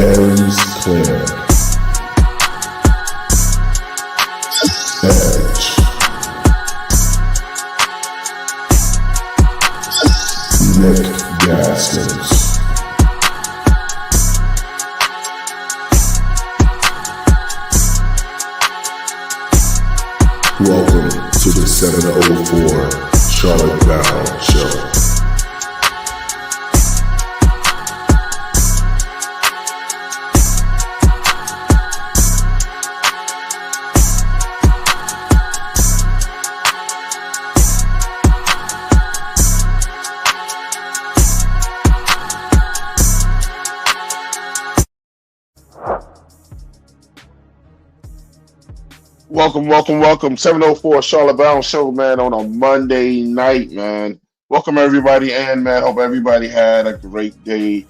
Aries Claire, Edge, Nick Gaskins. Welcome to the 704 Charlotte Bound Show. Welcome. 704 Charlotte Bound Show, man, on a Monday night, man. Welcome, everybody, and, man, hope everybody had a great day.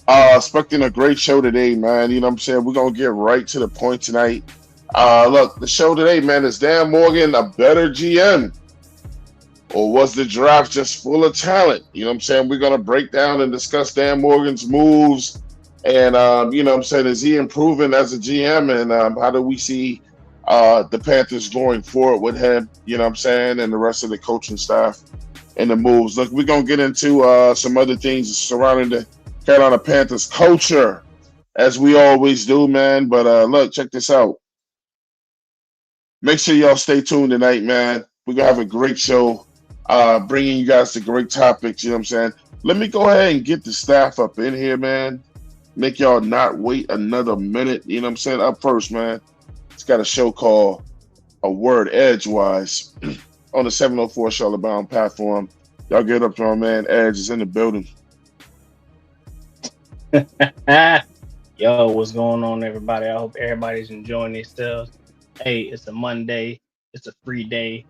Expecting a great show today, man. You know what I'm saying? We're going to get right to the point tonight. Look, the show today, man, is Dan Morgan a better GM? Or was the draft just full of talent? You know what I'm saying? We're going to break down and discuss Dan Morgan's moves. And, you know what I'm saying, is he improving as a GM? And how do we see the Panthers going forward with him, you know what I'm saying, and the rest of the coaching staff and the moves. Look, we're going to get into some other things surrounding the Carolina Panthers culture, as we always do, man. But look, check this out. Make sure y'all stay tuned tonight, man. We're going to have a great show, bringing you guys to great topics, you know what I'm saying. Let me go ahead and get the staff up in here, man. Make y'all not wait another minute, you know what I'm saying. Up first, man. It's got a show called A Word Edgewise on the 704 Charlotte Bound platform. Y'all get up to my man Edge is in the building. Yo, what's going on, everybody? I hope everybody's enjoying themselves. Hey, it's a Monday. It's a free day.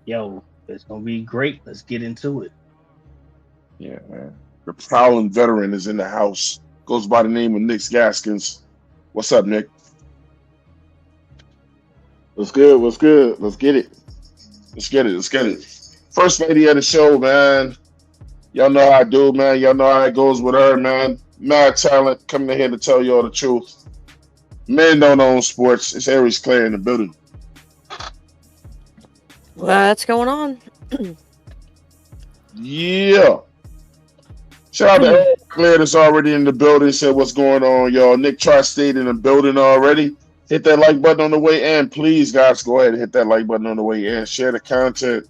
Yo, it's going to be great. Let's get into it. Yeah, man. The prowling veteran is in the house. Goes by the name of Nick Gaskins. What's up, Nick? What's good? Let's get it. Let's get it. First lady of the show, man. Y'all know how I do, man. Y'all know how it goes with her, man. Mad talent coming in here to tell y'all the truth. Men don't own sports. It's Aries Claire in the building. What's going on? Yeah. Shout out to Aries Claire that's already in the building. Said what's going on, y'all. Nick Tri-State in the building already. Hit that like button on the way in. Please, guys, go ahead and hit that like button on the way in. Share the content.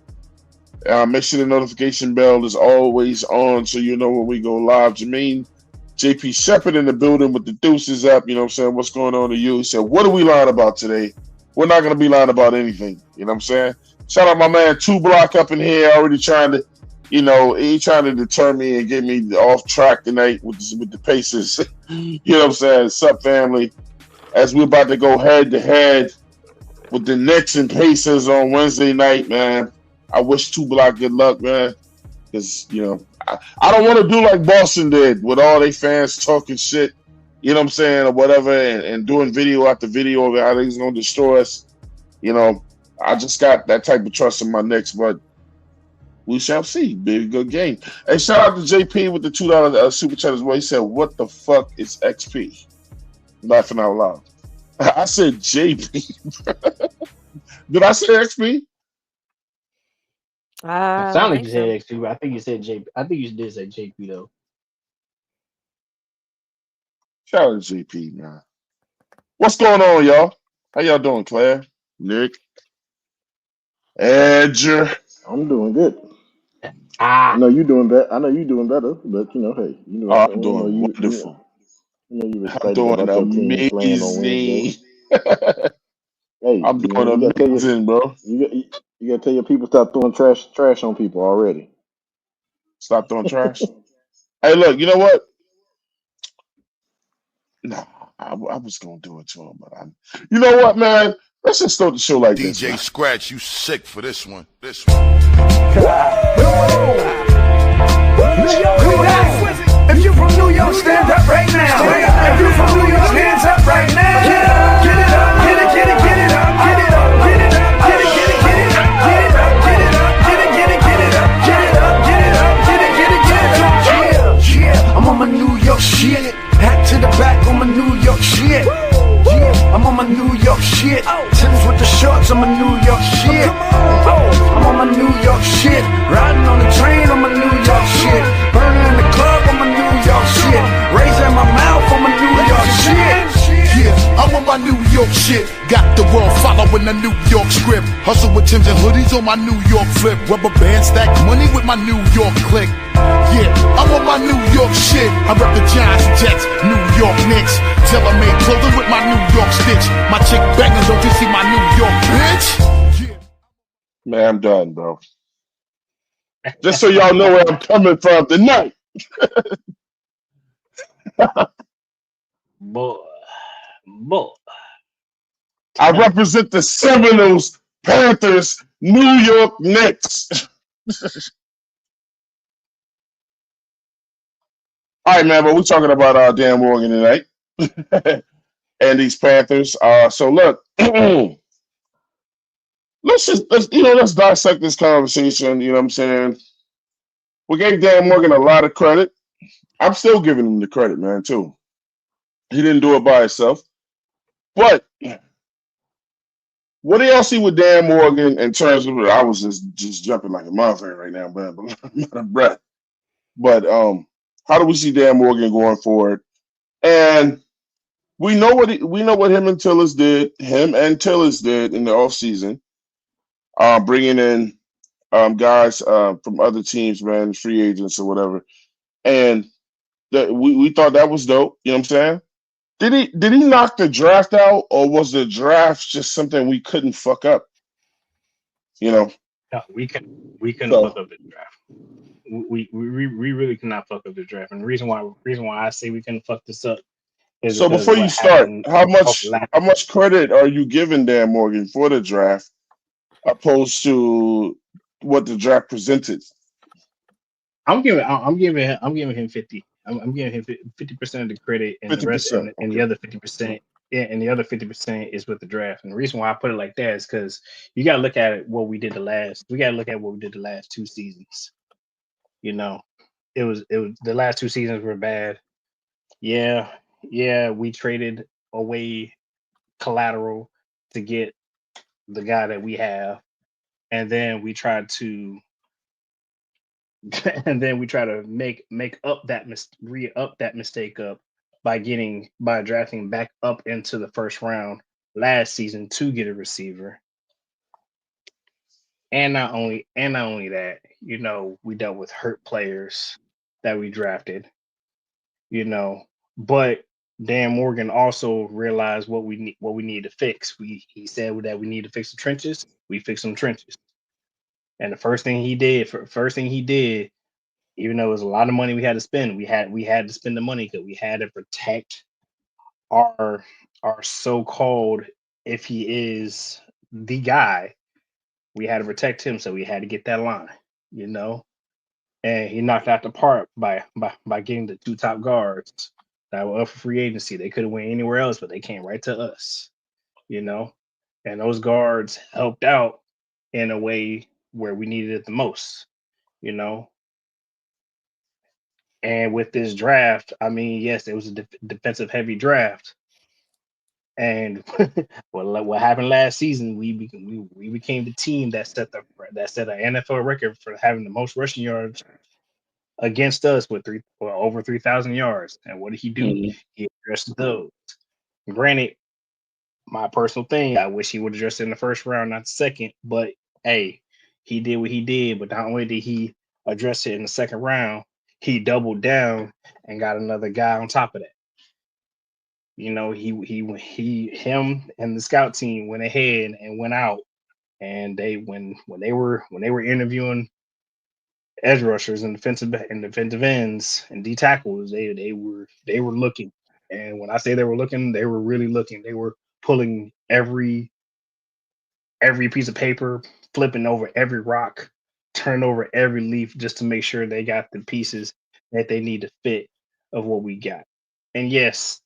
Make sure the notification bell is always on so you know when we go live. Jermaine, JP Shepard in the building with the deuces up. You know what I'm saying? What's going on to you? He said, what are we lying about today? We're not going to be lying about anything. You know what I'm saying? Shout out my man 2 Block up in here already trying to, you know, he trying to deter me and get me off track tonight with the Pacers. You know what I'm saying? Sup, family? As we're about to go head-to-head with the Knicks and Pacers on Wednesday night, man. I wish 2 Block good luck, man. Because, you know, I don't want to do like Boston did with all their fans talking shit, you know what I'm saying, or whatever, and doing video after video of how they're going to destroy us. You know, I just got that type of trust in my Knicks, but we shall see. Be a good game. Hey, shout out to JP with the $2 super chat as well. He said, what the fuck is XP? Laughing out loud. I said JP. Did I say XP? It sounded like you said XP, but I think you said JP. I think you did say JP though. Shout out to JP, man. What's going on, y'all? How y'all doing, Claire? Nick? Edger? I'm doing good. I know you doing better. But you know, hey, you know, I'm doing wonderful. You're I'm excited doing about your team playing on Wednesday. amazing. Hey, I'm doing amazing, bro. You gotta tell your people stop throwing trash on people already. Stop throwing trash. Hey, look, you know what? Nah, I was gonna do it to him, but you know what, man? Let's just start the show like this. DJ man. Scratch, you sick for this one. New York, if you from New York, stand up right now. If you from New York, hands up right now. Get up, get it up, get it, get it, get it up, get it up, get it up, get it, get it, get it up, get it up, get it up, get it, get it, get it up, get it up, get it up, get it, get it, get it up. Yeah, I'm on my New York shit. Hat to the back on my New shit. Tim's with the shorts, I'm a New York shit. I'm on my New York shit. Riding on the train, I'm a New York shit. Burning in the club, I'm a New York shit. Raising my mouth, I'm a New York shit. Yeah, I'm on my New York shit. Got the world following the New York script. Hustle with Timbs and hoodies on my New York flip. Rubber band stack money with my New York click. Yeah, I'm on my New York shit. I rep the Giants and Jets, New York Knicks. Tailor-made clothing with my New York stitch. My chick banging, don't you see my New York bitch? Yeah. Man, I'm done, bro. Just so y'all know where I'm coming from tonight. Boy, boy. I represent the Seminoles, Panthers, New York Knicks. All right, man, but we're talking about Dan Morgan tonight and these Panthers. So look, let's dissect this conversation. You know what I'm saying? We gave Dan Morgan a lot of credit. I'm still giving him the credit, man, too. He didn't do it by himself. But what do y'all see with Dan Morgan in terms of? I was just jumping like a motherfucker right now, but I'm out of breath. But how do we see Dan Morgan going forward? And we know what him and Tillis did. Him and Tillis did in the offseason, bringing in guys from other teams, man, free agents or whatever. And we thought that was dope. You know what I'm saying? Did he knock the draft out, or was the draft just something we couldn't fuck up? You know. No, we couldn't fuck So up the draft. We really cannot fuck up the draft. And the reason why I say we couldn't fuck this up is so because before you what start, happened how over much last. how much credit are you giving Dan Morgan for the draft, opposed to what the draft presented? I'm giving him 50. I'm giving him 50% of the credit, and the rest 50%. and the Okay. other 50%. Yeah, and the other 50% is with the draft. And the reason why I put it like that is because you got to look at it. We got to look at what we did the last 2 seasons. You know, it was the last 2 seasons were bad. Yeah, we traded away collateral to get the guy that we have, and then we tried to make up that re-up that mistake up by drafting back up into the first round last season to get a receiver. And not only that, we dealt with hurt players that we drafted, but Dan Morgan also realized what we need to fix. He said that we need to fix the trenches. We fixed some trenches. And the first thing he did, even though it was a lot of money we had to spend, we had to spend the money because we had to protect our so-called, if he is the guy, we had to protect him, so we had to get that line, you know. And he knocked out the park by getting the 2 top guards that were up for free agency. They could have went anywhere else, but they came right to us, you know. And those guards helped out in a way where we needed it the most, you know. And with this draft, I mean, yes, it was a defensive heavy draft. And what happened last season, we became the team that set an NFL record for having the most rushing yards against us with over 3,000 yards. And what did he do? Mhm. He addressed those. Granted, my personal thing, I wish he would address it in the first round, not the second. But hey, he did what he did. But not only did he address it in the second round, he doubled down and got another guy on top of that. Him and the scout team went ahead and went out, and when they were interviewing edge rushers and defensive ends and D tackles, they were looking. And when I say they were looking, they were really looking. They were pulling every piece of paper, flipping over every rock, turning over every leaf just to make sure they got the pieces that they need to fit of what we got. And yes,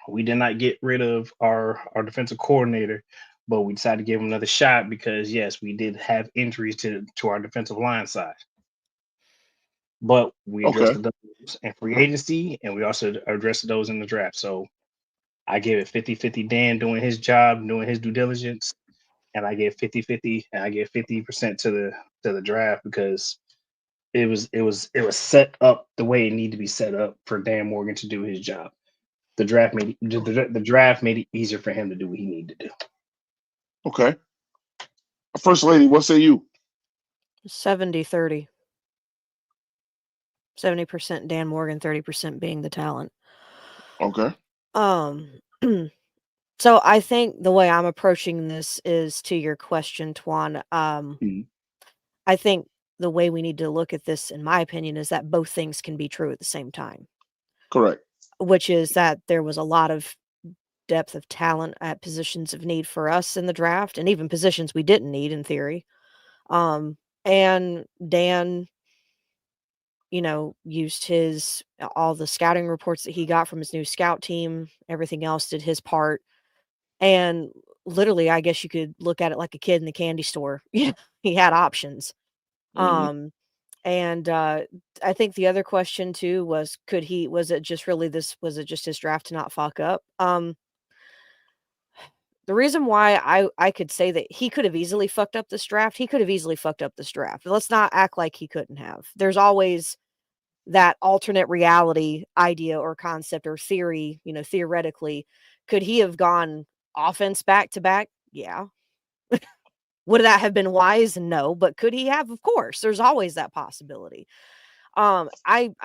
we did not get rid of our defensive coordinator, but we decided to give him another shot because yes, we did have injuries to our defensive line side. But we Okay. addressed those in free agency, and we also addressed those in the draft. So I gave it 50-50 Dan doing his job, doing his due diligence, and I gave 50-50, and I gave 50% to the draft because it was set up the way it needed to be set up for Dan Morgan to do his job. The draft made it easier for him to do what he needed to do. Okay. First lady, what say you? 70-30. 70% Dan Morgan, 30% being the talent. Okay. Um, so I think the way I'm approaching this is to your question, Twan. Mhm. I think the way we need to look at this, in my opinion, is that both things can be true at the same time, Correct. which is that there was a lot of depth of talent at positions of need for us in the draft, and even positions we didn't need in theory. And Dan, used his all the scouting reports that he got from his new scout team, everything else, did his part. And literally, I guess you could look at it like a kid in the candy store. He had options. Mhm. Um, and I think the other question too was, was it just really was it just his draft to not fuck up? The reason why I could say that he could have easily fucked up this draft, he could have easily fucked up this draft. Let's not act like he couldn't have. There's always that alternate reality idea or concept or theory, theoretically. Could he have gone offense back to back? Yeah. Would that have been wise? No, but could he have? Of course. There's always that possibility. I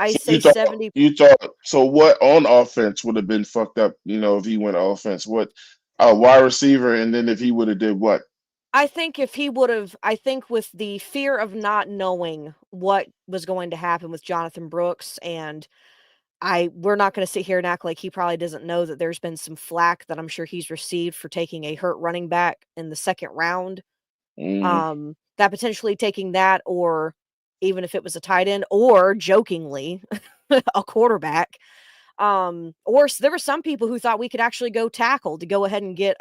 So say 70. you thought so what on offense would have been fucked up, if he went offense? What wide receiver, and then if he would have did what? I think if he would have, I think with the fear of not knowing what was going to happen with Jonathan Brooks, and we're not going to sit here and act like he probably doesn't know that there's been some flack that I'm sure he's received for taking a hurt running back in the second round. Mhm. That potentially taking that, or even if it was a tight end, or jokingly a quarterback. Or there were some people who thought we could actually go tackle to go ahead and get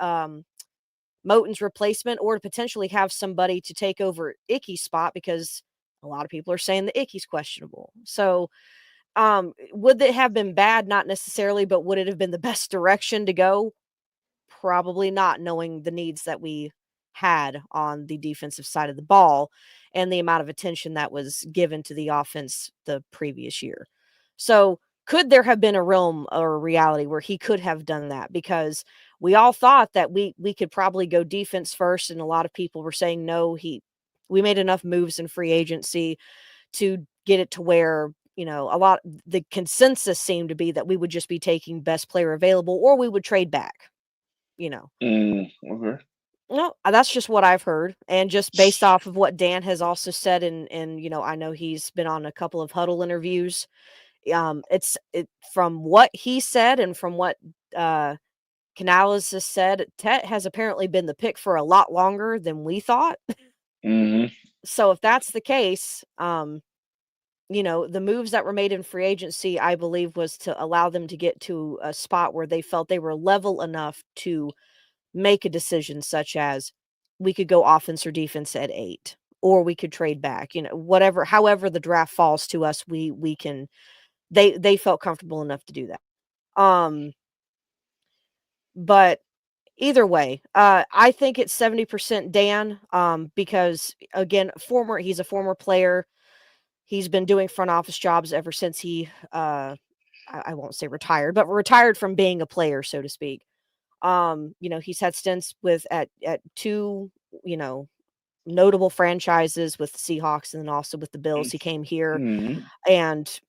Moten's replacement, or to potentially have somebody to take over Icky's spot, because a lot of people are saying that Icky's questionable. So, would it have been bad? Not necessarily, but would it have been the best direction to go? Probably not, knowing the needs that we had on the defensive side of the ball and the amount of attention that was given to the offense the previous year. So, could there have been a realm or a reality where he could have done that? Because we all thought that we could probably go defense first, and a lot of people were saying no. We made enough moves in free agency to get it to where, the consensus seemed to be that we would just be taking best player available, or we would trade back, you know. Okay. No, that's just what I've heard, and just based off of what Dan has also said, and I know he's been on a couple of huddle interviews. From what he said and from what Canales has said, Tet has apparently been the pick for a lot longer than we thought. Mhm. So if that's the case, the moves that were made in free agency, I believe, was to allow them to get to a spot where they felt they were level enough to make a decision, such as we could go offense or defense at 8, or we could trade back, whatever, however the draft falls to us, we can, they felt comfortable enough to do that. But either way, I think it's 70% Dan, because again, he's a former player. He's been doing front office jobs ever since he, I won't say retired, but retired from being a player, so to speak. He's had stints at two, notable franchises with the Seahawks and then also with the Bills. He came here, Mhm. and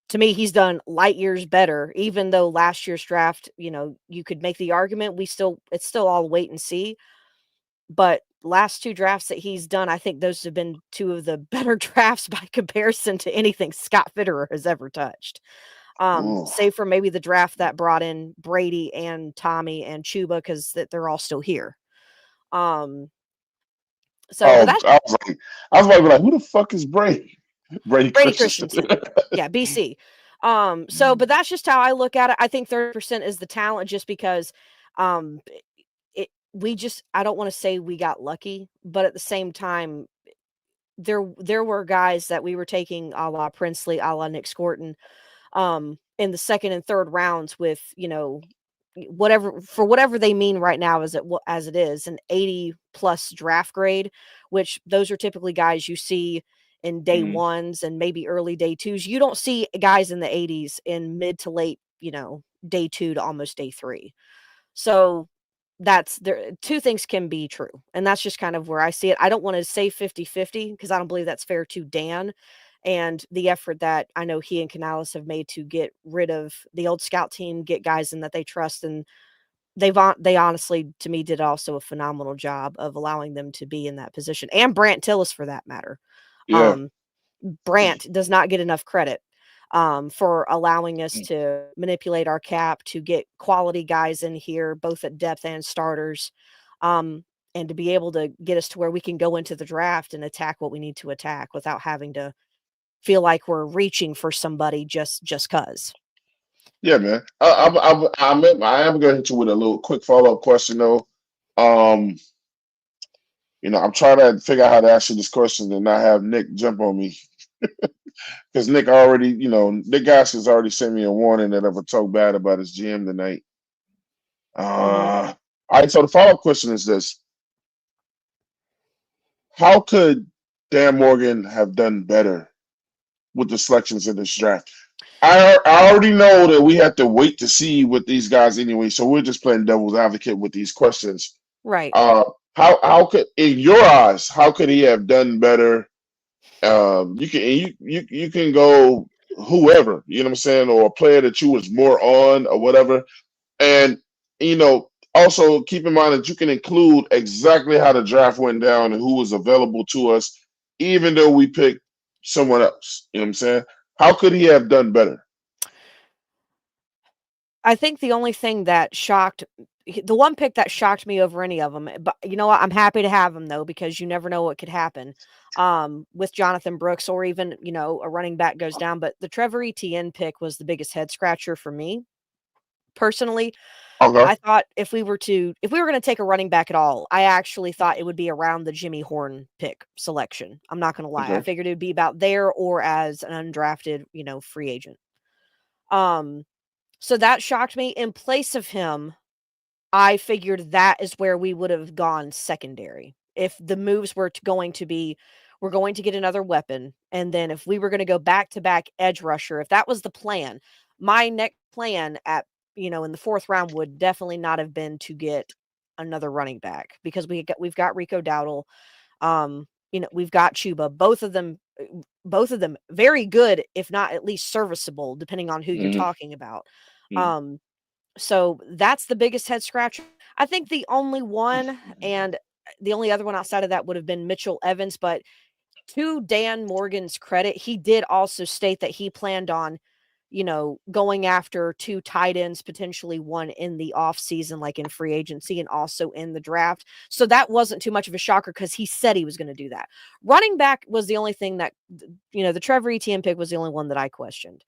to me, he's done light years better, even though last year's draft, you could make the argument it's still all wait and see. But last two drafts that he's done, I think those have been two of the better drafts by comparison to anything Scott Fitterer has ever touched. Oh. Save for maybe the draft that brought in Brady and Tommy and Chuba, because they're all still here. So, but Oh, that's I was like, who the fuck is Brady? Brady Brady Christensen. Christensen. Yeah, BC. But that's just how I look at it. I think 30% is the talent, just because um I don't want to say we got lucky, but at the same time, there were guys that we were taking a la Princely, a la Nick Scorton, in the second and third rounds with, whatever they mean right now as it is an 80 plus draft grade, which those are typically guys you see in day Mhm. ones and maybe early day twos. You don't see guys in the 80s in mid to late, day 2 to almost day 3. So that's there. Two things can be true. And that's just kind of where I see it. I don't want to say 50-50 because I don't believe that's fair to Dan and the effort that I know he and Canales have made to get rid of the old scout team, get guys in that they trust. And they honestly, to me, did also a phenomenal job of allowing them to be in that position. And Brant Tillis, for that matter. Yeah. Brant does not get enough credit for allowing us to manipulate our cap to get quality guys in here, both at depth and starters, and to be able to get us to where we can go into the draft and attack what we need to attack without having to feel like we're reaching for somebody just cause. Yeah, man. I am gonna hit you with a little quick follow up question though. Um, I'm trying to figure out how to answer this question and not have Nick jump on me because Nick already, Nick Gaskins already sent me a warning that if I talk bad about his GM tonight. All right. So the follow up question is this: how could Dan Morgan have done better with the selections in this draft? I already know that we have to wait to see with these guys anyway, so we're just playing devil's advocate with these questions. Right. How could, in your eyes, how could he have done better? You can go whoever, you know what I'm saying, or a player that you was more on or whatever, and also keep in mind that you can include exactly how the draft went down and who was available to us, even though we picked someone else. You know what I'm saying? How could he have done better? I think the only thing that the one pick that shocked me over any of them, but you know what? I'm happy to have him though, because you never know what could happen with Jonathan Brooks or even, a running back goes down. But the Trevor Etienne pick was the biggest head scratcher for me personally. Okay. I thought if we were going to take a running back at all, I actually thought it would be around the Jimmy Horn pick selection. I'm not going to lie. I Okay. figured it would be about there or as an undrafted, free agent. So that shocked me. In place of him, I figured that is where we would have gone secondary. If the moves were going to be, we're going to get another weapon. And then if we were going to go back to back edge rusher, if that was the plan, my next plan in the 4th round would definitely not have been to get another running back because we've got Rico Dowdle. We've got Chuba, both of them very good, if not at least serviceable, depending on who you're Mm-hmm. talking about. So that's the biggest head scratcher. I think the only one and the only other one outside of that would have been Mitchell Evans. But to Dan Morgan's credit, he did also state that he planned on, going after 2 tight ends, potentially one in the off season, like in free agency and also in the draft. So that wasn't too much of a shocker because he said he was going to do that. Running back was the only thing that, the Trevor Etienne pick was the only one that I questioned.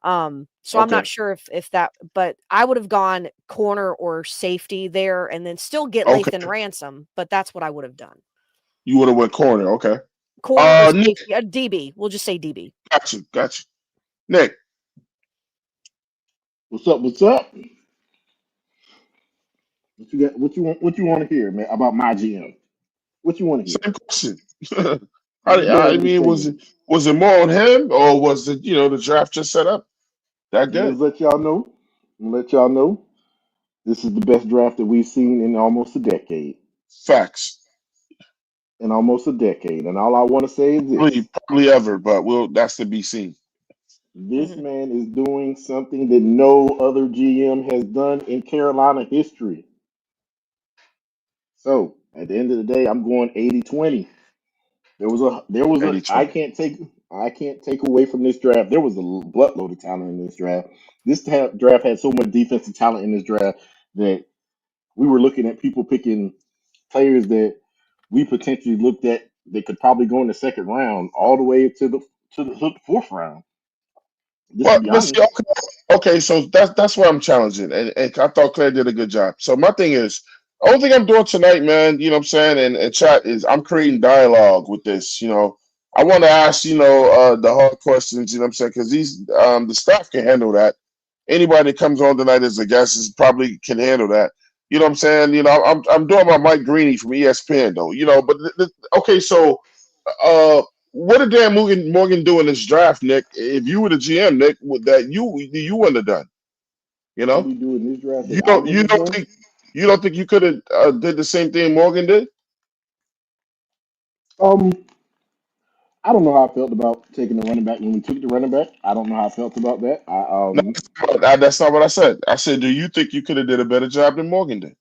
So I'm not sure if that, but I would have gone corner or safety there and then still get Okay. Lathan Ransom, but that's what I would have done. You would have went corner. Okay. Corner or Nick, safety, DB. We'll just say DB. Got you. Nick, What's up? What's up? What you got? What you want to hear, man, about my GM? What you want to hear? same question. I Man, mean, listen, man. was it more on him or was it the draft just set up that I'm gonna good? let y'all know. I'm gonna let y'all know. This is the best draft that we've seen in almost a decade. Facts. In almost a decade. And all I want to say is this. Probably ever, but that's to be seen. This man is doing something that no other GM has done in Carolina history. So at the end of the day, I'm going 80-20. There was a 80-20. I can't take away from this draft. There was a buttload of talent in this draft. Draft had so much defensive talent in this draft that we were looking at people picking players that we potentially looked at that could probably go in the 2nd round all the way to the 4th round. Just to Well, be but see, honest. okay, so that's where I'm challenging, and I thought Claire did a good job. So my thing is, only thing I'm doing tonight, man, you know what I'm saying, and chat is I'm creating dialogue with this. I want to ask, the hard questions, you know what I'm saying, because the staff can handle that. anybody that comes on tonight as a guest is probably can handle that. You know what I'm saying? You know, I'm doing my Mike Greeny from ESPN though. You know, but okay, so what did Dan Morgan do in this draft, Nick? If you were the GM, Nick, that you wouldn't have done. You What know, did he do in this draft you that I don't wouldn't you have don't done? think you don't think you could have did the same thing Morgan did? Um, I don't know how I felt about taking the running back when we took the running back. I don't know how I felt about that. No, that's not what I said. I said, do you think you could have did a better job than Morgan did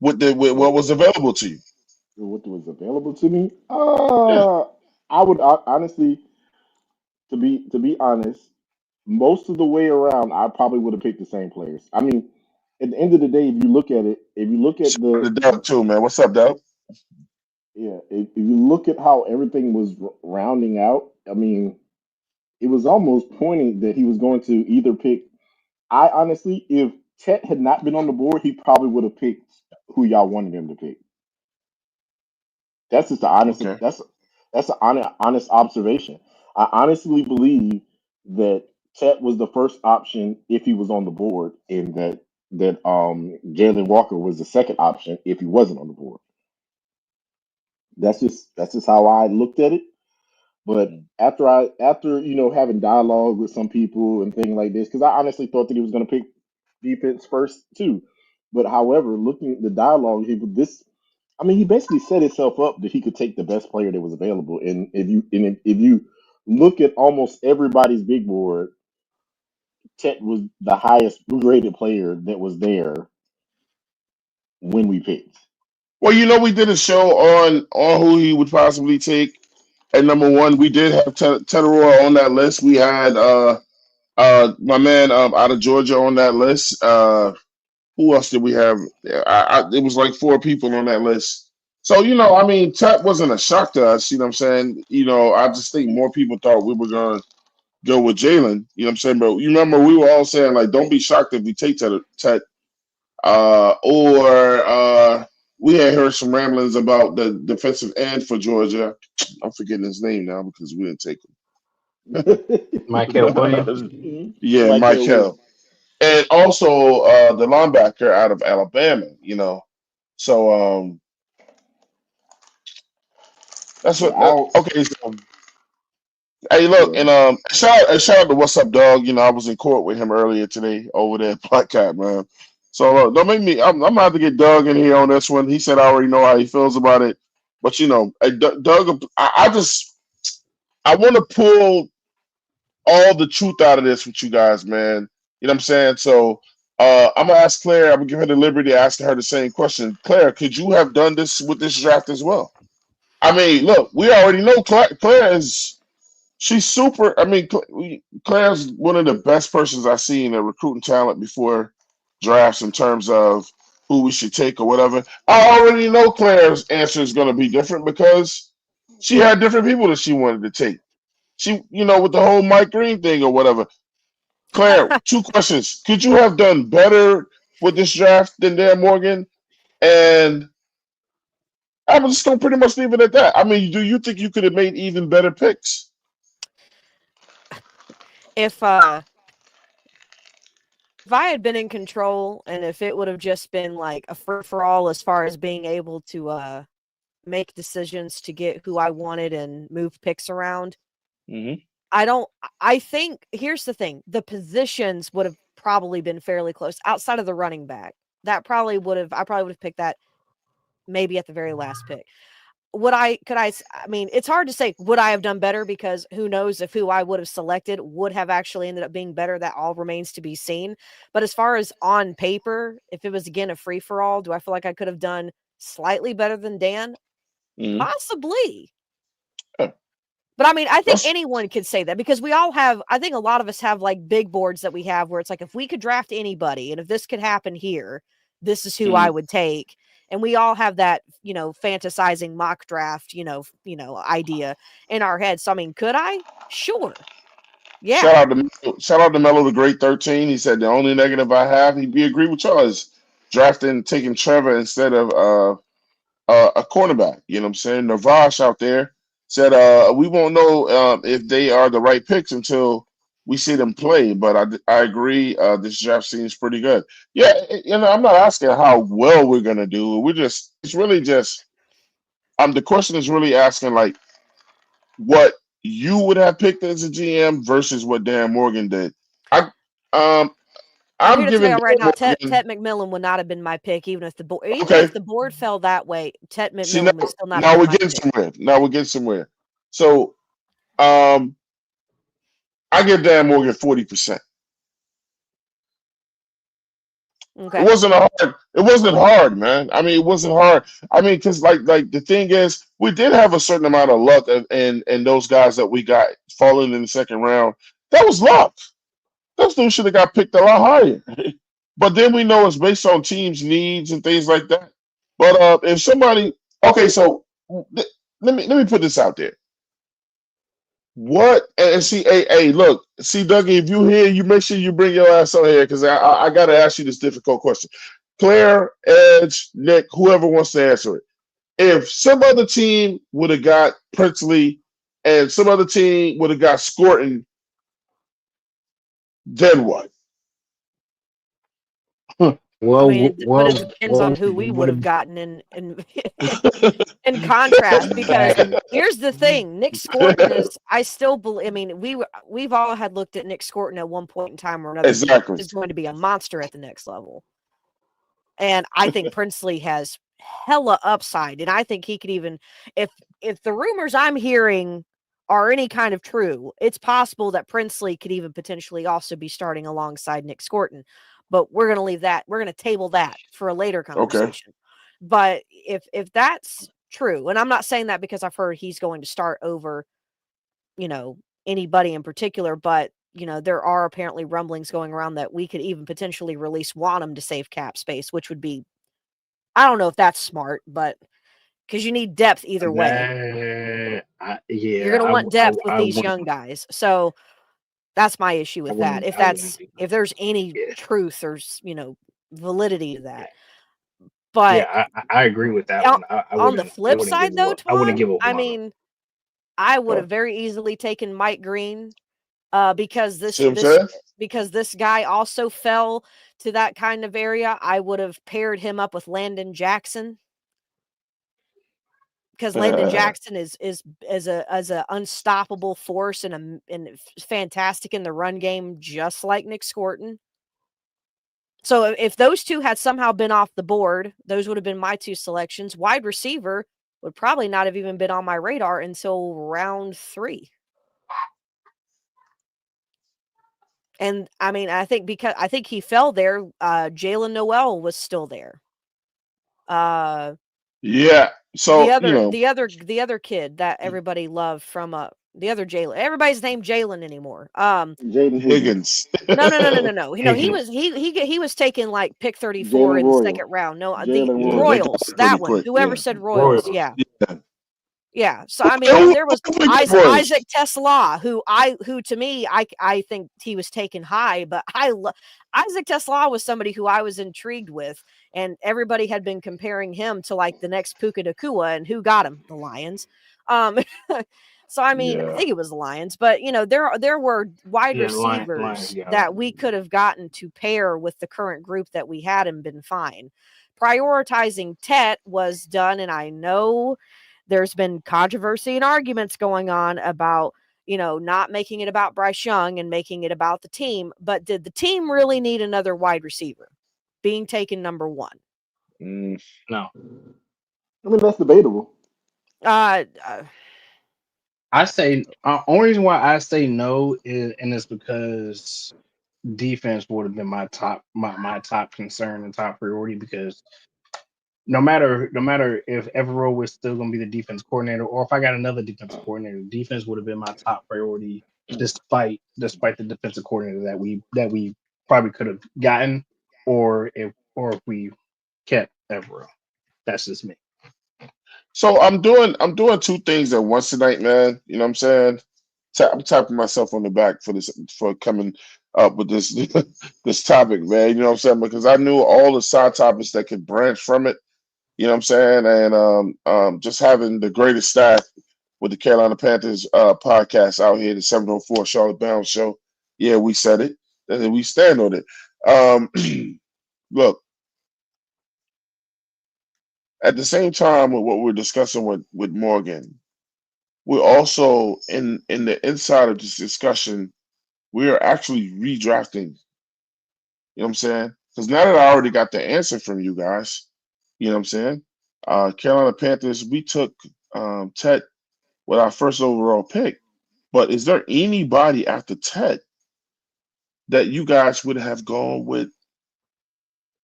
with What what was available to you? what was available to me? Yeah, I would honestly, to be honest, most of the way around, I probably would have picked the same players. I mean, at the end of the day, if you look at it, if you look at shout out to Doug too, man. What's up, Doug? yeah, if you look at how everything was rounding out, I mean, it was almost pointing that he was going to either pick. I honestly, if Chet had not been on the board, he probably would have picked who y'all wanted him to pick. That's just the honest. Okay. That's an honest observation. I honestly believe that Chet was the first option if he was on the board, and that Jalen Walker was the second option if he wasn't on the board. That's just how I looked at it. But after having dialogue with some people and things like this, because I honestly thought that he was going to pick defense first too. But however, looking at the dialogue, I mean, he basically set himself up that he could take the best player that was available. And if you look at almost everybody's big board, Chet was the highest graded player that was there when we picked. Well, you know, we did a show on who he would possibly take. At number one, we did have Teteroy on that list. We had my man out of Georgia on that list. Who else did we have? Yeah, it was like four people on that list. So, you know, I mean, Tet wasn't a shock to us. You know what I'm saying? You know, I just think more people thought we were going to go with Jalen. You know what I'm saying? But you remember we were all saying, like, don't be shocked if we take Tet. Or we had heard some ramblings about the defensive end for Georgia. I'm forgetting his name now because we didn't take Michael Williams. him. Yeah, Michael Williams. Michael. And also the linebacker out of Alabama, you know. So that's Yeah, what. I'll. Okay, so hey, look, Yeah. and shout out to What's Up, Dog. You know, I was in court with him earlier today over there at Black Cat, man. So don't make me. I'm gonna have to get Doug in here on this one. He said I already know how he feels about it, but you know, Doug, I want to pull all the truth out of this with you guys, man. You know what I'm saying? So I'm gonna ask Claire. I'm gonna give her the liberty of asking her the same question. Claire, could you have done this with this draft as well? I mean, look, we already know Claire is she's super. I mean, Claire's one of the best persons I've seen in recruiting talent before drafts in terms of who we should take or whatever. I already know Claire's answer is going to be different because she had different people that she wanted to take. She, you know, with the whole Mike Green thing or whatever. Claire, two questions. Could you have done better with this draft than Dan Morgan? And I'm just going to pretty much leave it at that. I mean, do you think you could have made even better picks? If uh if I had been in control and if it would have just been like a free for all as far as being able to make decisions to get who I wanted and move picks around, Mm-hmm. I think here's the thing. The positions would have probably been fairly close outside of the running back. I probably would have picked that maybe at the very last pick. I mean, it's hard to say, would I have done better? Because who knows if who I would have selected would have actually ended up being better. That all remains to be seen. But as far as on paper, if it was again a free for all, do I feel like I could have done slightly better than Dan? Mm-hmm. Possibly. Yeah. But I mean, I think That's anyone could say that because we all have, I think a lot of us have like big boards that we have where it's like, if we could draft anybody and if this could happen here, this is who I mm-hmm. would take. And we all have that, fantasizing mock draft, idea in our head. So, I mean, could I? Sure. Shout Yeah. out to Mello the Great 13. He said the only negative I have, he agree with y'all, is drafting taking Trevor instead of a cornerback. You know what I'm saying? Navash out there said we won't know if they are the right picks until we see them play. But I agree. This draft seems pretty good. Yeah, I'm not asking how well we're gonna do. It's really just the question is really asking like what you would have picked as a GM versus what Dan Morgan did. I um I'm I'm here to tell giving you right Dan now, Ted Morgan McMillan would not have been my pick, even if okay. the board fell that way. Ted See now, McMillan would still not have now been we're my getting pick. somewhere. Now we're getting somewhere. So um I give Dan Morgan 40%. It Okay. wasn't hard. It wasn't hard, man. I mean, it wasn't hard. I mean, because like the thing is, we did have a certain amount of luck, and those guys that we got falling in the second round, that was luck. Those dudes should have got picked a lot higher. But then we know it's based on teams' needs and things like that. But if somebody, okay, so let me put this out there. What and see, hey, look, see, Dougie, if you here, you make sure you bring your ass on here because I gotta ask you this difficult question. Claire, Edge, Nick, whoever wants to answer it. If some other team would have got Princely and some other team would have got Scorton, then what? I Well, mean, but it depends on who we would have gotten in contrast. Because here's the thing: Nick Scorton is. I still believe. I mean, we've all had looked at Nick Scorton at one point in time or another. Exactly. He is going to be a monster at the next level, and I think Princely has hella upside, and I think he could even if the rumors I'm hearing are any kind of true, it's possible that Princely could even potentially also be starting alongside Nick Scorton. But we're going to leave that. We're going to table that for a later Okay. conversation. But if that's true, and I'm not saying that because I've heard he's going to start over, anybody in particular, but there are apparently rumblings going around that we could even potentially release Wanham to save cap space, which would be, I don't know if that's smart, but because you need depth either way. You're going to want depth with these young guys. So that's my issue with that. If there's any truth or validity to that. But yeah, I agree with that one. on the flip side, though, I wouldn't Twan, give up I one. mean, I would have very easily taken Mike Green, because See what I'm saying? because this guy also fell to that kind of area. I would have paired him up with Landon Jackson, because Landon Jackson is a unstoppable force and fantastic in the run game, just like Nick Scorton. So if those two had somehow been off the board, those would have been my two selections. Wide receiver would probably not have even been on my radar until round 3. And I mean, I think he fell there. Jalen Noel was still there. Yeah. So the other kid that everybody loved from the other Jalen. Everybody's named Jalen anymore. Jaden Higgins. No. He was taken like pick 34 Jalen in the Royal. second round. No, the Jalen Royal. Royals. Pretty That one. quick, Whoever yeah. said Royals. Royals. Yeah. Yeah. Yeah. So I mean, and there was Royals. Isaac Tesla, who to me, I think he was taken high, but Isaac Tesla was somebody who I was intrigued with, and everybody had been comparing him to like the next Puka Nacua, and who got him? The Lions. So I mean, I think it was the Lions, but there were wide receivers that we could have gotten to pair with the current group that we had and been fine. Prioritizing Tet was done, and I know there's been controversy and arguments going on about, not making it about Bryce Young and making it about the team. But did the team really need another wide receiver being taken number 1? No. I mean, that's debatable. I say only reason why I say no is because defense would have been my top concern and top priority, because no matter if Evero was still going to be the defense coordinator, or if I got another defense coordinator, defense would have been my top priority, despite the defensive coordinator that we probably could have gotten, or if we kept Evero. That's just me. So I'm doing 2 things at once tonight, man. You know what I'm saying? I'm tapping myself on the back for coming up with this this topic, man. You know what I'm saying? Because I knew all the side topics that could branch from it. You know what I'm saying? And just having the greatest staff with the Carolina Panthers podcast out here, the 704 Charlotte Bounce Show. Yeah, we said it, and we stand on it. Um, look, at the same time with what we're discussing with Morgan, we're also in the inside of this discussion, we are actually redrafting. You know what I'm saying? Because now that I already got the answer from you guys, you know what I'm saying? Carolina Panthers, we took Ted with our first overall pick. But is there anybody after Ted that you guys would have gone with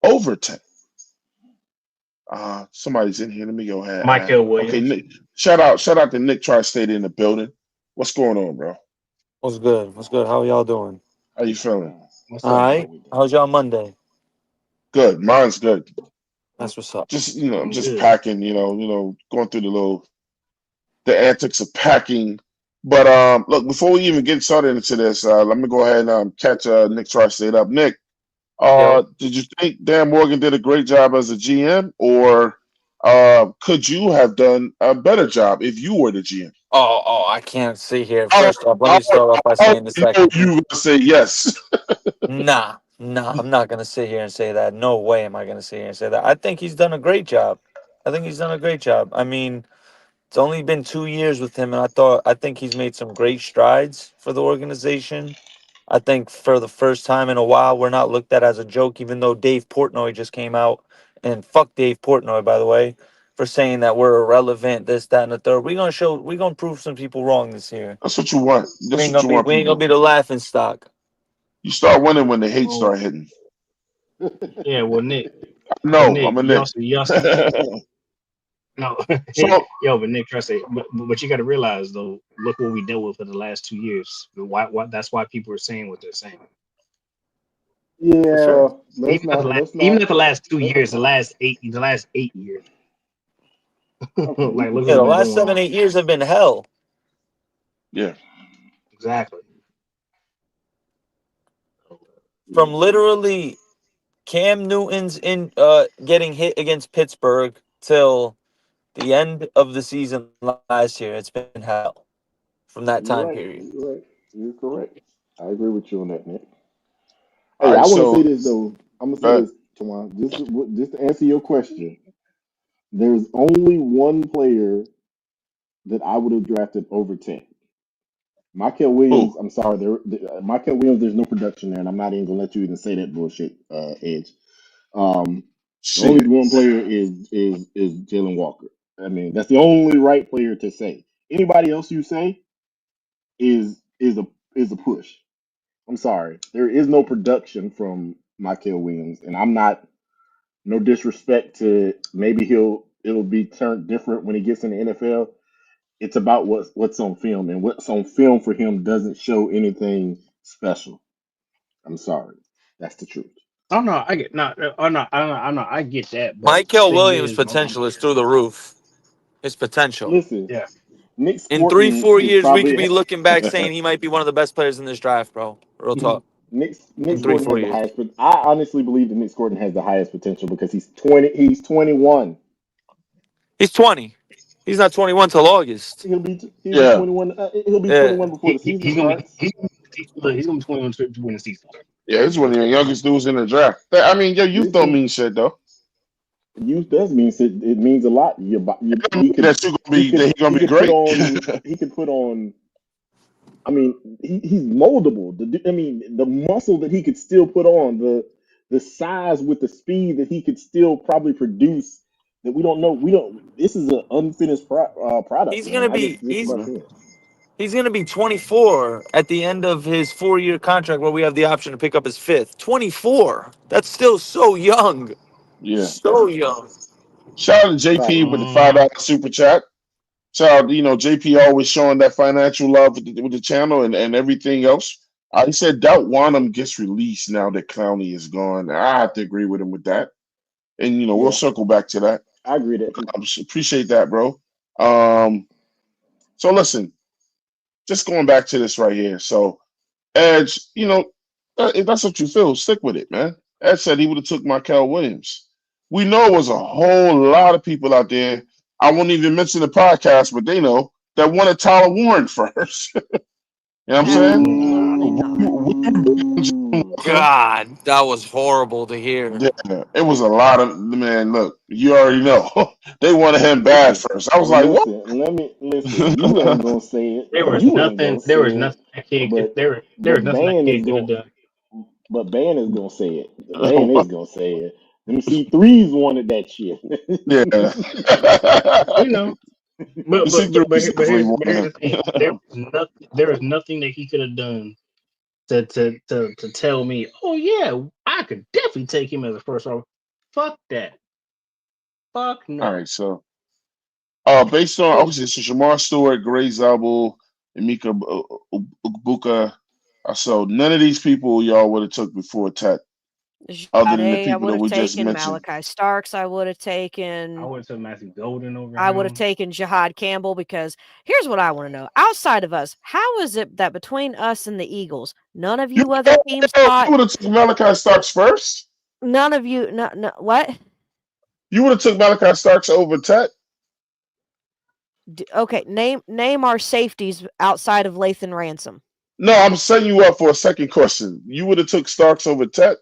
over Ted? Somebody's in here. Let me go ahead. Michael Okay, Williams. Nick. Shout out to Nick Tri-State in the building. What's going on, bro? What's good? What's good? How y'all doing? How you feeling? What's All up, right. bro? How's y'all Monday? Good. Mine's good. That's what's up. Just I'm just good. packing. Going through the antics of packing. But look, before we even get started into this, let me go ahead and catch Nick Tri-State up. Nick, Yo. did you think Dan Morgan did a great job as a GM, or could you have done a better job if you were the GM? I can't sit here. I, First off, let I, me start off by I saying the know second. you were gonna say yes. Nah, I'm not gonna sit here and say that. No way am I gonna sit here and say that. I think he's done a great job. I mean, it's only been 2 years with him, and I think he's made some great strides for the organization. I think for the first time in a while, we're not looked at as a joke, even though Dave Portnoy just came out and fuck Dave Portnoy, by the way, for saying that we're irrelevant, this, that, and the third. We're gonna prove some people wrong this year. That's what you want. That's what you want, We ain't gonna people. be the laughing stock. You start winning when the hate Well, start hitting. yeah. Well, Nick. Well, No, Nick. I'm a Nick. You also no. So Yo, but Nick, trust it. But you got to realize though. Look what we dealt with for the last 2 years. Why? That's why people are saying what they're saying. For sure. Yeah, let's Even at the not, last, let's even not. at the last two Let, years, the last 8 years. okay, we Like, can look Yeah, what's the say been that. last going seven, on. 8 years have been hell. yeah. Exactly. From literally Cam Newton's in getting hit against Pittsburgh till the end of the season last year. It's been hell from that time You're right. period. You're right. You're correct. I agree with you on that, Nick. All Hey, right, I want to so say this though. I'm gonna say this, Tawan. Just to answer your question. There's only one player that I would have drafted over 10. Michael Williams, who? I'm sorry, Michael Williams, there's no production there, and I'm not even gonna let you even say that bullshit, Edge. Um, the only Shit. one player is Jalen Walker. I mean, that's the only right player to say. Anybody else you say is a push. I'm sorry, there is no production from Michael Williams, and I'm not no disrespect to maybe it'll be turned different when he gets in the NFL. It's about what's on film, and what's on film for him doesn't show anything special. I'm sorry, that's the truth. Oh no, I get no. Oh no, I know. I get that. But the Michael thing Williams' is, potential is through the roof. His potential. Listen, yeah. Nick In three, Sporton four is years, we could probably be looking back saying he might be one of the best players in this draft, bro. Real talk. Nick In three, Sporton four has the years. highest, but I honestly believe that Nick Sporton has the highest potential because he's 20. He's 21. He's 20. He's not 21 till August. He'll be Yeah. 21. He'll be Yeah. 21 before the season He's gonna be starts. he's gonna be 21 to win the season. Yeah, he's one of the youngest dudes in the draft. I mean, your youth don't Listen, mean shit though. youth does mean it means a lot. It don't mean that you gonna be that he gonna he be could put great. on he could put on. I mean, he's moldable. I mean, the muscle that he could still put on, the size with the speed that he could still probably produce. That we don't know. We don't. This is an unfinished product, He's man. gonna I just be just he's about Mhm. saying. he's gonna be 24 at the end of his 4-year contract where we have the option to pick up his fifth. 24. That's still so young. Yeah. So young. Shout out to JP Facts. with the $5 super chat. Shout out, JP always showing that financial love with the channel and everything else. He said Doubt Wanham gets released now that Clowney is gone. I have to agree with him with that. And we'll Yeah, circle back to that. I agree that too. Appreciate that, bro. Um, so listen, just going back to this right here. So Edge, if that's what you feel, stick with it, man. Ed said he would have took Michael Williams. We know it was a whole lot of people out there. I won't even mention the podcast, but they know that wanted Tyler Warren first. You know what I'm saying? Mm, Absolutely not. Ooh. God, that was horrible to hear. Yeah, it was a lot of man. Look, you already know they wanted him bad Listen, first. I was like, what? listen. Let me listen. You ain't gonna say it. There was You ain't nothing. gonna There say was it. nothing that kid could. But There was but nothing that Ban is kid could have going. done. But Ban is gonna say it. Ban is gonna say it. Them C3s wanted that shit. Yeah. You know, The C3 definitely but here's wanted the thing. There was nothing that he could have done to tell me, oh yeah, I could definitely take him as a first overall. Fuck that. Fuck All no. right, so based on It, obviously so Shamar Stewart, Gray Zabel, and Mika Buka, so none of these people y'all would have took before Tet, other than the Jade, I people would that have we just taken mentioned. Malachi Starks. I would have I taken. would have took Matthew Golden over I would have him. taken Jihad Campbell because here's what I want to know. Outside of us, how is it that between us and the Eagles, none of You you other teams you thought, would have took Malachi Starks first. none of you, no, what? You would have took Malachi Starks over Tet. Okay, name our safeties outside of Lathan Ransom. No, I'm setting you up for a second question. You would have took Starks over Tet,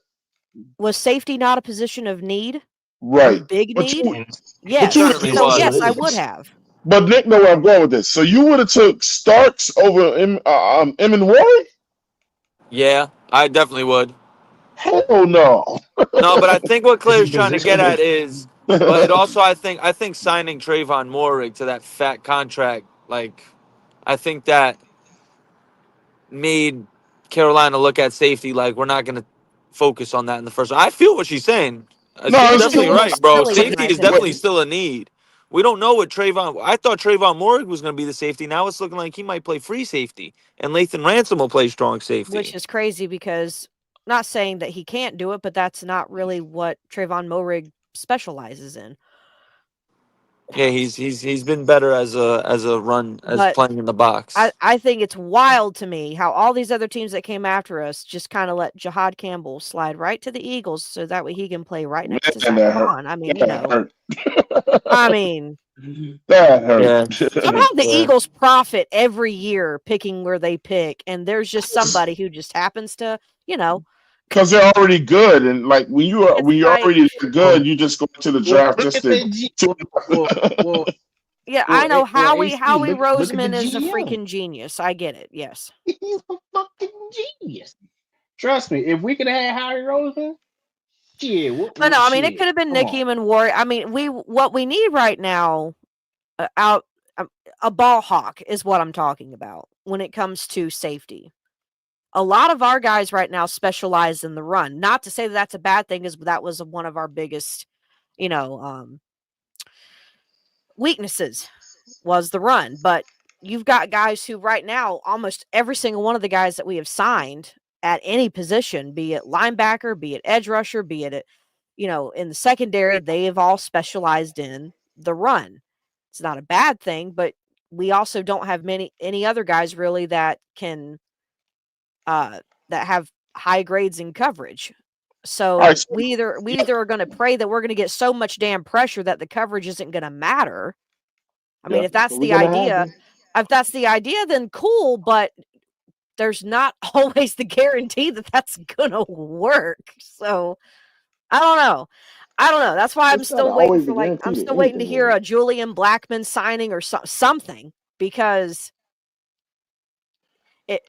Was safety not a position of need? right? Of big But need? you, And but It you Yes. would certainly have So took. was. yes, I still would is. have. But Nick know where I'm going with this. So you would have took Starks over M and Warren? Yeah, I definitely would. Hell no. No, but I think what Is he Claire's trying to position get at different? is, but it also I think signing Trayvon Moehrig to that fat contract, like, I think that made Carolina look at safety like we're not going to focus on that in the first. I feel what she's saying. No, She's I Which is a definitely understand. little right, bro. silly in Safety my is definitely opinion. still a need. We don't know what Trayvon. I thought Trayvon Moehrig was going to be the safety. Now it's looking like he might play free safety, and Lathan Ransom will play strong Which safety. is crazy because not saying that he can't do it, but that's not really what Trayvon Moehrig specializes in. Yeah, he's been better as a run as But playing in the box. I think it's wild to me how all these other teams that came after us just kind of let Jihad Campbell slide right to the Eagles so that way he can play right next to Man, Zach that hurt. Bond. I mean, That hurt. I mean, That hurt. Yeah, somehow the yeah. Eagles profit every year picking where they pick, and there's just somebody who just happens to, you know, Because they're already good, and like it's when you're like, already Well, good, you just go to the well, draft look just at to. the yeah, I know Howie HP. Look at the Roseman is a GM. freaking genius. I get it. Yes. He's a fucking genius. Trust me. If we could have had Harry Roseman, shit, But no, I mean, it shit. could have been Come on. Nicky and Warrior. I mean, what we need right now out a ball hawk is what I'm talking about when it comes to safety. A lot of our guys right now specialize in the run. Not to say that that's a bad thing, is that was one of our biggest, you know, weaknesses was the run. But you've got guys who right now, almost every single one of the guys that we have signed at any position, be it linebacker, be it edge rusher, be it, in the secondary, they have all specialized in the run. It's not a bad thing, but we also don't have any other guys really that can that have high grades in coverage. All right, So so, we either are going to pray that we're going to get so much damn pressure that the coverage isn't going to matter. I mean, yeah. if That's that's what we're the gonna idea, happen. then cool, but there's not always the guarantee that that's going to work. So, I don't know. That's why I'm It's not still waiting always for a I'm guarantee that still waiting to anything will hear work. a Julian Blackman signing or something because it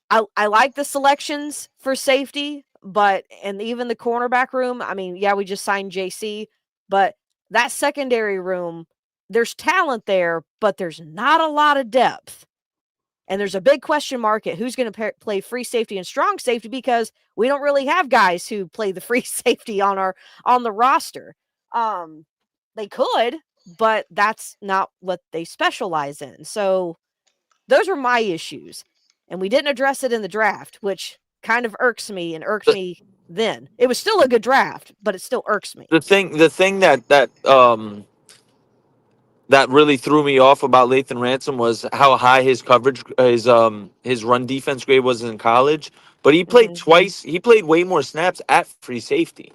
I like the selections for safety, but and even the cornerback room, I mean, yeah, we just signed JC, but that secondary room, there's talent there, but there's not a lot of depth. And there's a big question mark at who's going to play free safety and strong safety because we don't really have guys who play the free safety on the roster. They could, but that's not what they specialize in. So those are my issues. And we didn't address it in the draft, which kind of irks me and irked The, me then. It was still a good draft, but it still irks me. the thing that really threw me off about Lathan Ransom was how high his coverage, his run defense grade was in college. But he played Hmm. twice. He played way more snaps at free safety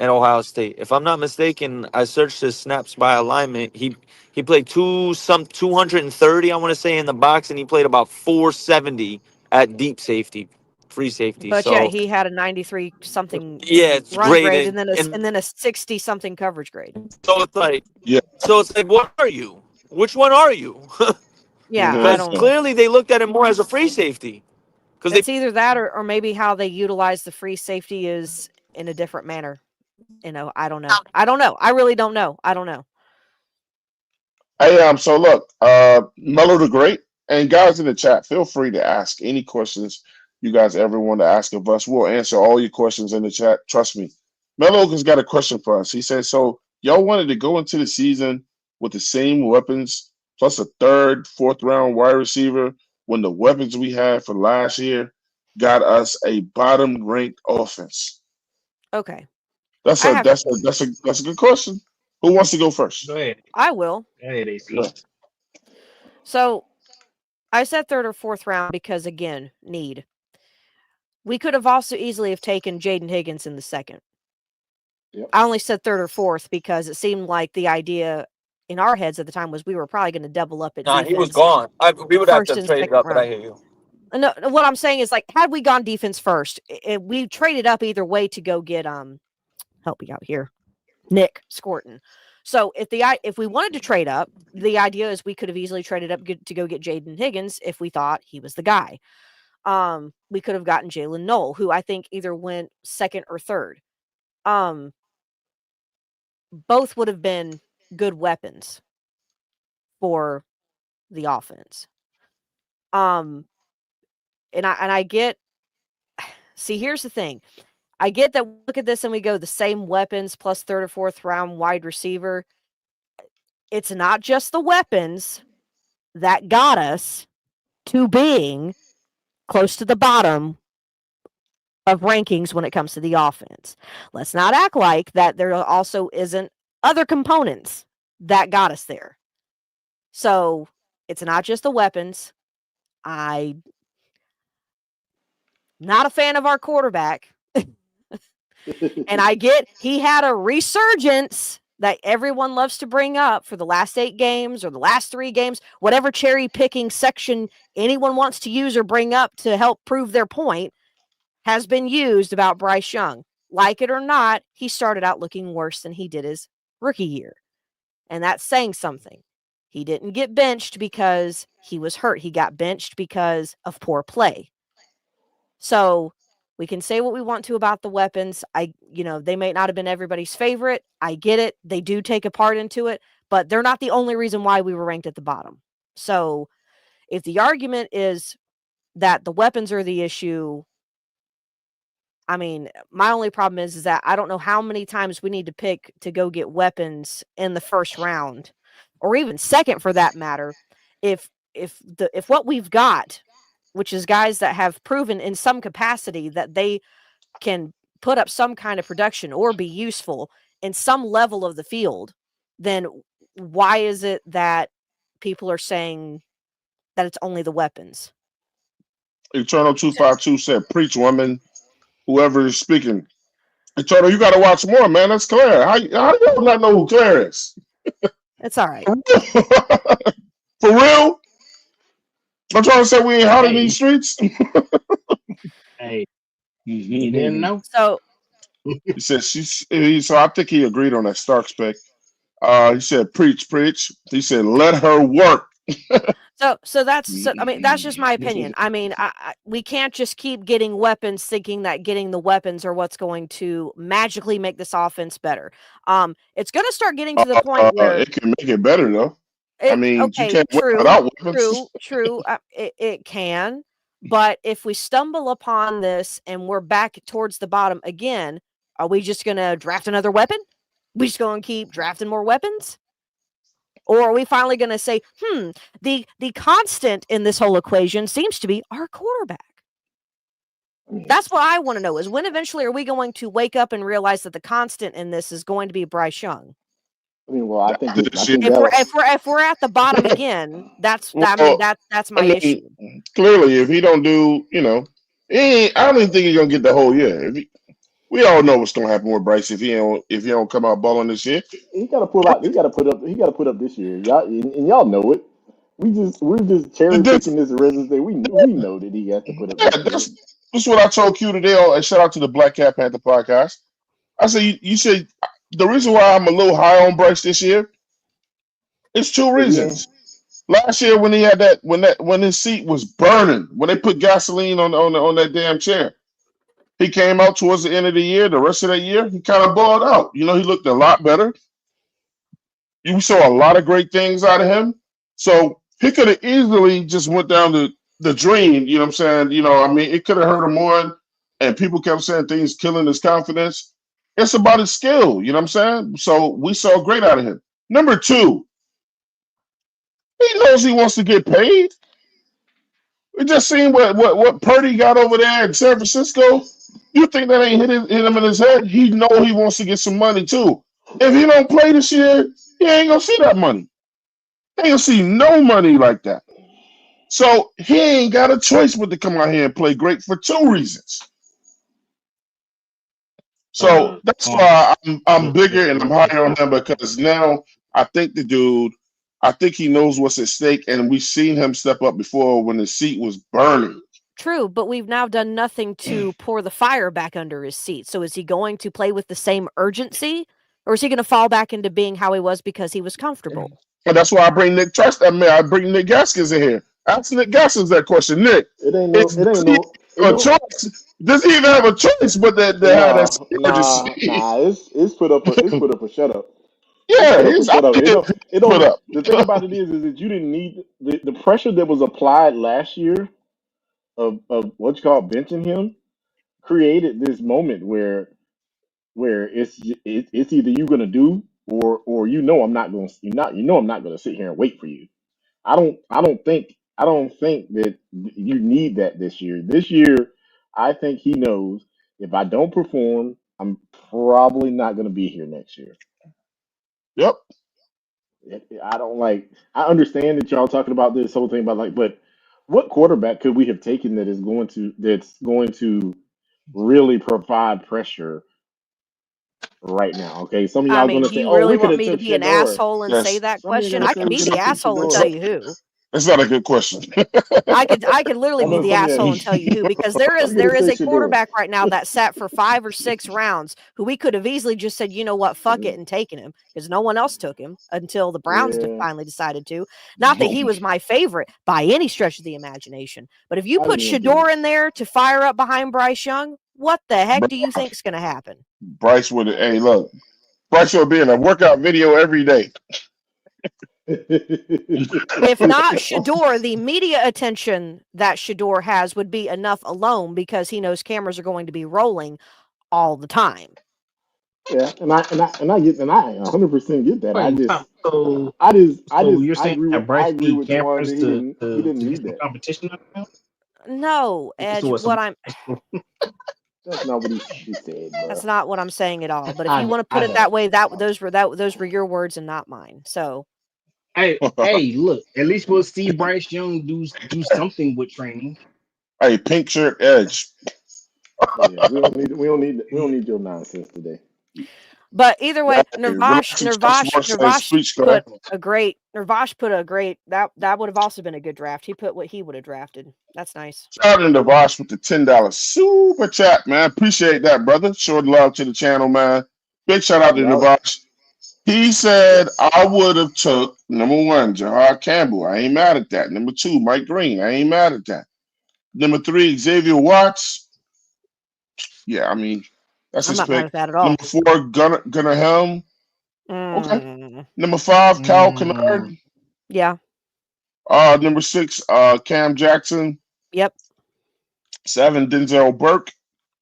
at Ohio State. If I'm not mistaken, I searched his snaps by alignment. He played 230, I want to say, in the box, and he played about 470 at deep safety, free safety. But yeah, So he had a 93 something yeah, it's run grade graded, and then a 60 something coverage grade. so it's like, Yeah. what are you? Which one are you? Yeah, I Because don't. clearly they looked at him more as a free safety. Because they It's either that or maybe how they utilize the free safety is in a different manner. I don't know. I don't know. I really don't know. I don't know. Hey, so look, Mello the Great, and guys in the chat, feel free to ask any questions you guys ever want to ask of us. We'll answer all your questions in the chat. Trust me. Mello has got a question for us. He says, so y'all wanted to go into the season with the same weapons plus a third, fourth round wide receiver when the weapons we had for last year got us a bottom ranked offense. Okay. That's I a have. that's a that's a that's a good question. Who wants to go first? Go ahead. I will. Go ahead, AC. Yeah. So I said third or fourth round because again, need. We could have also easily have taken Jaden Higgins in the second. Yep. I only said third or fourth because it seemed like the idea in our heads at the time was we were probably going to double up at Nah, he was defense gone. We would have first to and trade it second up, but I round. hear you. No, what I'm saying is like had we gone defense first, we traded up either way to go get help me out here, Nick Scorton. So if we wanted to trade up, the idea is we could have easily traded up to go get Jaden Higgins if we thought he was the guy. We could have gotten Jalen Knoll, who I think either went second or third. Both would have been good weapons for the offense. And I get. See, here's the thing. I get that we look at this and we go the same weapons plus third or fourth round wide receiver. It's not just the weapons that got us to being close to the bottom of rankings when it comes to the offense. Let's not act like that there also isn't other components that got us there. So it's not just the weapons. I'm not a fan of our quarterback. And I get he had a resurgence that everyone loves to bring up for the last 8 games or the last 3 games, whatever cherry picking section anyone wants to use or bring up to help prove their point has been used about Bryce Young. Like it or not, he started out looking worse than he did his rookie year. And that's saying something. He didn't get benched because he was hurt. He got benched because of poor play. So we can say what we want to about the weapons. They may not have been everybody's favorite. I get it. They do take a part into it, but they're not the only reason why we were ranked at the bottom. So if the argument is that the weapons are the issue, I mean, my only problem is that I don't know how many times we need to pick to go get weapons in the first round or even second for that matter. If what we've got, which is guys that have proven in some capacity that they can put up some kind of production or be useful in some level of the field, then why is it that people are saying that it's only the weapons? Eternal 252 said, "Preach, woman. Whoever is speaking." Eternal, you got to watch more, man. That's Claire. How you not know who Claire is? It's all right. For real? I'm trying to say we ain't hot in Hey, these streets. hey, you didn't know? So He said so I think he agreed on that Stark spec. He said, preach, preach. He said, let her work. I mean, that's just my opinion. I mean, we can't just keep getting weapons thinking that getting the weapons are what's going to magically make this offense better. It's going to start getting to the point where It can make it better though. I mean, you okay, can't win without weapons. true. It can, but if we stumble upon this and we're back towards the bottom again, are we just going to draft another weapon? We just going to keep drafting more weapons? Or are we finally going to say, the constant in this whole equation seems to be our quarterback? That's what I want to know is when eventually are we going to wake up and realize that the constant in this is going to be Bryce Young? I mean, well, I think If we're at the bottom again, that's Well, that's I my mean, issue. clearly, if he don't do, I don't even think he's gonna get the whole year. We all know what's gonna happen with Bryce if he don't come out balling this year. he got to pull out. He got to put up. He got to put up this year. Y'all and y'all know it. we're just cherry This, picking this residency. We know that he has to put up yeah, this year. that's what I told Q today. And shout out to the Black Cat Panther podcast. I said, you said the reason why I'm a little high on Bryce this year is two Because he ain't. reasons. Last year when he had when his seat was burning, when they put gasoline on that damn chair, he came out towards the end of the year. The rest of that year, he kind of balled out. You know, he looked a lot better. You saw a lot of great things out of him. So he could have easily just went down to the drain. You know what I'm saying? You know, I mean, it could have hurt him on, and people kept saying things killing his confidence. It's about his skill. You know what I'm saying? So we saw great out of him. Number two, he knows he wants to get paid. We just seen what Purdy got over there in San Francisco. You think that ain't hit him in his head? He know he wants to get some money too. If he don't play this year, he ain't gonna see that money. He ain't gonna see no money like that. So he ain't got a choice but to come out here and play great for two reasons. So that's why I'm bigger and I'm higher on him because now I think the dude, I think he knows what's at stake, and we've seen him step up before when the seat was burning. True, but we've now done nothing to pour the fire back under his seat. So is he going to play with the same urgency, or is he going to fall back into being how he was because he was comfortable? And that's why I bring Nick Trust. I mean, I bring Nick Gaskins in here. Ask Nick Gaskins that question. Nick, It ain't no. It ain't no. It a don't. choice? Does he even have a choice? But that had that urgency. It's put up. It's put up a shut up. It's Yeah, put up a he's out shut up. It here don't. It put don't. up. The thing about it is that you didn't need the pressure that was applied last year of what you call benching him created this moment where it's either you're gonna do or I'm not going I'm not gonna sit here and wait for you. I don't think that you need that this year. This year, I think he knows if I don't perform, I'm probably not gonna be here next year. Yep. I don't like. I understand that y'all talking about this whole thing about like, but what quarterback could we have taken that's going to really provide pressure right now? Okay, some of I y'all mean, gonna do say, you "Oh, really we could want have me to took be an Shedeur." asshole and say Yes. that Some of you are question? gonna I say can we be could the have took asshole and Shedeur. tell you who. That's not a good question. I could literally I be know the some of asshole and you. tell you who, because there I'm is gonna there is say a Shedeur. quarterback right now that sat for 5 or 6 rounds who we could have easily just said, you know what, fuck it, and taken him because no one else took him until the Browns Yeah, finally decided to. Not that he was my favorite by any stretch of the imagination, but if you I put didn't even think. Shedeur in there to fire up behind Bryce Young, what the heck do you think's going to happen? Bryce would have. Hey, look, Bryce will be in a workout video every day. If not Shedeur, the media attention that Shedeur has would be enough alone because he knows cameras are going to be rolling all the time. Yeah, and I get and I 100% get that. Wait, stop. So you're saying that I Bryce agree need with Twan cameras that he to didn't get need some that. competition out now? No, So Edge, what? what Some I'm That's not what he said, bro. that's not what I'm saying at all. But if I you want to I put it know. that way, those were your words and not mine. So Hey, look. At least we'll see Bryce Young do something with training. Hey, pink shirt edge. But yeah, we don't need your nonsense today. but either way, Hey, relax and trust words and speech, guy. Nervash put a great that would have also been a good draft. He put what he would have drafted. That's nice. Shout out to Vosh with the $10 super chat, man. Appreciate that, brother. Showed love to the channel, man. Big shout out to Y'all, Navash. He said I would have took number one, Jahar Campbell. I ain't mad at that. Number two, Mike Green. I ain't mad at that. Number three, Xavier Watts. Yeah, I mean, that's I'm his not mad pick. at that at all. Number four, Gunnar Helm. Okay. Mm, Number five, Cal Mm, Kennard. yeah. Number six, Cam Jackson. Yep. Seven, Denzel Burke.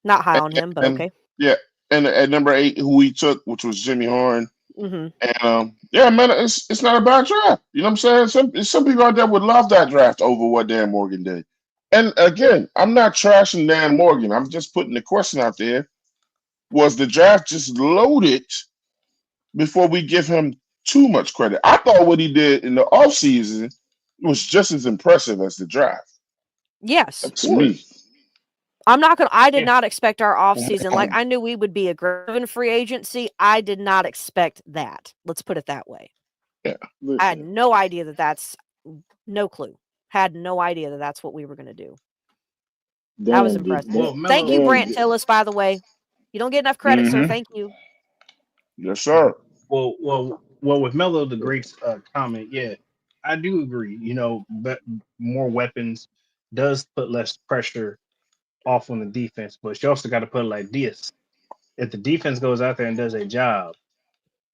Not high on him, but And okay. yeah, and at number eight, who he took, which was Jimmy Horn. Hmm. And yeah, man, it's not a bad draft. You know what I'm saying? Some people out there would love that draft over what Dan Morgan did. And again, I'm not trashing Dan Morgan. I'm just putting the question out there. Was the draft just loaded before we give him too much credit? I thought what he did in the offseason was just as impressive as the draft. Yes. of That's me. course. I did yeah. not expect our offseason. Like I knew we would be a driven free agency. I did not expect that. Let's put it that way. Yeah. I had Listen, no idea that that's No clue. Had no idea that that's what we were going to do. That was Dan did impressive. Well, that. Thank you, Melo. Dan Brant did. Tillis, by the way. You don't get enough credit, sir. Mm-hmm. Thank you. Yes, sir. Well. With Melo the Great's comment, yeah, I do agree. But more weapons does put less pressure off on the defense, but you also got to put it like this: if the defense goes out there and does a job,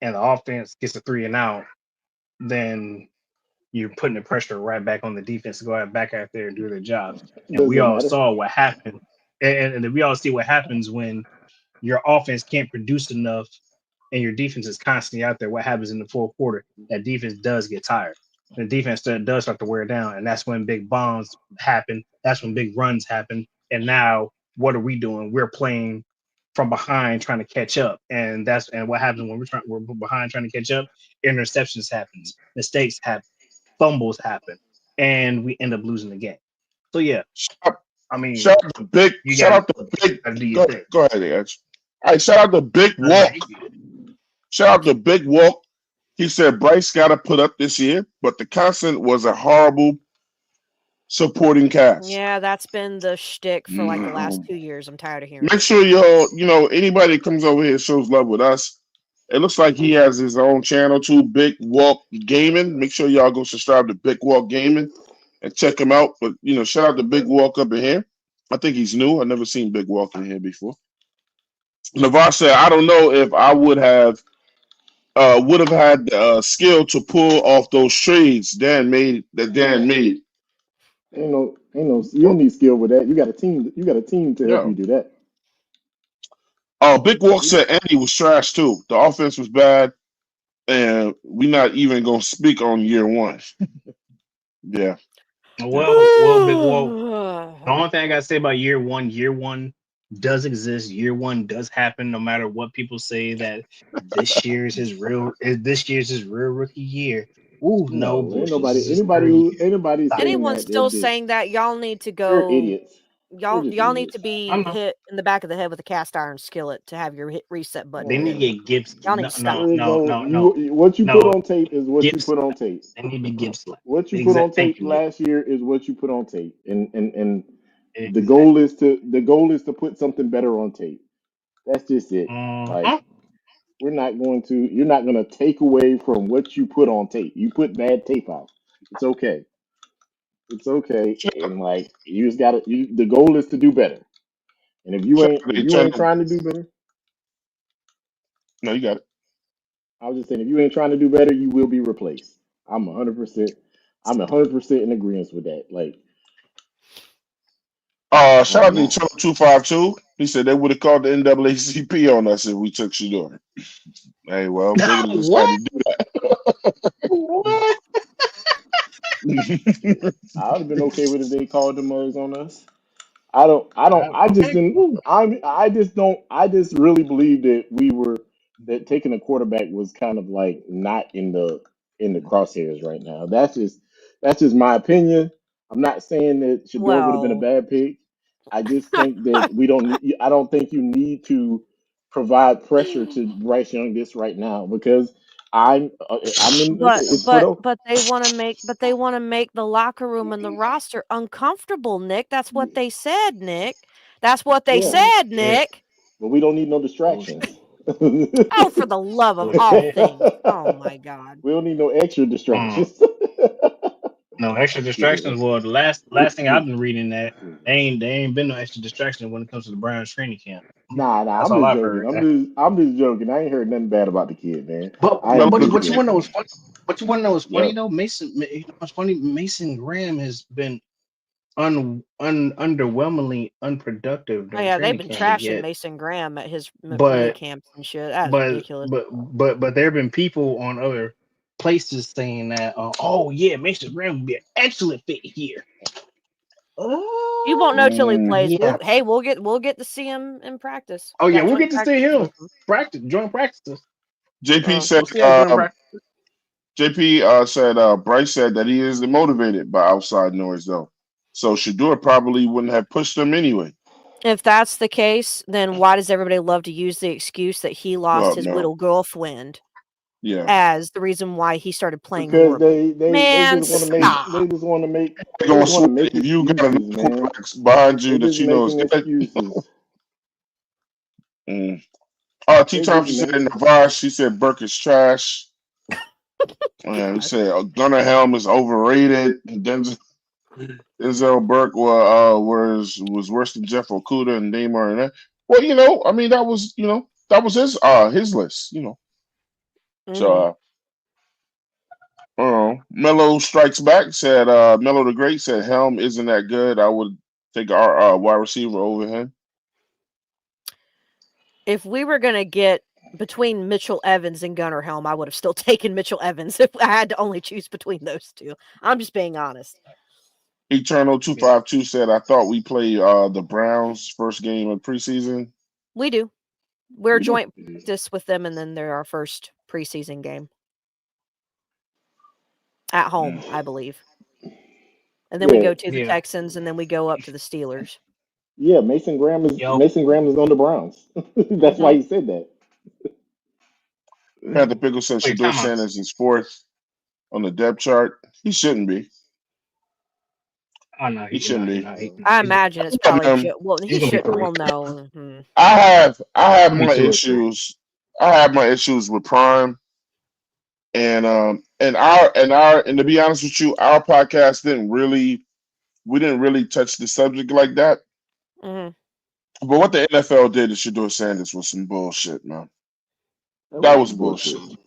and the offense gets a 3-and-out, then you're putting the pressure right back on the defense to go out back out there and do their jobs. And Does we it all matter? saw what happened, and we all see what happens when your offense can't produce enough and your defense is constantly out there. What happens in the fourth quarter? That defense does get tired. The defense does start to wear down, and that's when big bombs happen. That's when big runs happen. And now, what are we doing? We're playing from behind, trying to catch up, and what happens when we're behind trying to catch up. Interceptions happens, mistakes happen, fumbles happen, and we end up losing the game. So yeah, Shout, I mean, shout out to Big. you Shout got out to Big. to do your Go, thing. go ahead, Edge. All right. Shout out to Big No, no, Walk. you good. Shout out to Big Walk. He said Bryce got to put up this year, but the constant was a horrible supporting cast. Yeah, that's been the shtick for like the last Mhm. 2 years. I'm tired of hearing Make it. sure anybody that comes over here shows love with us. It looks like he has his own channel too, Big Walk Gaming. Make sure y'all go subscribe to Big Walk Gaming and check him out. But shout out to Big Walk up in here. I think he's new. I've never seen Big Walk in here before. Navar said, I don't know if I would have had the skill to pull off those trades Dan made. Ain't no. You don't need skill with that. You got a team. You got a team to help Yeah. you do that. Big Walk said Andy was trash too. The offense was bad, and we're not even gonna speak on year one. Yeah. Well, Big Walt. The only thing I gotta say about year one does exist. Year one does happen, no matter what people say that this year's his real rookie year. Ooh, no No, ain't bullshit. This nobody. is his third year. Anybody Stop it. saying Anyone that still saying that, y'all need to they're go. idiots. They're Y'all, just y'all need to idiots. I be know. hit in the back of the head with a cast iron skillet to have your reset button They need to hit. Man, get Gibbs. Y'all need No, to no, stop. there is no, no no, no, what you put no. on tape is what you Gibbs put on slap. tape. They need to be Gibbs slap. What you put on Exact. tape Thank you, Nick. last year is what you put on tape, and the Exactly. goal is to put something better on tape. That's just it. Like Uh-huh. you're not going to take away from what you put on tape. You put bad tape out. It's okay. It's okay. And like you just got to the goal is to do better. And Shout out if to you ain't Eternal. trying to do better, No, you got it. I was just saying if you ain't trying to do better, you will be replaced. I'm 100% in agreement with that. Like Shout out to nah. Eternal 252. He said they would have called the NAACP on us if we took Shedeur. Hey, well, they would have What? decided to What? do I would have been okay with if they called the mugs on us. I just Okay, didn't, cool. I just really believe that that taking a quarterback was kind of like not in the crosshairs right now. That's just my opinion. I'm not saying that Shador would have been a Well, bad pick. I just think that I don't think you need to provide pressure to Bryce Young this right now because I'm in, but it's for but the, but they want to make the locker room and the roster uncomfortable, Nick. That's what they said, Nick. That's what they yeah, said, Bullshit. Nick. but we don't need no Bullshit. distractions. Oh, for the love of all Bullshit. things. Oh my God. We don't need no extra Mm. distractions. No extra Yeah. distractions. Well, the last thing I've been reading that they ain't been no extra distractions when it comes to the Browns training camp. Nah, That's I'm all just I've joking. heard. I'm just joking. I ain't heard nothing bad about the kid, man. But I but am but just what you want to know joking. is funny. What you want to know is funny Yep. though. You know what's funny? Mason Graham has been underwhelmingly unproductive Oh during yeah, they've training been camp, but trashing yet, Mason Graham at his mini but camps and shit. That is but ridiculous. but there have been people on other places saying that, oh yeah, Mason Graham would be an excellent fit here. You won't know till he plays. Yeah. We'll get to see him in practice. Oh yeah, Got we'll joint get to see practices him with him. practice, joint practices. JP So said We'll see that joint practice. JP said Bryce said that he is motivated by outside noise though. So Shador probably wouldn't have pushed him anyway. if that's the case, then why does everybody love to use the excuse that he lost Well, his no. little girlfriend? Yeah. as the reason why he started playing because horribly. they Man, just want to make stop. They're they gonna just want to switch make if you got excuses, enough man. quarterbacks behind you They're that just you know is making good. excuses. Mm. T They just Thompson said make in Navarre, she said Burke is trash. And he God. said Gunnar Helm is overrated. Denzel Burke was worse than Jeff Okuda and Neymar and that. Well, I mean that was his list, So Hmm. Melo strikes back, said Melo the Great said Helm isn't that good. I would take our wide receiver over him. If we were gonna get between Mitchell Evans and Gunnar Helm, I would have still taken Mitchell Evans if I had to only choose between those two. I'm just being honest. Eternal two Yeah. five two said I thought we played the Browns first game of preseason. We do. We're We do. joint practice with them, and then they're our first preseason game at home, I believe. And then we Yeah, go to the Yeah. Texans, and then we go up to the Steelers. yeah. Mason Graham is on the Browns. That's why Hmm. he said that. Had the Pickle said Wait, Shedeur time out. Sanders is fourth on the depth chart. He shouldn't be. Oh no, He shouldn't be. I he's imagine it's But, probably well, he's he gonna be shouldn't. three. Well, no. Mhm. I have He'll be my 2 or 3. issues. I have my issues with Prime and to be honest with you, our podcast didn't really touch the subject like that. Mhm. But what the NFL did to Shedeur Sanders was some bullshit, man. That That was was some bullshit. bullshit.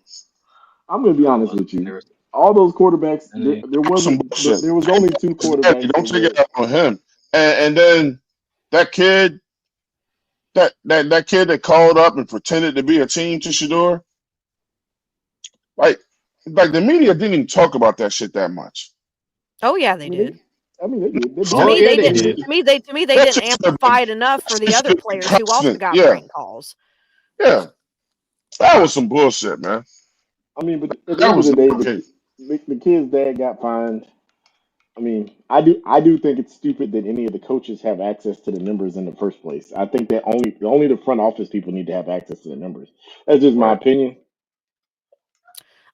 I'm gonna be That honest was with you. there was All those quarterbacks, and then there That was some wasn't, bullshit. there was only two It's Danny. quarterbacks Don't that take it were. out on him. And then that kid, that kid that called up and pretended to be a team to Shedeur, like like the media didn't even talk about that shit that much. Oh yeah, I they mean, did. they did. They To oh barely me, yeah they touched they on didn't. it. did. To me, they That didn't shit should have amplify been it enough that for the shit other should have been players who also constant. got Yeah, prank calls. yeah. That was some bullshit, man. I mean, but at the That end of was the day, not okay. the kid's dad got fined. I mean, I do think it's stupid that any of the coaches have access to the numbers in the first place. I think that only the front office people need to have access to the numbers. That's just my Right. opinion.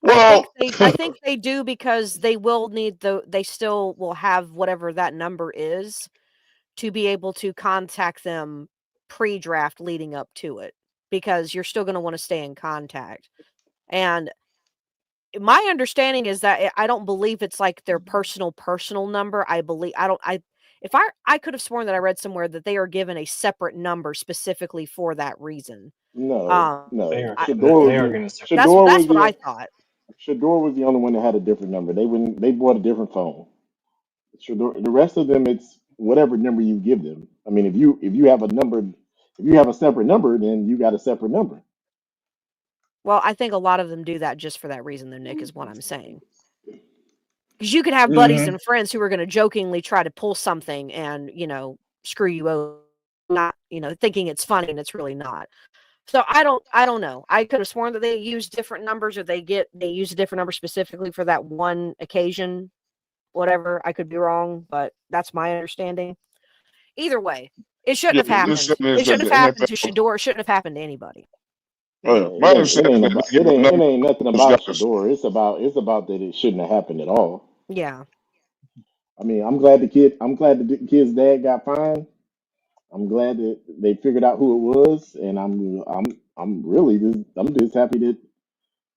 Well, I think they do because they will need they still will have whatever that number is to be able to contact them pre-draft leading up to it because you're still going to want to stay in contact. And my understanding is that I don't believe it's like their personal number. I believe I don't I if I could have sworn that I read somewhere that they are given a separate number specifically for that reason. No, Um They no. are I, Shador they was are the getting separate. Shador that's was what I the thought. Shador was the only one that had a different number. They bought a different phone. Shador, the rest of them, it's whatever number you give them. I mean, if you have a number, if you have a separate number, then you got a separate number. Well, I think a lot of them do that just for that reason though, Nick, is what I'm saying. Because you could have buddies hmm and friends who are going to jokingly try to pull something and, screw you over, not, thinking it's funny and it's really not. So I don't know. I could have sworn that they use different numbers or they use a different number specifically for that one occasion, whatever. I could be wrong, but that's my understanding. Either way, it shouldn't yeah, have the happened. understanding is It that shouldn't the have happened to NFL. Shedeur. It shouldn't have happened to anybody. Yeah, My it understanding ain't is that about they give a it number. ain't nothing Those about guys. Shador. It's about that it shouldn't have happened at all. Yeah. I mean, I'm glad the kid's dad got fined. I'm glad that they figured out who it was, and I'm just happy that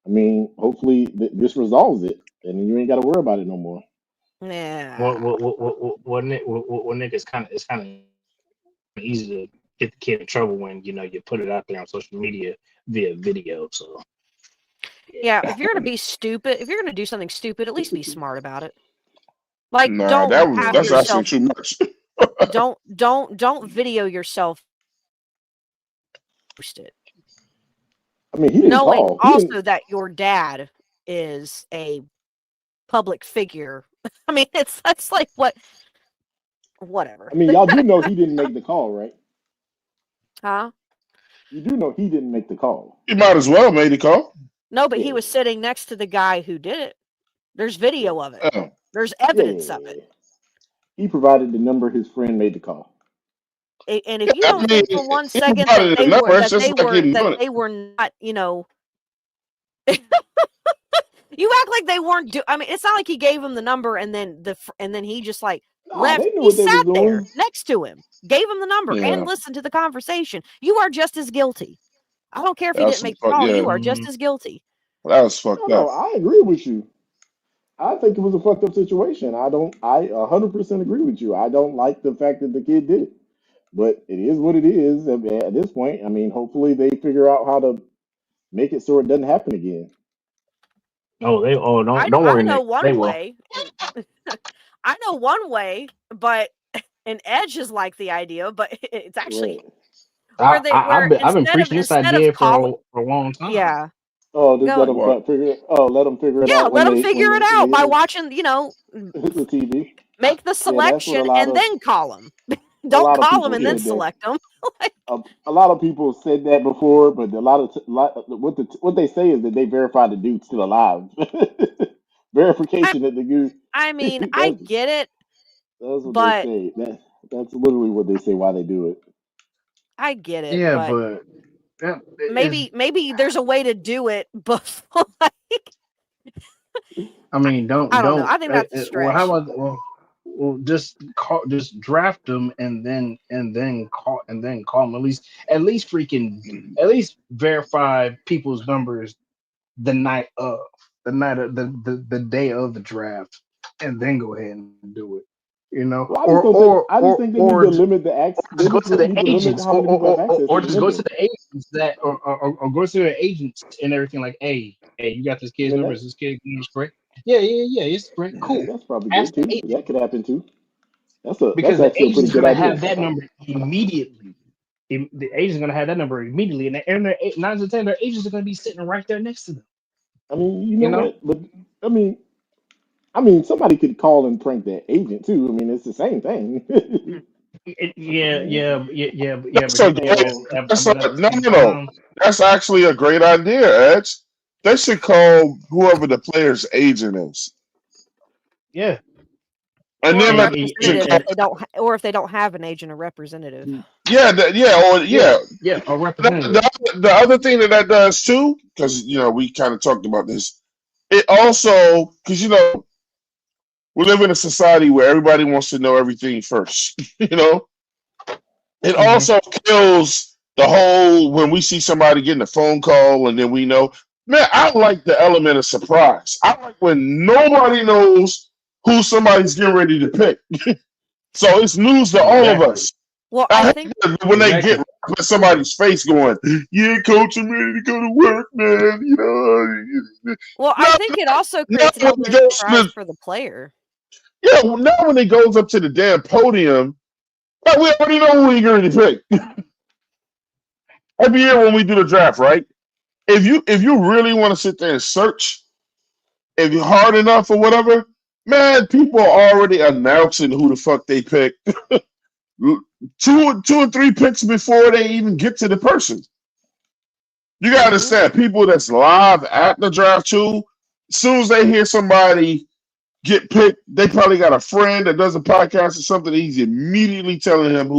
I mean, hopefully this resolves it, and you ain't got to worry about it no more. Yeah. What Nick is kind of easy to get the kid in trouble when you put it out there on social media via video. So Yeah, yeah, if you're gonna be stupid, if you're gonna do something stupid, at least be smart about it. Like, Nah, don't have that's asking yourself, too much. don't video yourself post it, I mean, he didn't knowing call. He didn't. also that your dad is a public figure. I mean, that's like whatever. I mean, y'all do know he didn't make the call, right? Huh? You do know he didn't make the call. You might as well made the call. No, but he Yeah, was sitting next to the guy who did it. There's video of it. Oh. There's yeah, evidence yeah, of it. yeah. He provided the number. His friend made the call. And if you I don't mean, think for one he second that provided a they number. were It's just like him that doing it. they were not, You act like they weren't. I mean, it's not like he gave him the number and then he just like Nah, left. they knew He what they was sat there doing. next to him, gave him the number, and Yeah, listened to the conversation. You are just as guilty. I don't care if he that's didn't some make the fuck. call. Yeah, You are just Mhm. as guilty. that was No, fucked no, up. I agree with you. I think it was a fucked up situation. I 100% agree with you. I don't like the fact that the kid did it, but it is what it is at this point. I mean, hopefully they figure out how to make it so it doesn't happen again. Oh, they. Oh, I don't I worry, know Nick. They one will. way. I know one way, but and Edge is like the idea, but it's actually Right. where I've been preaching this instead of idea calling, for a long time. yeah, Oh, just let go, them What? figure it. Oh, let them figure it yeah, out let when them they figure it when they out by hit watching, the TV. make the Yeah, that's what selection and then call them. a Don't lot of call them people and then said Yeah. that. select them. Like, A lot of people said that before, but what they say is that they verified the dude's still alive. I Verification that the dude. I mean, I That's get it, that's what they but say. That's literally what they say why they do it. I get it, Yeah, but but that is. maybe there's a way to do it before. Like, I mean, I don't know. I think that's a well, how stretch. about well, just draft them and then call them at least verify people's numbers the night of the day of the draft, and then go ahead and do it. Well, I just don't think. I just think they need Or to limit the access. They just go just to the need to limit agents, how many people have access or to the just go to number. the agents that, or go to the agents and everything. Like, hey, you got this I kid's mean number? Is this kid's number correct? Yeah, it's correct. Cool. that's probably Ask good the too. agent That could happen too. That's because the actually a pretty agent's good gonna idea. have that number immediately. The agent's gonna have that number immediately, and their 9 to 10, their agents are gonna be sitting right there next to them. I mean, you know You know? what? But I mean, somebody could call and prank their agent too. I mean, it's the same thing. That's But a you great. know, That's a, but at the no, same no, no. time, That's actually a great idea, Edge. They should call whoever the player's agent is, yeah, and Or a then let the agent representative call. if they don't or if they don't have an agent, a representative. Yeah, yeah, or yeah, yeah. yeah, a The, representative. the other thing that does too, because we kind of talked about this. It also because we live in a society where everybody wants to know everything first. It Hmm. also kills the whole when we see somebody getting a phone call and then we know. Man, I like the element of surprise. I like when nobody knows who somebody's getting ready to pick. So it's news to all of Exactly, us. Well, I I think hate when they get exactly. at somebody's face going, "Yeah, coach, I'm ready to go to work, man." well, I Now, think it also now creates an when element it of goes to surprise the for the player. now when it goes up to the damn podium, like, we already know who we're going to pick. Every year when we do the draft, right? If you really want to sit there and search, if you're hard enough or whatever, man, people are already announcing who the fuck they pick. Two or three picks before they even get to the person. You gotta Hmm. understand, people that's live at the draft too. As soon as they hear somebody get picked, they probably got a friend that does a podcast or something. He's immediately telling him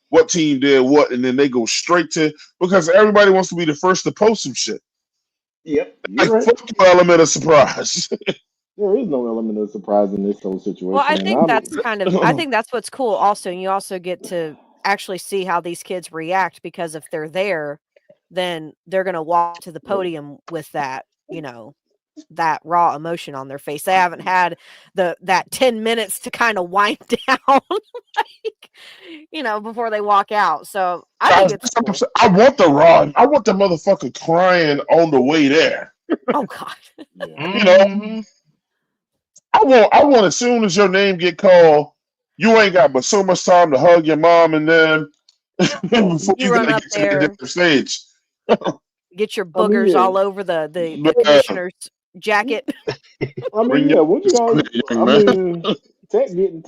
what team did what, and then they go straight to because everybody wants to be the first to post some shit. yep, you're Like right. fuck your element of surprise. There is no element of surprise in this whole Well, situation, and I'm I think that's what's cool also, and you also get to actually see how these kids react because if they're there, then they're going to walk to the right. podium with that, that raw emotion on their face. They haven't had that 10 minutes to kind of wind down like, before they walk out. So, I think Guys, it's cool. I want the rod. I want the motherfucker crying on the way there. Oh god. Yeah. You know, Hmm. I want as soon as your name get called, you ain't got but so much time to hug your mom and them before You you run gotta up get to the there, damn stage. get your I mean, boogers yeah. all over the Yeah, commissioner's jacket. I mean, bring your yeah. What you ass guys? out here, young I man. mean, Tech getting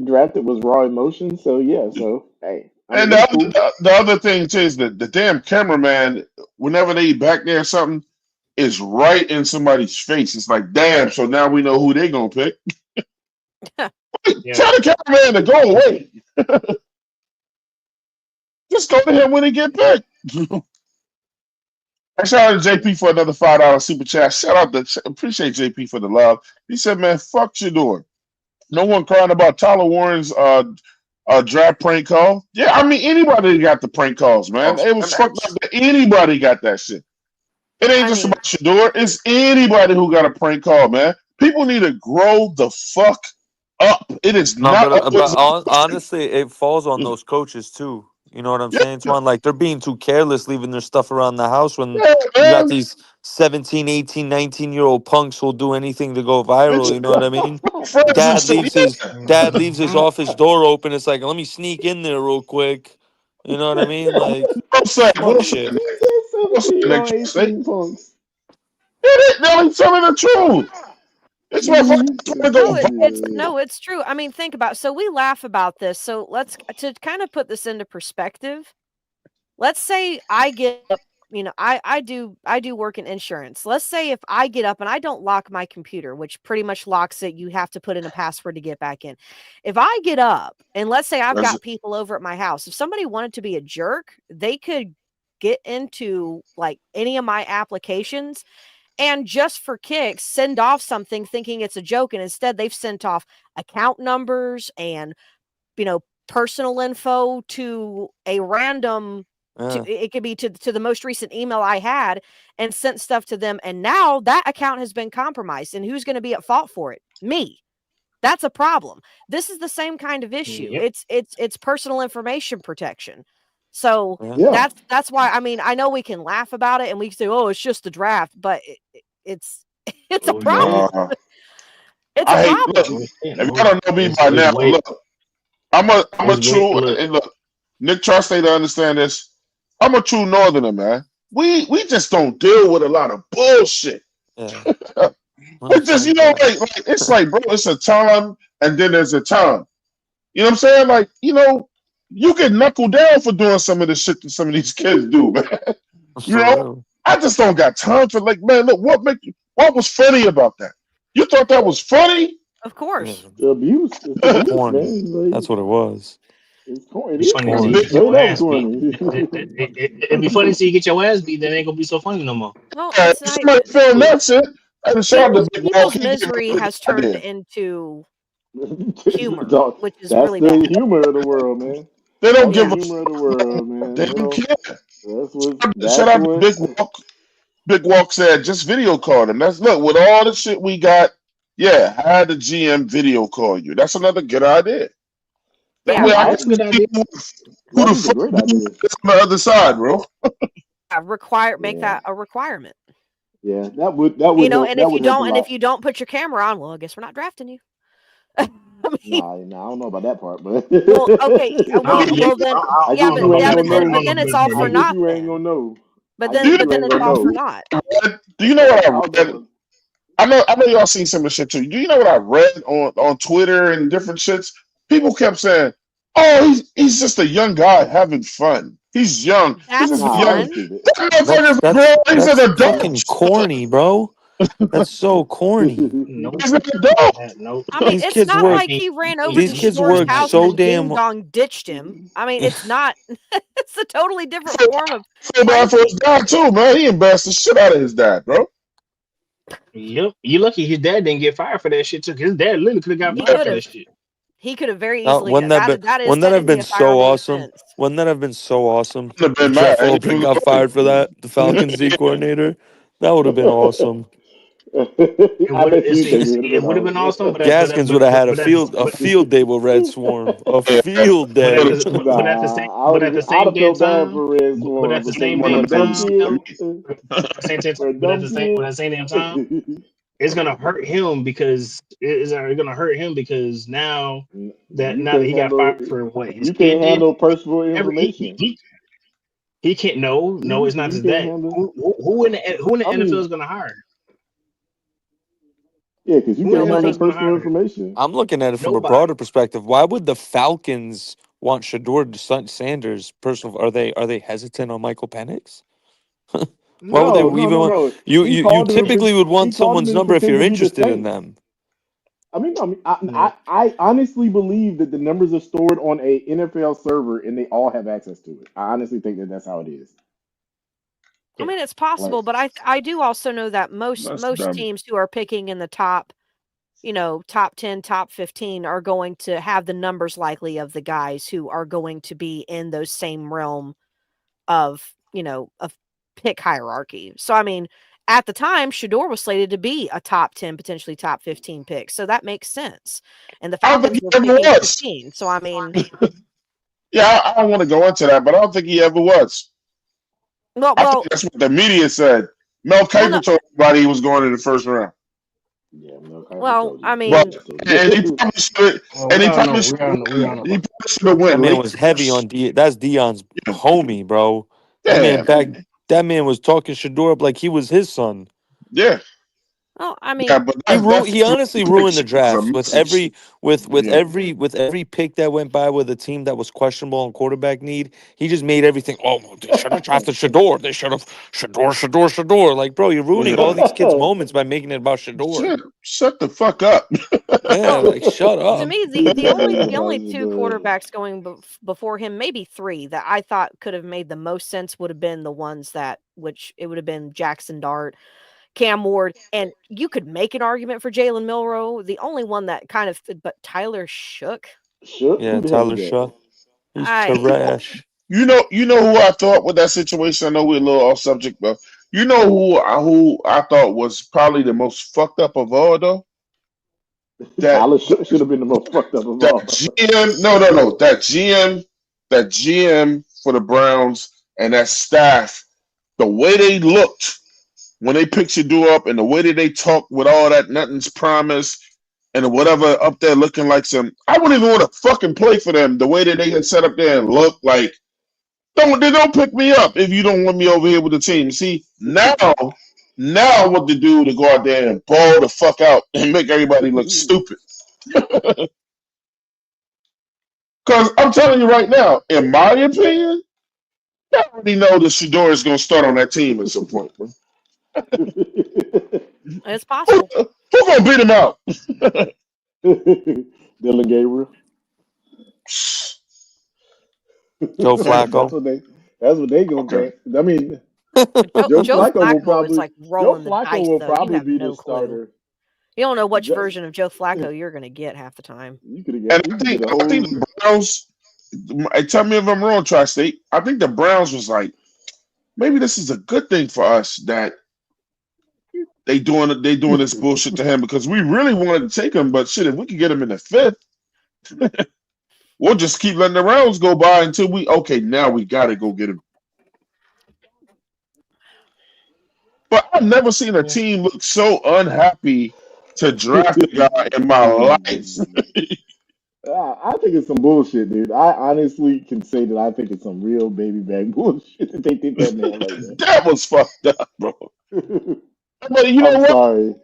drafted was raw emotion. So yeah. So hey, I mean, And it's cool. the other thing too is that the damn cameraman, whenever they back there or something, is right in somebody's face. It's like, damn, so now we know who they gonna pick. Yeah. Tell the cameraman to go away. Just go to him when he get picked. I shout out to JP for another $5 super chat. Shout out to appreciate JP for the love. He said, "Man, fuck you doing. No one crying about Tyler Warren's draft prank call. Yeah, I mean anybody got the prank calls, man. It was fucked up that anybody got that shit. It ain't I just mean, about Shedeur. It's anybody who got a prank call, man. People need to grow the fuck up. It is No, not always. honestly, it falls on those coaches too. You know what I'm Yeah, saying? It's one like they're being too careless leaving their stuff around the house when yeah, you got man. these 17, 18, 19-year-old punks who'll do anything to go viral. It's You know what I mean? friends and Dad shit. leaves his Yeah. dad leaves his office door open. It's like, let me sneak in there real quick. You know what I mean? Like What I'm saying, what smart I'm saying, shit. Nick. He said What I'm saying, 17 Nick. on Trust me. 18 punks. No, he's telling the truth. It's my fucking want to no, go it's viral. Shit. no, it's true. I mean, think about. So we laugh about this. So let's to kind of put this into perspective. Let's say I get up, I do work in insurance. Let's say if I get up and I don't lock my computer, which pretty much locks it, you have to put in a password to get back in. If I get up and let's say I've That's got people over at my house, if somebody wanted to be a jerk, they could get into like any of my applications and just for kicks send off something thinking it's a joke, and instead they've sent off account numbers and personal info to a random Yeah. it could be to the most recent email I had and sent stuff to them, and now that account has been compromised, and who's going to be at fault for it? Me. That's a problem. This is the same kind of issue. Yep. It's personal information protection. So Yeah. Yeah. that's why, I mean, I know we can laugh about it and we can say, oh, it's just a draft, but it's it's a Oh no. problem. nah. It's a I hate. Look, problem. No, if no. y'all don't know me by It's now, way. look, I'm a It's way. true Look. and look. Nick Charstay to understand this. I'm a true Northerner, man. We just don't deal with a lot of bullshit. Yeah. It's just like it's like, bro, it's a time and then there's a time. You know what I'm saying? Like, you get knuckled down for doing some of the shit that some of these kids do, man. You For know, real. I just don't got time for like, man. Look, what was funny about that? You thought that was funny? Of Yeah. course. The abuse. It's It's abuse, corny. man. Like, That's what it was. it's corny. It It's is funny until corny. you Big, It's get straight your up ass beat. corny. It'd be funny until you get your ass beat. Then it ain't gonna be so funny no more. Well, it's not somebody filmed Look, that shit. And shout out people's to Big Walk. people's He gave me misery a really has good turned idea. into humor, Dog, which is that's really bad. the humor of the world, man. They don't That's the give Yeah. a humor of the fuck. world, They man. They don't don't. care. That's what. Shout That's out to what. Big Walk. Big Walk said, just video call them. That's look with all the shit we got. Yeah, have the GM video call you. That's another good idea. That Yeah, way I I can that's a actually, good see idea. who I the think it's a fuck great dude idea. is on the other side, bro. make Yeah, that a requirement. yeah. That would help. And That if you would help a don't and if lot. you don't put your camera on, well, I guess we're not drafting you. I mean, Nah, I don't know about that part, but well, okay, I don't, yeah, then I I guess don't know you about ain't yeah, that gonna but part. then I but don't know. know then it's about all that I for part guess either. naught you ain't then. gonna know. But I Do guess you, then you ain't it's gonna all for know. naught. do you know what I read? I know y'all seen some of the shit too. Do you know what I read on Twitter and different shits? People kept saying, "Oh, he's just a young guy having fun. He's young. He's That's just a Nah, young. that's fun. stupid. That That's motherfucker's that's grown. He's an that's adult. fucking corny, bro. That's so corny. Nope. He's an adult. Nope. I mean, These it's kids not I work. like can't. he ran I over can't These to do it. kids Shador's work I house so and damn. ding dong ditched him. I mean, it's not. It's a totally different Feel, form of feel bad for his punishing. dad too, man. He embarrassed the shit out of his dad, bro. Yep. You lucky his dad didn't get fired for that shit too. 'Cause his dad literally could have got He fired could for have. that shit. He could have very easily. Wouldn't that That is wouldn't that have technically been a so fireable awesome? offense. Wouldn't that have been so awesome Wouldn't have if been Jeff mad. He Wilpin was got fired for that? The Falcons D coordinator. That would have been awesome. It I would bet you think it would have it been would have been awesome, awesome. Gaskins would have had a field day with Red Swarm. A yeah. field but at day. the but at the same Nah, I'd have damn felt bad time, for Red but Swarm at the because same One damn of for them dumb time, babies. kids, but for a dumb at kid. the same damn time, it's gonna hurt him because it's gonna hurt him because You now that can't he got handle fired for what his you kid can't did, handle personal every information. he can't. No, it's not You just can't that. handle. Who in the I NFL mean, is gonna hire? yeah, because you Who in can't the NFL handle is gonna personal hire him? information. I'm looking at it from a Nobody. broader perspective. Why would the Falcons want Shedeur Sanders personal? Are they hesitant on Michael Penix? Why would they No, no, even no, want no. you typically would He want called him someone's to number if pretend you're to be the interested in Saints. them. No. I honestly believe that the numbers are stored on a NFL server and they all have access to it. I honestly think that that's how it is. I mean, it's possible, but I do also know that most That's dumb. teams who are picking in the top, top 10, top 15 are going to have the numbers likely of the guys who are going to be in those same realm of, of pick hierarchy. So, I mean, at the time, Shedeur was slated to be a top 10, potentially top 15 pick. So that makes sense. And the I don't think Falcons he were ever picking was. 15. So, I mean, Yeah, I don't want to go into that, but I don't think he ever was. I well, think that's what the media said. Mel well, no, Kiper told everybody he was going in the first round. Yeah, Mel Kiper well, told I you. mean, And he probably should. Well, And we he all know. probably We should all know. We all win. know He about probably should have That went man late was heavy on first. That's Dion's homie, bro. That Yeah, man that man was talking Shedeur up like he was his son. yeah, well, I yeah. mean, But that's He honestly ruined the was a draft with message. Yeah, every pick that went by with a team that was questionable on quarterback need. He just made everything. Oh, well, they should have drafted Shedeur. They should have Shedeur. Like, bro, you're ruining all yeah. these kids' moments by making it about Shedeur. Shut the fuck up. Yeah, well, like shut to up. me, He the said only that the about only two Shedeur. quarterbacks going before him, maybe three, that I thought could have made the most sense would have been the ones which it would have been Jackson Dart, Cam Ward, and you could make an argument for Jalen Milroe. The only one that kind of, but Tyler Shook. Shook? Yeah, Who the hell Tyler is that? Shaw. He's I trash. You know who I thought with that situation. I know we're a little off subject, but you know who I thought was probably the most fucked up of all though. That Tyler Shook should have been the most fucked up of that all. GM, no, that GM for the Browns and that staff, the way they looked when they picked Shedeur up and the way that they talked with all that nothing's promised and whatever up there looking like some, I wouldn't even want to fucking play for them. The way that they had set up there and look like, don't pick me up if you don't want me over here with the team. See, now what to do to go out there and ball the fuck out and make everybody look stupid. Because I'm telling you right now, in my opinion, I already know that Shedeur is going to start on that team at some point. Man. it's possible. Who's going to beat him out? Dylan Gabriel. Joe that's Flacco. what they gonna Okay. think. I mean, Joe Joe Flacco will Flacco is probably like rolling the dice, though. You probably have be no the clue. starter. You don't know which Joe- version of Joe Flacco you're going to get half the time. You could have And got. I You could think get a whole. the Browns. Tell me if I'm wrong, Tri-State. I think the Browns was like, maybe this is a good thing for us that they doing this bullshit to him because we really wanted to take him, but shit, if we could get him in the fifth, we'll just keep letting the rounds go by until now we gotta go get him. But I've never seen a team look so unhappy to draft a guy in my life. I think it's some bullshit, dude. I honestly can say that I think it's some real baby bag bullshit that they did that man like that. That was fucked up, bro. But you know I'm what? sorry.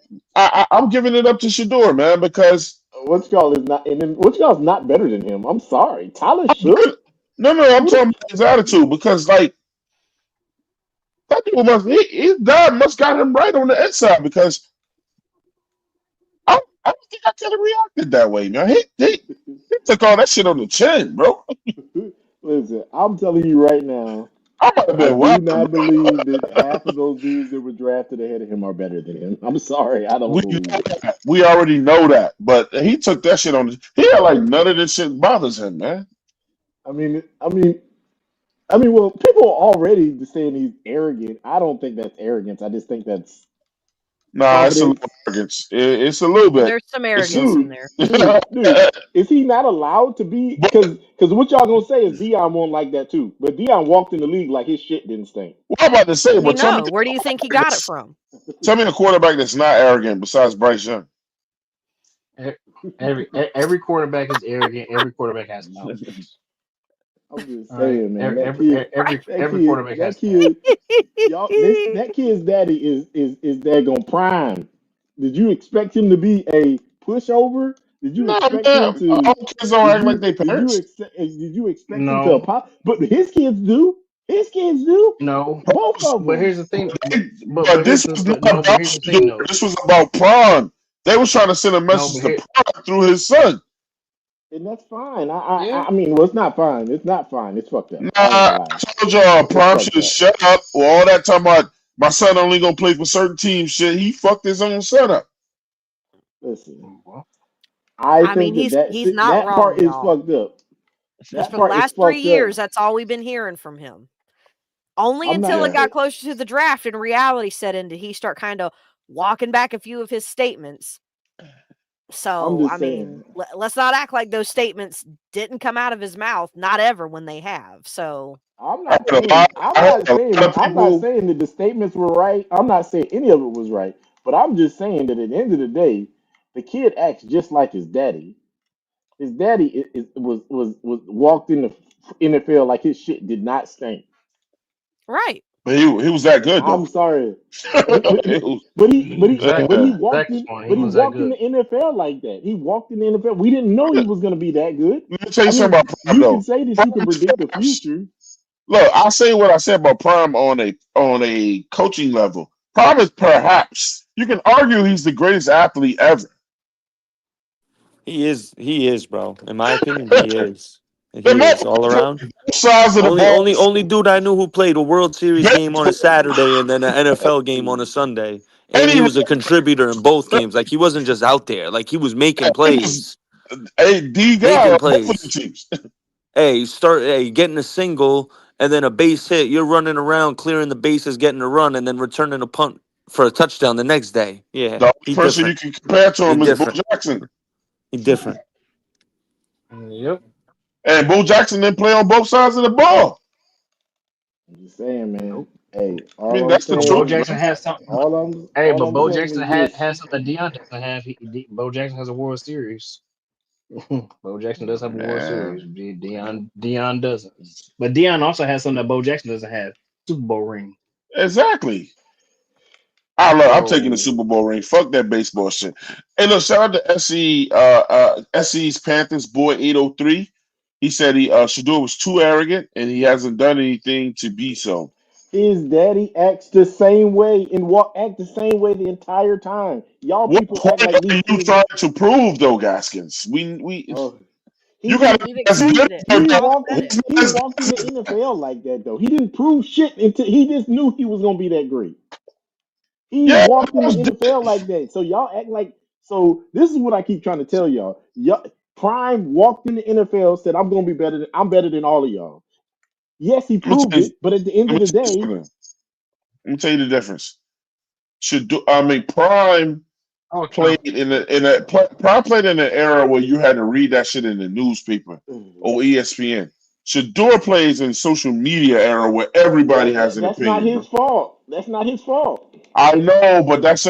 I'm giving it up to Shedeur, man, because What's called is not, and then what's called is not better than him. I'm sorry, Tyler Shook. no, I'm talking about his attitude because like that dude his dad must got him right on the inside because I don't think I could have reacted that way, man. He took all that shit on the chin, bro. Listen, I'm telling you right now, I might have I been do wild. not believe that half of those dudes that were drafted ahead of him are better than him. I'm sorry, I don't believe it. We already know that, but he took that shit on. He had like none of this shit bothers him, man. I mean, well, people are already saying he's arrogant. I don't think that's arrogance. I just think that's Nah, it's a confidence. little arrogance. It's a little bit. There's some arrogance Dude, in there. dude, is he not allowed to be? Because what y'all gonna say is Dion won't like that too. But Dion walked in the league like his shit didn't stink. Well, I'm about to say, We but tell know. me, Where do you think he got it from? tell me a quarterback that's not arrogant besides Bryce Young. Every quarterback is arrogant. Every quarterback has confidence. I'm just All right. saying, man. Every quarterback has That kid's daddy is daggone prime. Did you expect him to be a pushover? Did you No, expect him man. to? All kids don't act like their Did parents. you expect him to No, pop? But his kids do. His kids do. no. Both of But them. here's the thing. But this was not about here's the thing, though. This was about Prawn. They was trying to send a No, message but to Prawn through his son. And that's fine. Yeah. I mean, well, it's not fine. It's not fine. It's fucked up. Nah, I ain't gonna I lie. told y'all It's Prime should fucked have up. shut up. With all that talking about my son only gonna play for certain teams. Shit, he fucked his own son up. Listen, Well, I I mean, think he's not that part wrong, is y'all. fucked up. Because That for the part is last 3 fucked years, up. that's all we've been hearing from him. Only I'm not until it Yeah, got saying. closer to the draft and reality set in did he start kind of walking back a few of his statements. I'm So, I just mean, saying. let's not act like those statements didn't come out of his mouth. Not ever when they have. So, I heard a lot. I heard a lot of I'm not people. saying that the statements were right. I'm not saying any of it was right. But I'm just saying that at the end of the day, the kid acts just like his daddy. His daddy was walked in the NFL like his shit did not stink. right. But he was that good I'm though. sorry. It was- exactly. Walked Zach's in, point. He but he was that walked in good. the NFL like that. He walked in the NFL. We didn't know he Let was going to be that good. me tell you I something mean, about Prime you can though. say that you can Prime predict the Flash. future. Look, I'll say what I said about Prime on a coaching level. Prime is perhaps you can argue he's the greatest athlete ever. He is. He is, bro. In my opinion, he is. The He is all motherfucker played around. both sides of the ball. Only dude I knew who played a World Series game on a Saturday and then an NFL game on a Sunday, And and he was a contributor in both games. Like he wasn't just out there. Like he was making he was plays, a D guy making on both of the plays. teams. Hey, getting a single and then a base hit. You're running around clearing the bases, getting a run, and then returning a punt for a touchdown the next day. Yeah, The only he person you different. can compare to He him is Bo different. Jackson. He different. Yep. And Bo Jackson didn't play on both sides of the ball. I'm just saying, man. Nope. Hey, I mean, that's the But truth, Bo Jackson man. has something. Hey, all but I'm Bo saying Jackson is this. has something Dion doesn't have. Bo Jackson has a World Series. Bo Jackson does have a World Series. Man, Dion doesn't. But Dion also has something that Bo Jackson doesn't have. Super Bowl ring. exactly. I'm taking the So Super Bowl ring. Fuck that baseball shit. Hey, look, shout out to SC, SC's Panthers boy 803. He said Shedeur was too arrogant and he hasn't done anything to be so. his daddy acts the same way and act the same way the entire time. Y'all What people act point like are these you things. trying to prove though, Gaskins? We Oh, he you got didn't. to We've as accepted it. He We've all walked said in. it. He walked in the NFL like that though. He didn't prove shit until he just knew he was gonna be that great. He yeah, walked in the most NFL did. like that. So y'all act like. So this is what I keep trying to tell y'all. Prime walked in the NFL, said, "I'm gonna be better. I'm better than all of y'all." Yes, he Let me proved tell you, it. But at the end let of me the tell you day, something. Let me tell you the difference. I mean Prime Oh, played Trump. Prime played in an era where you had to read that shit in the newspaper or ESPN. Shador plays in social media era where everybody has an that's not opinion, his bro. fault. That's not his fault. I know, but that's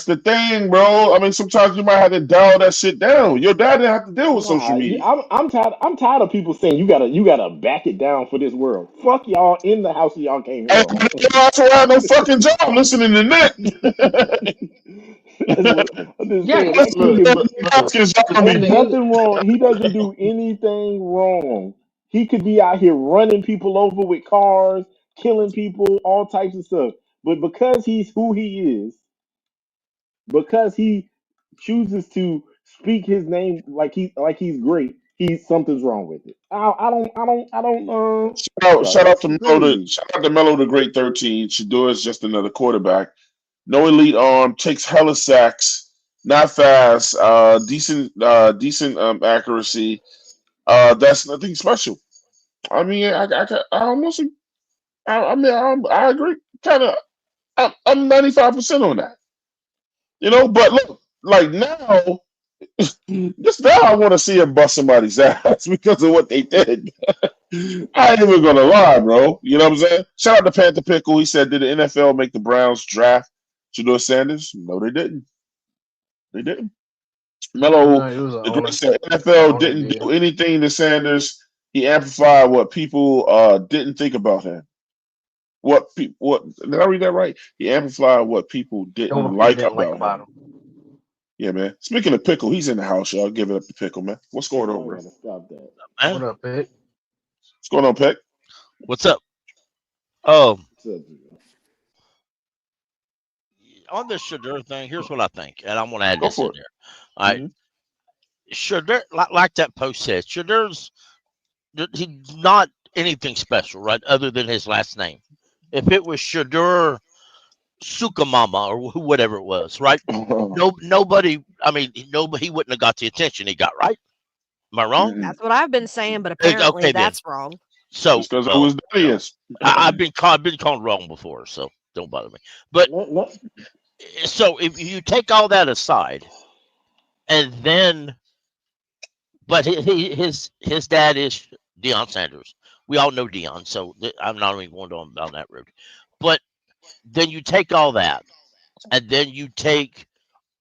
the thing, bro. I mean, sometimes you might have to dial that shit down. Your dad didn't have to deal with social Nah, media. I'm tired of people saying you gotta back it down for this world. Fuck y'all in the house y'all came here And on. you know, I had no fucking job listening to Nick. That's what I'm just Yeah, saying. because That look, kid look, look. Because at ain't the end, nothing wrong. He doesn't do anything wrong. He could be out here running people over with cars, killing people, all types of stuff. But because he's who he is, because he chooses to speak his name like he's great, he's something's wrong with it. Shout out That's to crazy. Melo the Great 13. Shador is just another quarterback. No elite arm, takes hella sacks, not fast, decent accuracy. That's nothing special. I mean, I almost, I mean, I agree. Kind of, I'm 95% on that. You know, but look, like now, just now, I want to see him bust somebody's ass because of what they did. I ain't even gonna lie, bro. You know what I'm saying? Shout out to Panther Pickle. He said, "Did the NFL make the Browns draft Shedeur Sanders?" No, they didn't. They didn't. Melo, it was an the great owner. said, The NFL owner didn't did. do anything to Sanders. He amplified what people didn't think about him. What did I read that right? He amplified what people didn't What people like didn't like about about him. him. Yeah, man. Speaking of Pickle, he's in the house, y'all. Give it up to Pickle, man. What's going on, Y'all bro? gotta stop that. What Man, up, Pitt? What's going on, Peck? what's up? Oh, So, on this Shedeur thing, here's what I think, and I'm going to add Go this in for it. there. All right, Hmm. Shedeur, like that post says, Shedeur's he's not anything special, right? Other than his last name. If it was Shedeur Sukamama or whatever it was, right? Nobody. I mean, nobody. He wouldn't have got the attention he got, right? Am I wrong? Mm-mm. That's what I've been saying, but apparently Okay, then. that's wrong. So Just because I was Darius. I've been called wrong before, so don't bother me. But so if you take all that aside, and then, but his dad is Deion Sanders. We all know Deion, so I'm not even going down that road. But then you take all that, and then you take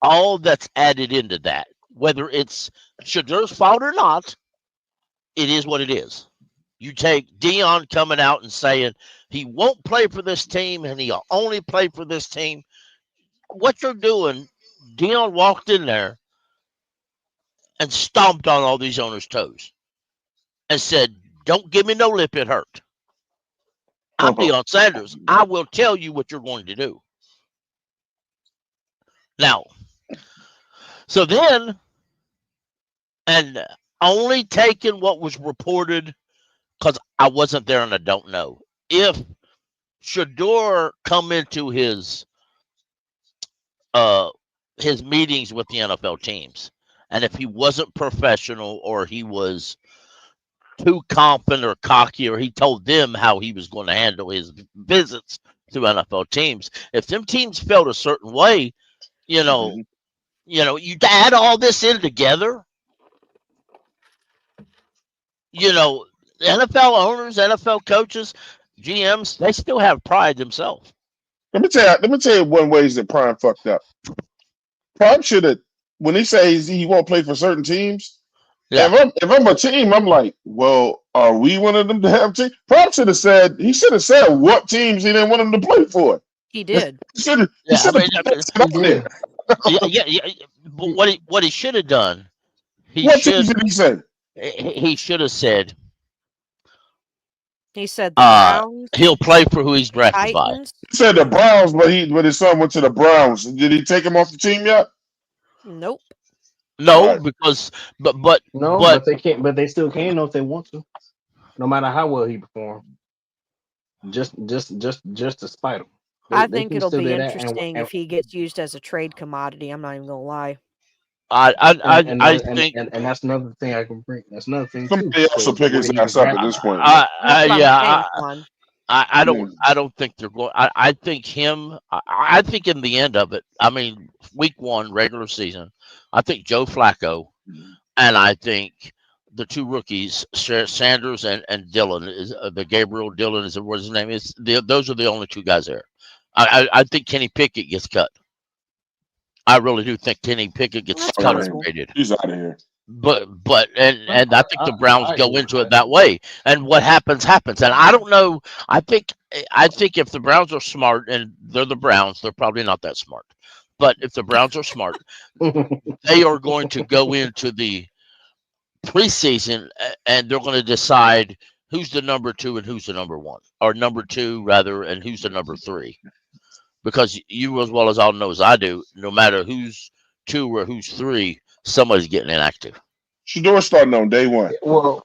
all that's added into that, whether it's Shadeur's fault or not, it is what it is. You take Deion coming out and saying he won't play for this team and he'll only play for this team. What you're doing, Deion walked in there and stomped on all these owners' toes and said, "Don't give me no lip, it hurt. I'm Deion Sanders. I will tell you what you're going to do." Now, so then, and only taking what was reported because I wasn't there and I don't know. If Shedeur come into his meetings with the NFL teams, and if he wasn't professional or he was too confident or cocky, or he told them how he was going to handle his visits to NFL teams, if them teams felt a certain way, you know, you add all this in together, NFL owners, NFL coaches, GMs, they still have pride themselves. Let me tell you one ways that Prime fucked up. Prime should have, when he says he won't play for certain teams. Yeah. If I'm a team, I'm like, well, are we one of them to have team? Prime should have said what teams he didn't want him to play for. He did. He should have. Yeah. But what he should have done, what teams did he say? He should have said. He said the Browns. He'll play for who he's drafted Titans. by. He said the Browns, but his son went to the Browns. Did he take him off the team yet? Nope. No, right. Because but they can't. But they still can if they want to, no matter how well he performs. Just to spite him. I think it'll be interesting if he gets used as a trade commodity. I'm not even gonna lie. I think, and that's another thing I can bring. That's another thing somebody too. else will pick his ass up at this point. I don't think they're going. I think him. I think in the end of it, I mean, week 1 regular season, I think Joe Flacco, and I think the two rookies, Sanders and Dillon, is the Gabriel Dillon is what his name is. Those are the only two guys there. I think Kenny Pickett gets cut. I really do think Kenny Pickett gets cut and traded. He's out of here. But and I think the Browns go into it that way. And what happens. And I don't know. I think if the Browns are smart, and they're the Browns, they're probably not that smart. But if the Browns are smart, they are going to go into the preseason and they're going to decide who's the number 2 and who's the number 1, or number 2 rather, and who's the number 3. Because you, as well as I know as I do, no matter who's 2 or who's 3, somebody's getting inactive. Shedeur starting on day 1. Well,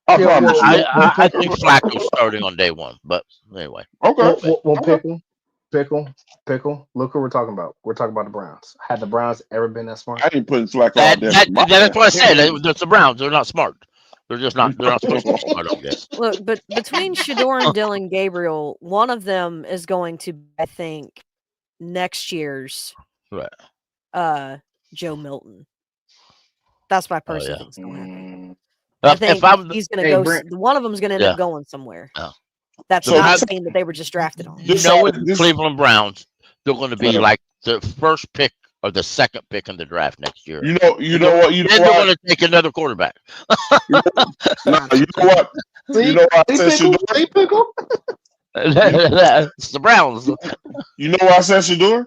I promise you. I think Flacco's starting on day 1, but anyway. Okay. Well, Pickle. Look who we're talking about. We're talking about the Browns. Had the Browns ever been that smart? I ain't putting Flacco out there. That's what I said. That's the Browns. They're not smart. They're just not. They're not supposed to be smart, I guess. Look, but between Shedeur and Dillon Gabriel, one of them is going to, I think, next year's Joe Milton. That's what I personally think is going to happen. I think he's going to go. One of them is going to end up going somewhere. That's not the team that they were just drafted on. With the Cleveland Browns, they're going to be like the first pick or the second pick in the draft next year. You know what? They're going to take another quarterback. You know what? You know why I said Shedeur? It's the Browns. You know why I said Shedeur?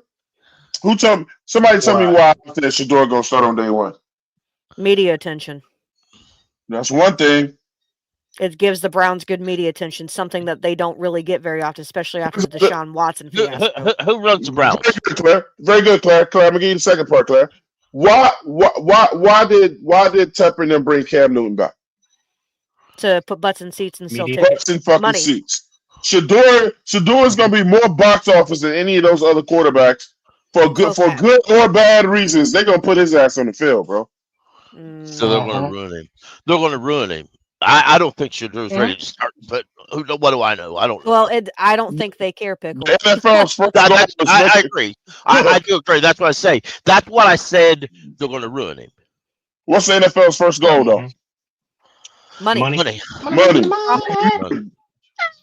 Somebody tell me why I said Shedeur gonna start on day 1. Media attention. That's one thing. It gives the Browns good media attention, something that they don't really get very often, especially after the Deshaun Watson fiasco. Who runs the Browns? Very good, Claire. Very good, Claire. Claire, I'm going to give you the second part, Claire. Why did Tepper and them bring Cam Newton back? To put butts in seats and sell Media. tickets. Butts in fucking Money. seats. Shedeur is gonna be more box office than any of those other quarterbacks for Co-pack. good or bad reasons. They're gonna put his ass on the field, bro. So they're going Uh-huh. to ruin him. They're going to ruin him. I don't think Shadeur's ready to start, but what do I know? I don't know. Well, I don't think they care, Pickle. The NFL's first goal I was agree. I do agree. That's what I say. That's what I said. They're going to ruin him. What's the NFL's first goal though? Money. Money.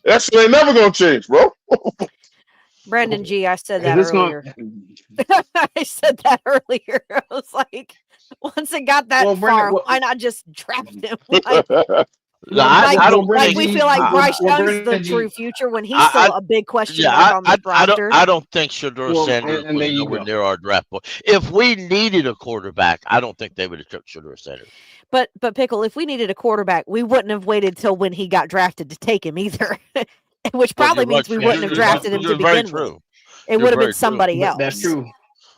That's they never gonna change, bro. Brandon G, I said that This earlier. I said that earlier. I was like, once it got that far, why not just draft him? Like, I don't like think we feel like Bryce Young's the true future when he's still a big question mark on the roster. I don't think Shedeur Sanders was nowhere near our draft board. If we needed a quarterback, I don't think they would have took Shedeur Sanders. But Pickle, if we needed a quarterback, we wouldn't have waited till when he got drafted to take him either. Which probably means we wouldn't have drafted him to begin with. It would have been somebody else. That's true.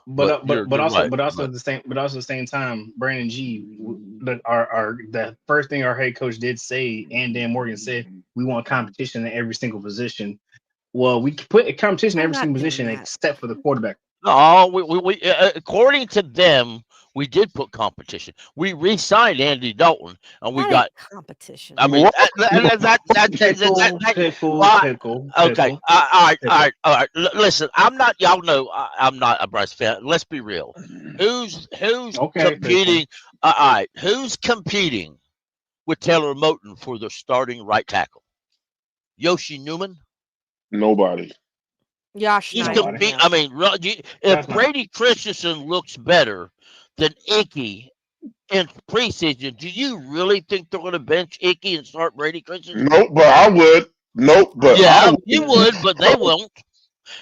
But also at the same time, Brandon G, the first thing our head coach did say, and Dan Morgan said, we want competition in every single position. Well, we put a competition in every single position except for the quarterback. No, we according to them, we did put competition. We re-signed Andy Dalton, and we got competition. I mean, Pickle. Okay, all right. Listen, I'm not. Y'all know I'm not a Bryce fan. Let's be real. Who's competing? All right, who's competing with Taylor Moton for the starting right tackle? Yoshi Newman. Nobody. Josh. He's competing. I mean, if Brady Christensen looks better than Icky in preseason, do you really think they're going to bench Icky and start Brady Christensen? Nope, but I would. Nope, but yeah, you would, but they won't.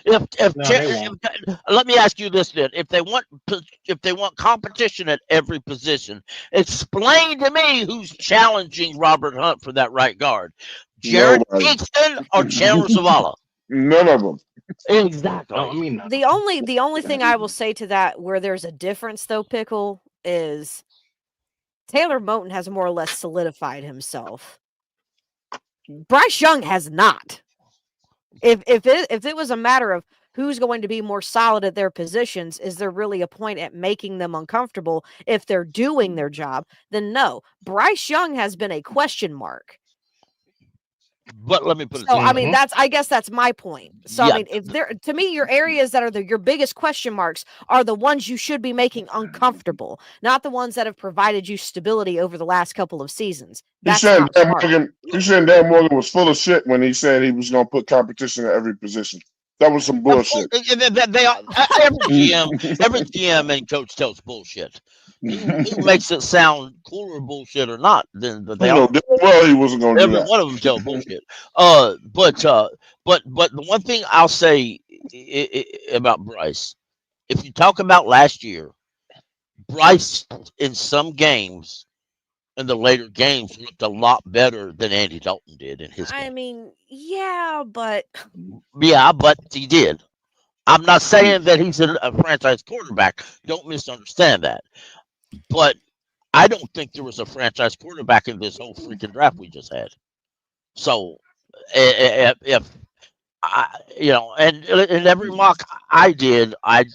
Let me ask you this then: if they want competition at every position, explain to me who's challenging Robert Hunt for that right guard: Jared Kingston or Chandler Zavala? None of them. Exactly. I mean, the only thing I will say to that where there's a difference though, Pickle, is Taylor Moton has more or less solidified himself. Bryce Young has not. If it was a matter of who's going to be more solid at their positions, is there really a point at making them uncomfortable if they're doing their job? Then no. Bryce Young has been a question mark. But let me put it. So I mean, I guess that's my point. So I mean, if to me, your areas that are your biggest question marks are the ones you should be making uncomfortable, not the ones that have provided you stability over the last couple of seasons. That's not smart. You saying Dan Morgan was full of shit when he said he was going to put competition at every position. That was some bullshit. Every GM and coach tells bullshit. He makes it sound cooler bullshit or not. Then they all he wasn't going to do that. Every one of them tell bullshit. But the one thing I'll say about Bryce, if you talk about last year, Bryce in some games, in the later games, looked a lot better than Andy Dalton did in his game. I mean, yeah, but he did. I'm not saying that he's a franchise quarterback. Don't misunderstand that. But I don't think there was a franchise quarterback in this whole freaking draft we just had. So, if I, and in every mock I did, I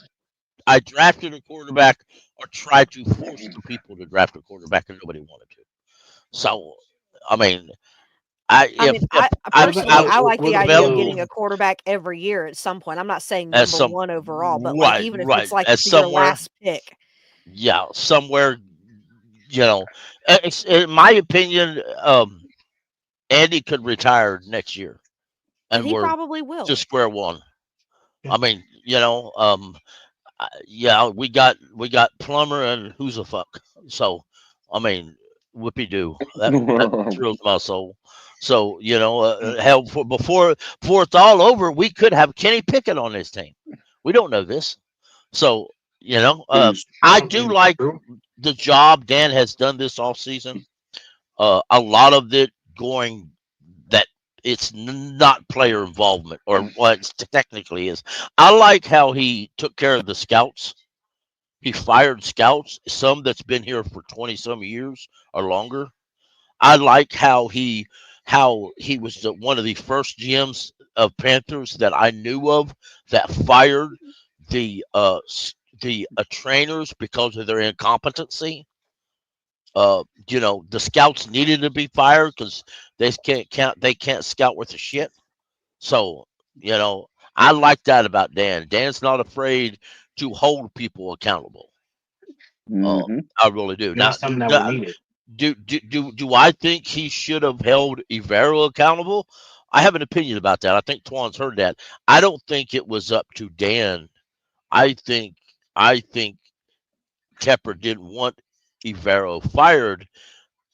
drafted a quarterback or tried to force the people to draft a quarterback, and nobody wanted to. So, I mean, I like the idea of getting a quarterback every year at some point. I'm not saying number one overall, but like even if it's like your last pick. Yeah, somewhere, in my opinion, Andy could retire next year, and he probably will. To square one. I mean, we got Plummer and who's a fuck. So, I mean, whoopee doo. That thrills my soul. So, hell, before it's all over, we could have Kenny Pickett on this team. We don't know this. So, I do like the job Dan has done this off season. A lot of it going that it's not player involvement or what it technically is. I like how he took care of the scouts He fired scouts, some that's been here for 20 some years or longer. I like how he was one of the first GMs of Panthers that I knew of that fired the trainers because of their incompetency. The scouts needed to be fired because they can't scout worth a shit. So, you know, I like that about Dan. Dan's not afraid to hold people accountable. Uh, Mm-hmm. I really do. That Now, was something that we needed. do I think he should have held Ivero accountable? I have an opinion about that. I think Twan's heard that. I don't think it was up to Dan. I think Tepper didn't want Ivero fired,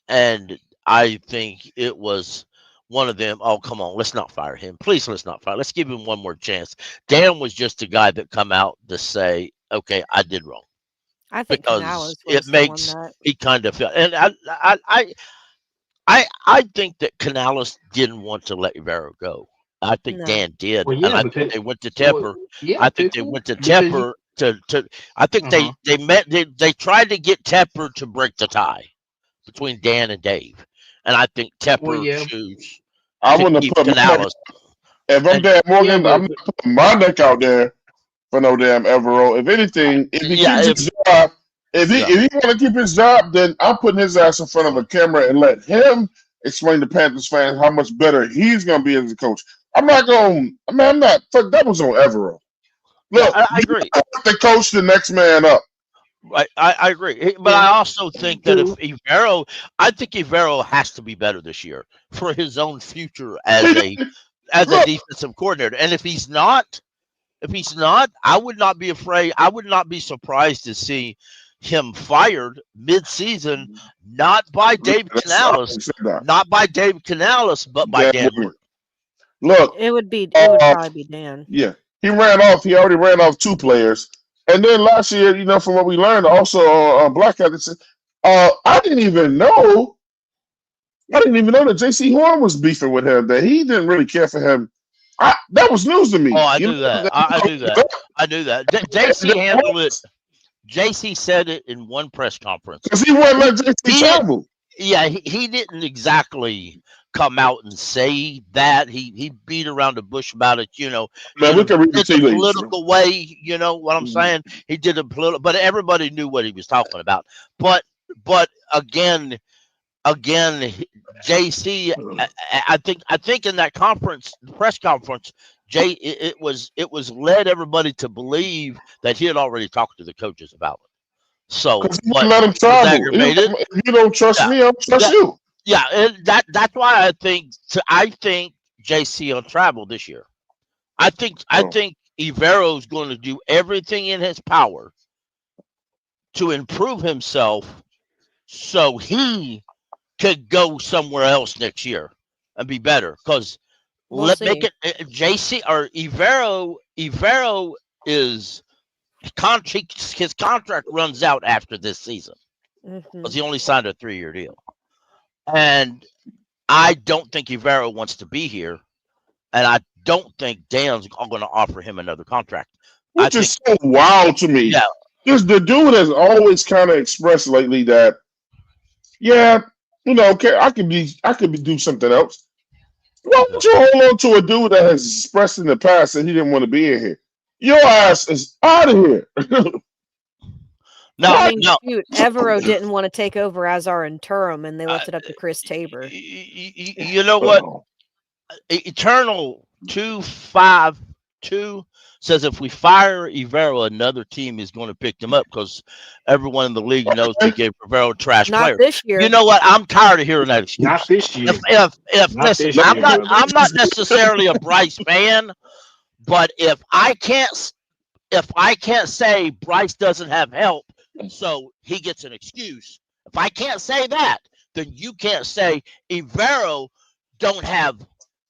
and I think it was one of them. Oh, come on, let's not fire him. Please, let's not fire. Let's give him one more chance. Dan was just a guy that come out to say, "Okay, I did wrong," I think because Canales it was the one makes that. he kind of feel. And I think that Canales didn't want to let Rivera go. I think No. Dan did, Well, and yeah, I think because they went to well, Tepper. yeah, I think they went to because you Tepper to. I think uh-huh. they tried to get Tepper to break the tie between Dan and Dave, and I think Well, Tepper yeah, chose I to wouldn't have keep put my neck. Canales. If I'm And Dan yeah, Morgan, I'm but not putting my neck out there for no damn Evero. If anything, if he yeah, keeps his job, yeah, if he want to keep his job, then I'm putting his ass in front of a camera and let him explain to Panthers fans how much better he's gonna be as a coach. I'm not going. I mean, I'm not. Fuck, that was on Evero. yeah, Look, I you agree. have to coach the next man up. I agree, but yeah, I also think that if true. Ivero, I think Ivero has to be better this year for his own future as a Look, defensive coordinator. And if he's not, I would not be afraid. I would not be surprised to see him fired mid-season, not by Dave I Canales, already said that. but by Dan Dan Morgan. Morgan. Look, It would uh, probably be Dan. yeah, he ran off. He already ran off two players, and then last year, from what we learned, also Black Hat, I didn't even know. I didn't even know that J.C. Horn was beefing with him. That he didn't really care for him. That was news to Oh, me. I knew that. I knew that. I knew that. JC handled it. JC said it in one press conference. Because he wouldn't He let J.C. he didn't. travel. Yeah, he didn't exactly come out and say that. He beat around the bush about it, Man, we can read the did tea the leaves. political way, you know what I'm Mhm. saying? He did the political, but everybody knew what he was talking about. But again, JC, I think in that press conference, it was led everybody to believe that he had already talked to the coaches about it. So, Because he but wouldn't let him he was travel. He aggravated. like, if you don't trust Yeah, me, I don't trust yeah, you. yeah. And that's why I think JC will travel this year. I Oh. think Ivero is going to do everything in his power to improve himself so he could go somewhere else next year and be better. Because We'll let make see. it JC or Ivero. Ivero is his contract runs out after this season Hmm. because he only signed a 3-year deal, and I don't think Ivero wants to be here, and I don't think Dan's going to offer him another contract. I Which think, is so wild to me. yeah, Because the dude has always kind of expressed lately that, yeah, okay, I could do something else. Why yeah. would you hold on to a dude that has expressed in the past that he didn't want to be in here? Your ass is out of here. I No, Why? mean, no. shoot, Evero didn't want to take over as our interim, and they Uh, left it up to Chris Tabor. you know what? Eternal 252 says if we fire Ivero, another team is going to pick them up because everyone in the league knows we gave Rivero a trash Not player. this You year. know what? I'm tired of hearing that Not excuse. this year. If Not listen, this year, brother. I'm not necessarily a Bryce fan, but if I can't say Bryce doesn't have help, so he gets an excuse. If I can't say that, then you can't say Ivero don't have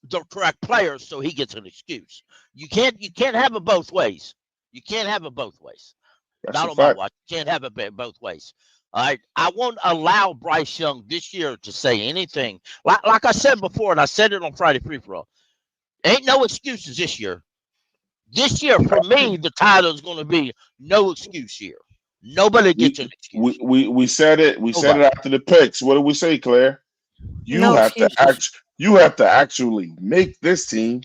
the correct players, so he gets an excuse. You can't have it both ways. You can't have it both ways. That's Not a on my fact. watch. You can't have it both ways. All right. I won't allow Bryce Young this year to say anything. Like I said before, and I said it on Friday Free For All. Ain't no excuses this year. This year, for me, the title is going to be no excuse year. Nobody gets an excuse. We said it. We said it after the picks. What did we say, Claire? You No have to excuses. You have to actually make this team.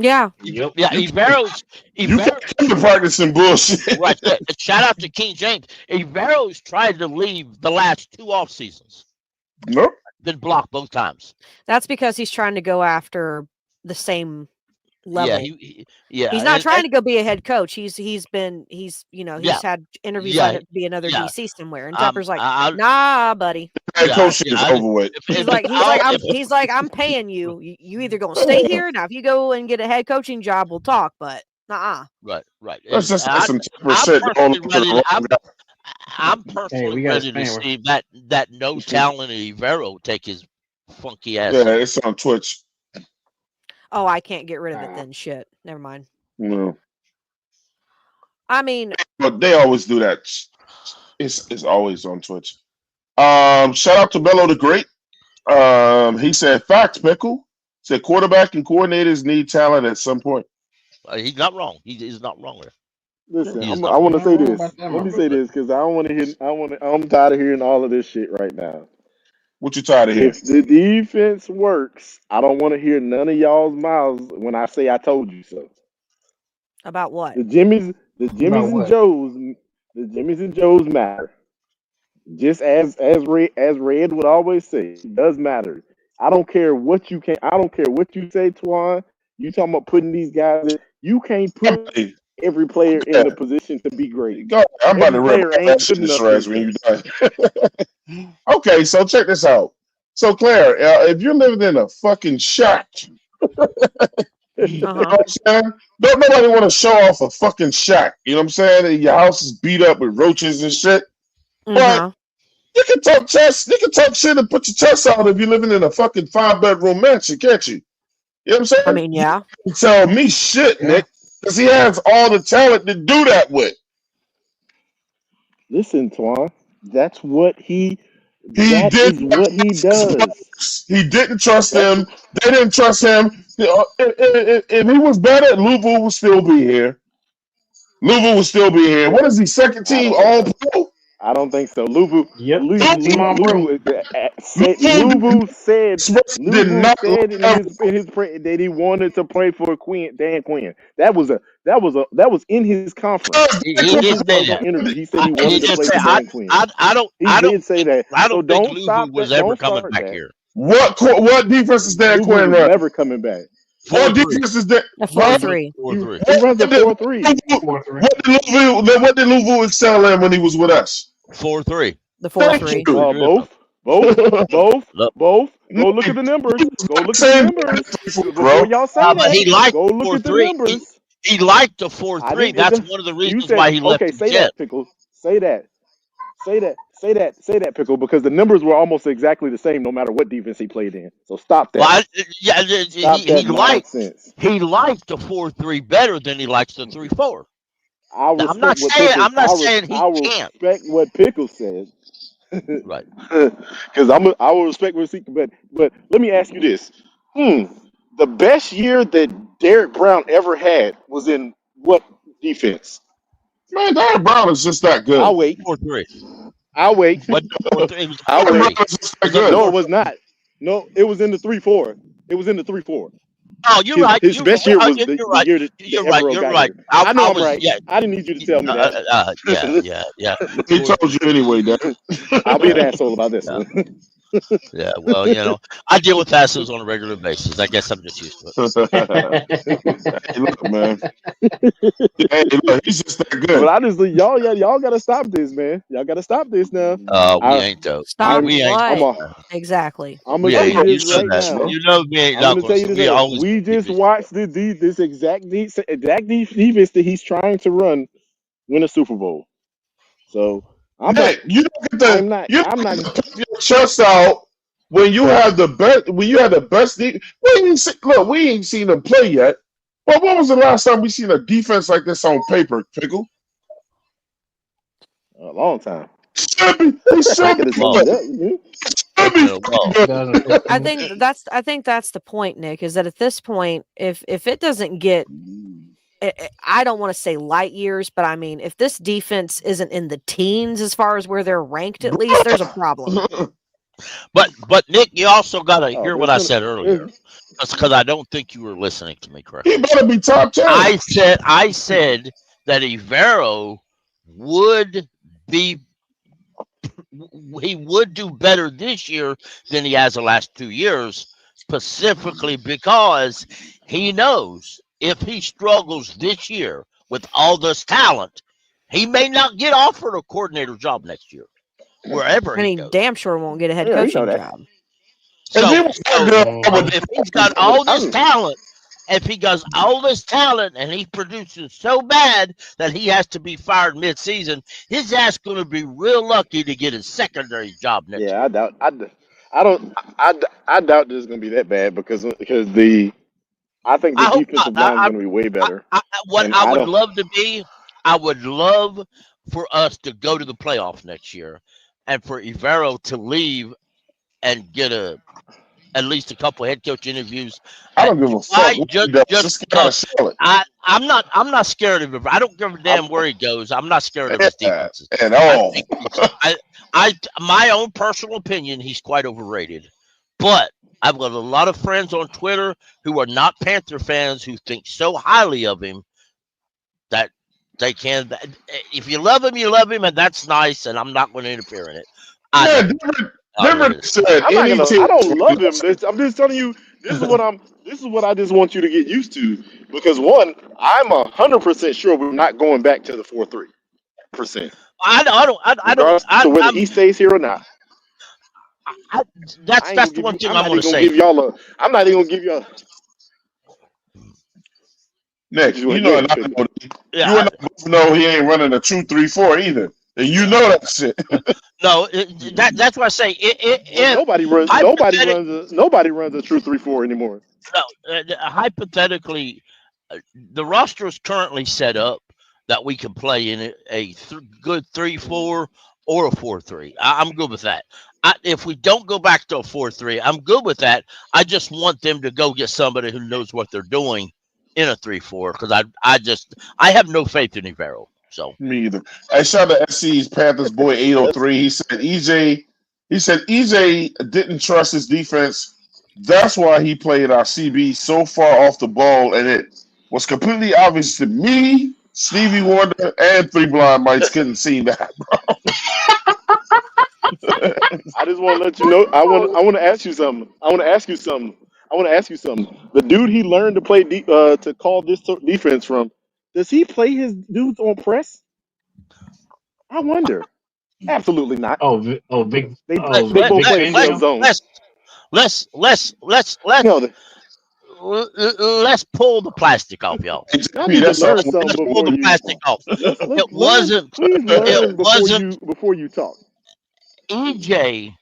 Yeah. Yep. Yeah, You Evero's can't come to practicing bullshit. right there. Shout out to King James. Evero's tried to leave the last 2 off seasons. Nope. Been blocked both times. That's because he's trying to go after the same level. Yeah, He's not trying to go be a head coach. He's had interviews lined up to be another yeah. DC somewhere. And Tupper's like, nah, buddy. Head coaching is over with. He's like, I'm paying you. You either gonna stay here. Now if you go and get a head coaching job, we'll talk. But Right. Let's just say some I'm personally ready to see that no talent Evero take his funky ass. Yeah, it's on Twitch. Oh, I can't get rid of it then. Shit. Never mind. No. I mean, but they always do that. It's always on Twitch. Shout out to Bello the Great. He said, facts, Pickle. Said quarterback and coordinators need talent at some point. He's not wrong. He's not wrong there. Listen, I want to say this. Let me say this because I don't want to hear. I'm tired of hearing all of this shit right now. What you tired of hearing? If the defense works, I don't want to hear none of y'all's mouths when I say I told you so. About what? The Jimmys and Joes matter. Just as Red would always say, it does matter. I don't care what you I don't care what you say, Twan. You talking about putting these guys in? You can't put every player in the position to be great. I'm about to rip that shit this when you done. Okay, so check this out. So Claire, if you're living in a fucking shack, you know what I'm saying? Don't nobody want to show off a fucking shack. You know what I'm saying? Your house is beat up with roaches and shit. But you can talk chest. You can talk shit and put your chest out if you're living in a fucking 5-bedroom mansion, can't you? You know what I'm saying? I mean, yeah. You tell me shit, Nick, because he has all the talent to do that with. Listen, Twan, that's what he does. He didn't trust him. They didn't trust him. If he was better, Louisville would still be here. What is he, second team all pro? I don't think so. Louisville said in his that he wanted to play for Dan Quinn. That was in his conference. He did say that. He said he wanted to play for Dan Quinn. I don't say that. I don't think Louisville was ever coming back here. What defense is Dan Quinn running? Never coming back. What defense is that? 4-3. He runs a 4-3. What did Louisville excel in when he was with us? 4-3. The 4-3. Both. Go look at the numbers. Before y'all say that. But he liked go look at the numbers. He liked the 4-3. That's one of the reasons why he left. Okay, say that, Pickle. Say that, Pickle, because the numbers were almost exactly the same no matter what defense he played in. So stop that. Well, he liked the 4-3 better than he likes the 3-4. I'm not saying he can't. Respect what Pickle said. Right. Because I will respect what he. But let me ask you this: the best year that Derek Brown ever had was in what defense? Man, Derek Brown is just that good. I'll wait. 4-3. I'll wait. But I'll wait. No, it was not. No, it was in the 3-4. It was in the 3-4. Oh, you're right. His best year was the year that you're right. I know I'm right. Yeah. I didn't need you to tell me that. Yeah. He told you anyway, Dan. I'll be an asshole about this one. Yeah, well, I deal with assholes on a regular basis. I guess I'm just used to it. Hey, look, man. He's just that good. But honestly, y'all gotta stop this, man. Y'all gotta stop this now. We ain't though. Stop. We ain't. Exactly. I'm gonna tell you this right now. You know me ain't. I'm gonna tell you this. We just watched this exact defense that he's trying to run win a Super Bowl. So I'm not. You don't get the. I'm not put your chest out when you have the best. When you have the best. We ain't seen them play yet. But when was the last time we seen a defense like this on paper, Pickle? A long time. I think that's the point, Nick. Is that at this point, if it doesn't get I don't want to say light years, but I mean, if this defense isn't in the teens as far as where they're ranked, at least there's a problem. But Nick, you also got to Oh, hear what there's I gonna said earlier. there's That's because I don't think you were listening to me He correctly. better be top 10. I said that Ivero would be he would do better this year than he has the last 2 years, specifically because he knows if he struggles this year with all this talent, he may not get offered a coordinator job next year, wherever And he he goes. damn sure won't get a head yeah, you know coaching that. job. If he So, was that so good, I Mhm. would. if he's got I would, all this talent, if he got all this talent and he produces so bad that he has to be fired mid-season, his ass going to be real lucky to get his secondary job next yeah, year. I don't, I doubt this is gonna be that bad because I think the I hope not. defensive line is gonna be way better, What and I I would don't. love to be, I would love for us to go to the playoff next year, and for Ivero to leave and get at least a couple head coach interviews. I don't give a fuck Why? what he Just does. just Just get out because of Charlotte. I'm not scared of him. I don't give a I'm, damn where he goes. I'm not scared of his Yeah, defenses. at I all. think I my own personal opinion, he's quite overrated. But I've got a lot of friends on Twitter who are not Panther fans who think so highly of him that they can. If you love him, you love him, and that's nice. And I'm not going to interfere in it. I Yeah, don't. I Denver really. said I'm not any gonna. team. I don't love him. I'm just telling you. This is what I just want you to get used to. Because one, I'm 100% sure we're not going back to the 4-3%, I don't. I don't. regardless of whether he stays here or not. I, I ain't that's gonna the give one you. thing I'm I'm not going even to gonna say. give y'all a. I'm not even gonna give y'all. Nick, you Go know, and ahead, I pick. know, Yeah, you and I both know he ain't running a 2-3-4 either, and you know that shit. no, that's what I say. Well, If hypothetic, nobody runs a true 3-4 anymore. no, hypothetically, the roster is currently set up that we can play in good 3-4 or a 4-3. I'm good with that. If we don't go back to a 4-3, I'm good with that. I just want them to go get somebody who knows what they're doing in a 3-4 because I have no faith in Ivero. So Me either. I saw the SC's Panthers boy That's 803. He said EJ didn't trust his defense. That's why he played our CB so far off the ball, and it was completely obvious to me, Stevie Wonder, and Three Blind Mites couldn't see that. I just want to let you know. I want to ask you something. I want to ask you something. The dude he learned to play to call this defense from, does he play his dudes on press? I wonder. Absolutely not. let, They let, both let, play in let's cell Fangio. zone. let's let's let's let's let's No, let's pull the plastic off, y'all. y'all JP, need to that's all learn I'm something Let's pull before the waiting you. plastic off. Let's It learn. wasn't. Please It learn wasn't. before you talk. EJ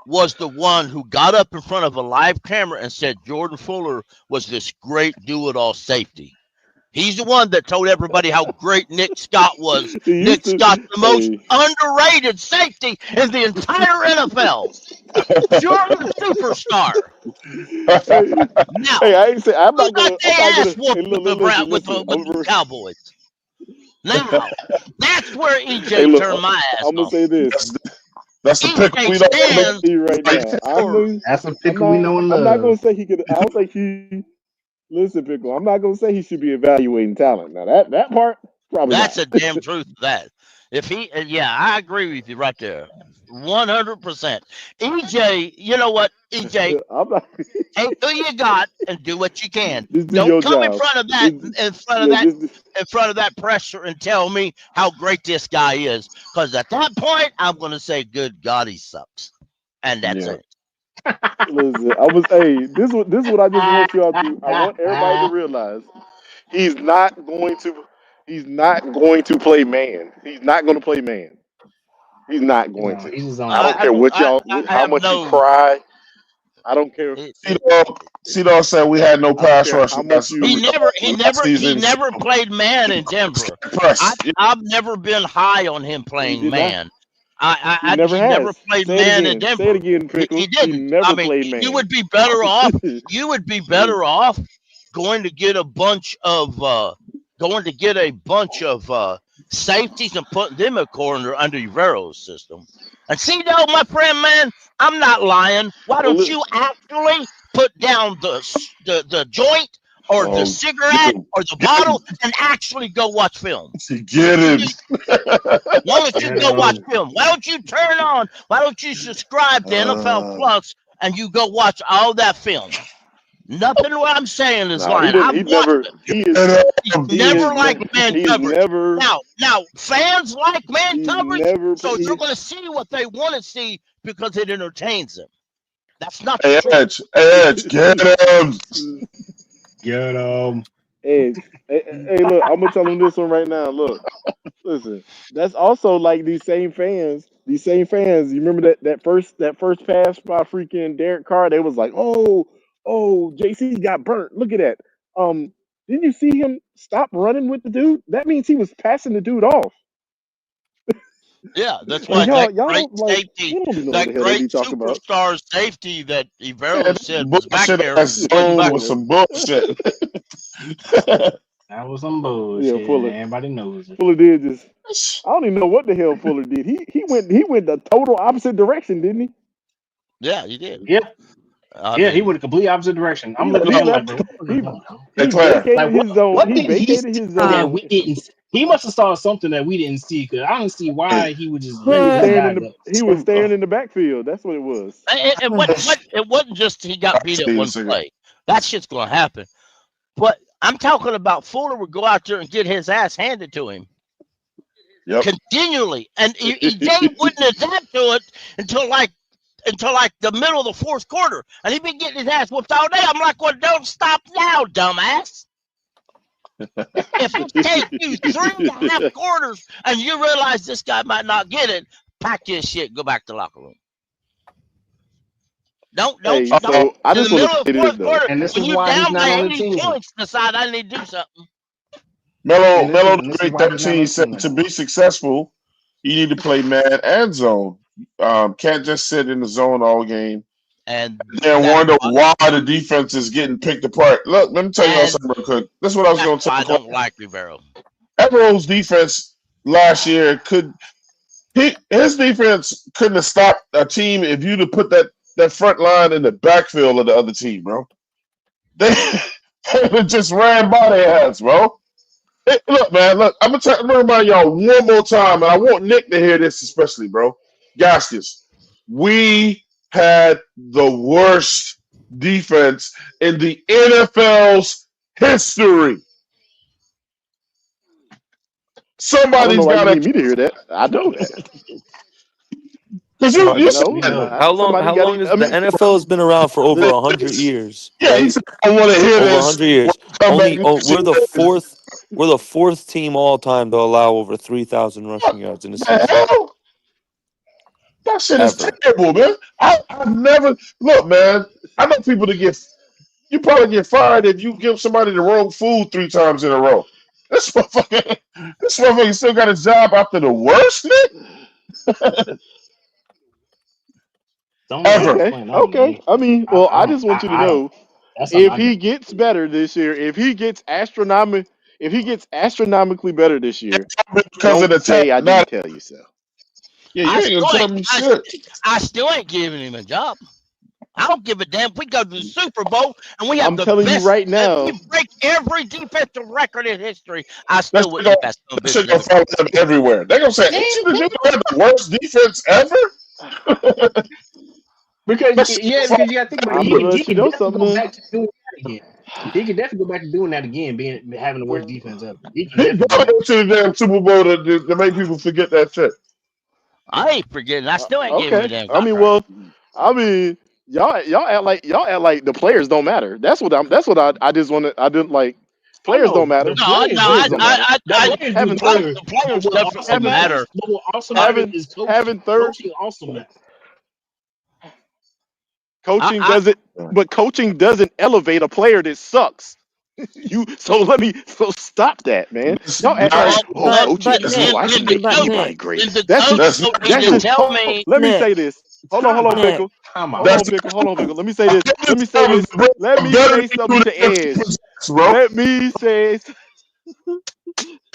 was the one who got up in front of a live camera and said Jordan Fuller was this great do-it-all safety. He's the one that told everybody how great Nick Scott was. He used Nick to. Scott's the most Hey, underrated safety in the entire NFL. You're the superstar. hey, Now, hey, I ain't say. I'm who not got gonna. I'm their not ass gonna. whooped Hey, with the listen. with the Cowboys? Now, that's where Hey, EJ look. tryturned my ass I'm gonna on. say this. that's that's the pick EJ we don't I'm gonna know. stands tell you right Like, now. I'm for no. That's a I'm pickle we not. know and I'm not gonna love. say he could. I don't think he. Listen, pickle. I'm not gonna say he should be evaluating talent. Now that part probably that's not. a damn truth of that. If he, yeah, I agree with you right there, 100%. EJ, you know what, EJ, I'm not. take who you got and do what you can. Just do Don't your come in job. front of that, Just, in front of yeah. that, Just. in front of that pressure and tell me how great this guy is. Because at that point, I'm going to say, good God, he sucks, and that's yeah. it. Listen. I was. Hey. This is what I just want y'all to. I want everybody to realize. He's not going to. He's not going to play man. He's not going to play man. He's not going No, to. he's his own I don't I care man. don't. what y'all, I how have much you no. cry. I don't care. It, it, C-Dog said we had no I don't pass care rush how much you. last he season. So never played man in Denver. press. Yeah. I've never been high on him He playing did not. man. He never He never has. played Say it man in again. Say it Denver. again, He Pickle. He didn't. I never mean, played you man. would be better off. You would be better off going to get a bunch of safeties and putting them a corner under Rivero's system. And see, though, my friend, man, I'm not lying. Why don't you actually put down the joint or the cigarette or the bottle and actually go watch film? Get him. Why don't you go watch film? Why don't you turn on? Why don't you subscribe to NFL Plus and you go watch all that film? Nothing what I'm saying is lying. He's never liked man coverage. Now, fans like man coverage, so you're going to see what they want to see because it entertains them. That's not the truth. Edge, get him. Get him. Edge. Hey, look, I'm gonna tell him this one right now. Look, listen, that's also like these same fans. You remember that first pass by freaking Derek Carr? They was like, oh, JC got burnt. Look at that. Didn't you see him stop running with the dude? That means he was passing the dude off. Yeah, that's why that great safety, that great superstar safety that Rivero said was back there was some bullshit. That was some bullshit. Yeah, Fuller. Everybody knows it. Fuller did just. I don't even know what the hell Fuller did. He went the total opposite direction, didn't he? Yeah, he did. Yeah. He went the complete opposite direction. I'm looking at him he vacated his zone. He vacated his zone. That we didn't. He must have saw something that we didn't see because I don't see why he would just. He was staring in the backfield. That's what it was. It wasn't just he got beat at one play. That shit's gonna happen. But I'm talking about Fuller would go out there and get his ass handed to him. Yep. Continually, and he wouldn't adapt to it until like the middle of the fourth quarter, and he'd been getting his ass whooped all day. I'm like, well, don't stop now, dumbass. If it takes you 3.5 quarters and you realize this guy might not get it, pack your shit, go back to the locker room. Don't. I just want to say this though, and this is why he's not on the team. Decide I need to do something. Melo, the great 13 said to be successful, you need to play man and zone. Can't just sit in the zone all game and then wonder why the defense is getting picked apart. Look, let me tell you something real quick. This is what I was going to tell you. I don't like Rivero. Everyone's defense last year his defense couldn't have stopped a team if you'd have put that front line in the backfield of the other team, bro. They just ran by their ass, bro. Hey, look, man, I'm going to remind y'all one more time, and I want Nick to hear this especially, bro. Gaskins, we had the worst defense in the NFL's history. Somebody's got to need me to hear that. I know that. Because how long is the NFL has been around for over 100 years? Yeah, right? I want to hear this. 100 years. We're the fourth team all time to allow over 3,000 rushing yards in the season. That shit is terrible, man. I've never look, man. I know people you probably get fired if you give somebody the wrong food 3 times in a row. This motherfucker still got a job after the worst, Nick. Okay. I mean, well, I just want you to know if he gets better this year, if he gets astronomically better this year, because of the say I didn't tell you so. Yeah, you ain't gonna tell me shit. I still ain't giving him a job. I don't give a damn. We go to the Super Bowl and we have I'm telling you right now. We break every defensive record in history. I still wouldn't pass no business. Gonna follow them everywhere. They're gonna say, "Ain't you the worst defense ever?" Because you got to think about it. He can definitely go back to doing that again. He can definitely go back to doing that again, having the worst defense ever. He can go to the damn Super Bowl to make people forget that shit. I ain't forgetting. I still ain't giving a damn. Y'all act like the players don't matter. That's what I just want to. I didn't like. Players don't matter. The players definitely matter. Having third also matter. Coaching doesn't elevate a player that sucks. So stop that, man. Y'all act like I should make anybody great. Let me say this. Hold on, Pickle. Hold on, Pickle. Let me say this. Let me say something to Edge. bro. Let me say.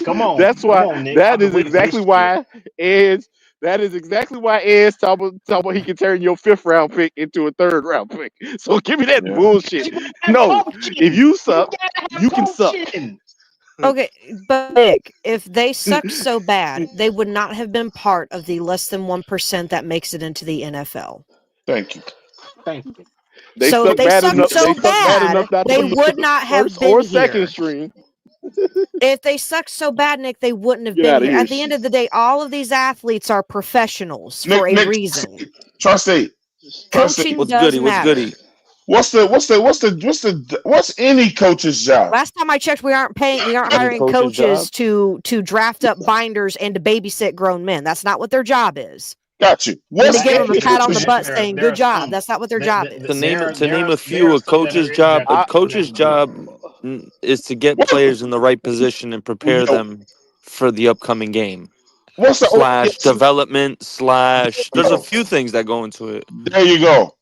Come on, That's why. Nick. I've That been is waiting for this exactly shit. why Edge. That is exactly why Edge talking about he can turn your 5th round pick into a 3rd round pick. So give me that Yeah. bullshit. You gotta have No, if coaching. you You suck, gotta have you can suck. coaching. Okay, but Nick, if they sucked so bad, they would not have been part of the less than 1% that makes it into the NFL. Thank you. Thank you. They So if suck they bad sucked enough. so They suck bad enough bad, not to they put them would in the not have 1st been or 2nd here. string. If they sucked so bad, Nick, they wouldn't have Get been out of here. here. At the end of the day, all of these athletes are professionals for a Nick, reason. Tri-State. Coaching What's does goody? What's matter. goody? What's any coach's job? Last time I checked, we aren't Any hiring coach's coaches job? to draft up binders and to babysit grown men. That's not what their job is. Got you. And to What's give them a any pat on the coach's butt There saying there good are job. some. That's not what their job To is. name to name a There few, are a some that coach's are job. A I, coach's job is to get what? players in the right position and prepare Yo, them for the upcoming game. what's the Slash yes, development. Slash, there's a go. few things that go into it. There you go.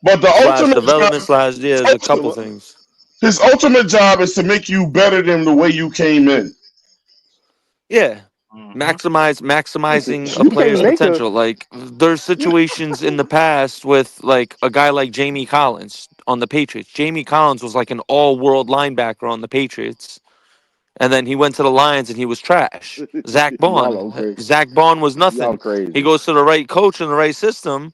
But the Slash ultimate development. job, Slash, yeah, there's a couple ultimate, things. his ultimate job is to make you better than the way you came in. Yeah. Mhm. listen, Maximizing a you can't player's make a. potential. Like there's situations in the past with like a guy like Jamie Collins on the Patriots. Jamie Collins was like an all-world linebacker on the Patriots, and then he went to the Lions and he was trash. Zach Y'all Bond. are crazy. Zach Bond was Y'all nothing. He crazy. goes to the right coach in the right system,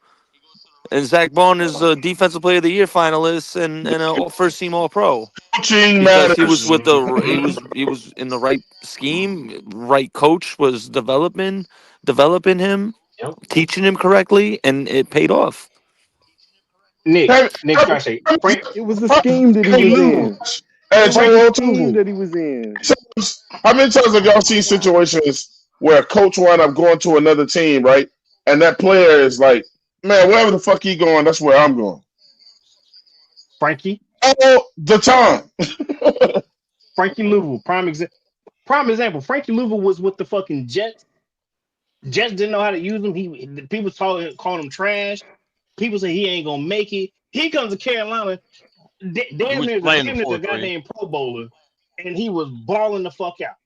and Zach Bond is a Defensive Player of the Year finalist and a first team All Pro Coaching because he was matters. with the Mhm. he was in the right scheme. Right coach was developing him, Yep. teaching him correctly, and it paid off. Nick, How, Nick, try to say Frank, It was the how, scheme that he many was in. lose? It And was Frankie the so, scheme Louisville. that he was in. how many times have y'all seen situations where a coach wind up going to another team, right? And that player is like, man, wherever the fuck he going, that's where I'm going. Frankie, All the time. Frankie Louisville. Prime example. Frankie Louisville was with the fucking Jets. Jets didn't know how to use him. People calling him trash. People say he ain't gonna make it. He comes to Carolina. He Damn was near playing the the 4-3. goddamn Pro Bowler, and he was balling the fuck out.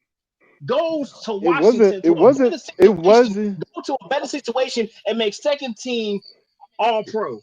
Goes to It wasn't. Washington It to a wasn't. better It situation. wasn't. Go to a better situation and make second team All Pro.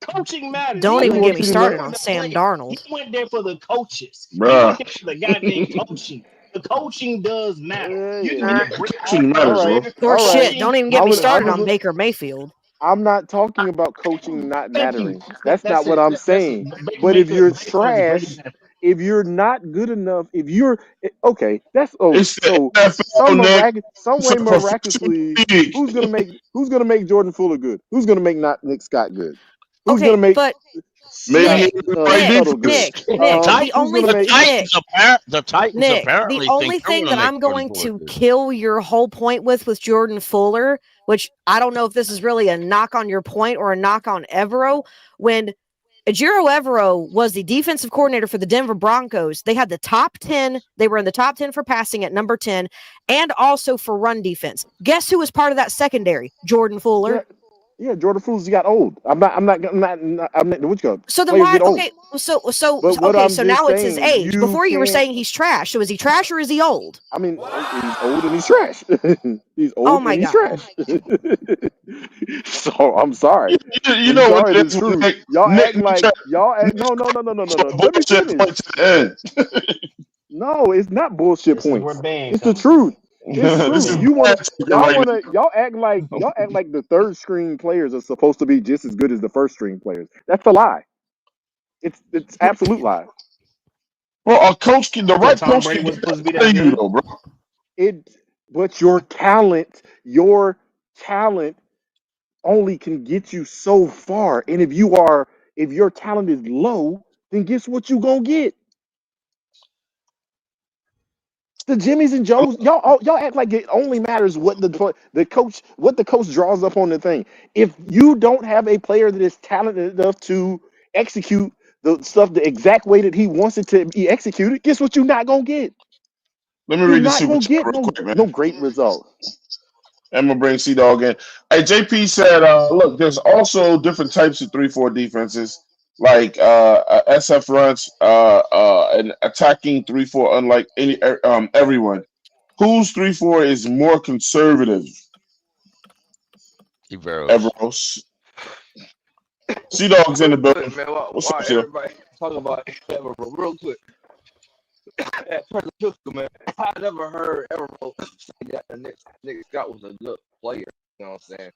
Coaching matters. Don't I He just even went get there want me you to for know. started the, on the Sam play. He Darnold. went there for the coaches. He went Bruh. there for the goddamn coaching. The coaching does matter. You can Yeah. be Uh, a great Coaching All matters, right. bro. player. or All right. shit, Coaching don't even get I me was. is I started on was. Baker Mayfield. I'm not talking about coaching not thank you. mattering. That's not That's what it. I'm That's it. saying. Baker But if Mayfield. you're Baker is a great trash, example. if you're not good enough, if you're okay, that's It's the so NFL, Nick. some It's way a professional miraculously, league. who's gonna make Jordan Fuller good? Who's gonna make not Nick Scott good? Who's Okay, gonna make but Maybe he Scott Nick, ain't in the right Nick, Tuttle good? defense. Nick, The Nick, Titans, Who's gonna make the Titans The apparently think only they're thing going to that make I'm Jordan going Fuller to good. kill your whole point with Jordan Fuller, which I don't know if this is really a knock on your point or a knock on Evero, when Ejiro Evero was the defensive coordinator for the Denver Broncos. They had the top 10. They were in the top 10 for passing at number 10 and also for run defense. Guess who was part of that secondary? Jordan yeah, Fuller. yeah, Jordan Fuller got old. I'm not what you call So then players why? get old. Okay, But what okay. I'm So just now it's his saying, age. you Before you were can't. saying he's trash. So is he trash or is he old? I mean, he's old and he's trash. He's Oh old my and he's god. trash. So I'm sorry. You I'm know what sorry. it It's is the with truth. Nick. Y'all Nick, act Nick, like try- y'all act. Nick No, no, no, no, no, no, for no. a Let me bullshit finish. point to the No, it's not bullshit This is where points. Ben It's the comes in. truth. It's end. This true. is You wanna, bad talking right now. y'all act like the third string players are supposed to be just as good as the first string players. That's a lie. It's absolute lie. Well, a coach can, the You said right Tom coach Brady can was get supposed to be that out that of you, good. though, bro. It, but your talent only can get you so far. And if your talent is low, then guess what you gonna get? The Jimmys and Joes, y'all act like it only matters what the coach draws up on the thing. If you don't have a player that is talented enough to execute the stuff the exact way that he wants it to be executed, guess what you're not gonna get? Let me You're read the not super gonna chat get real no quick, no man. great result. I'm gonna bring C Dog in. Hey, JP said, look, there's also different types of 3-4 defenses. like SF runs an attacking 3-4, unlike any everyone. Whose 3-4 is more conservative? Everos. Everos. Sea Dog's in the Real quick, building. man. What's up, Why Seal? everybody talking about Everett? Real quick. At present pistol, man. I never heard Everett say that the Nick Scott was a good player. You know what I'm saying?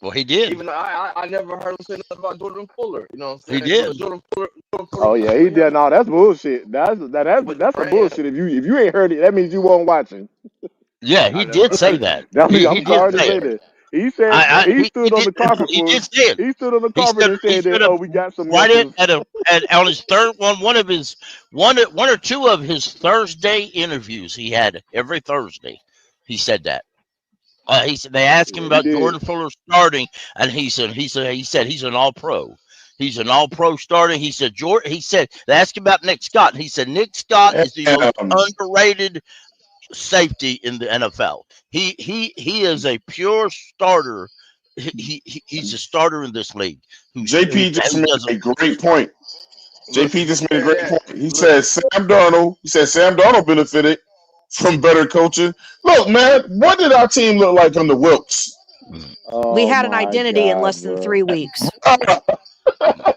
Well, he did. Even I never heard him say nothing about Jordan Fuller. You know what I'm He saying? did. Jordan Fuller Oh yeah, he did. No, that's bullshit. That's some ran. bullshit. If you ain't heard it, that means you weren't watching. Yeah, I he never did heard say it. that. I mean, He I'm did sorry to say say it. that. He said he He stood on the carpet he for. did say it. He stood on the He carpet stood and he said that. stood up Oh, we got some right misses. at on his third one of his one or two of his Thursday interviews he had every Thursday. He said that. He said they asked him Yeah, he about did. Jordan Fuller starting, and he said he's an all pro. He's an all pro starting. He said they asked him about Nick Scott, and he said Nick Scott is the most Damn. underrated safety in the NFL. He is a pure starter. He's a starter in this league JP just who made doesn't. a great point. JP Listen, just made a great point. He listen. said Sam Darnold. He said Sam Darnold benefited from better coaching. Look, man, what did our team look like under Wilkes? We Oh had an my identity in less God, than bro. 3 weeks.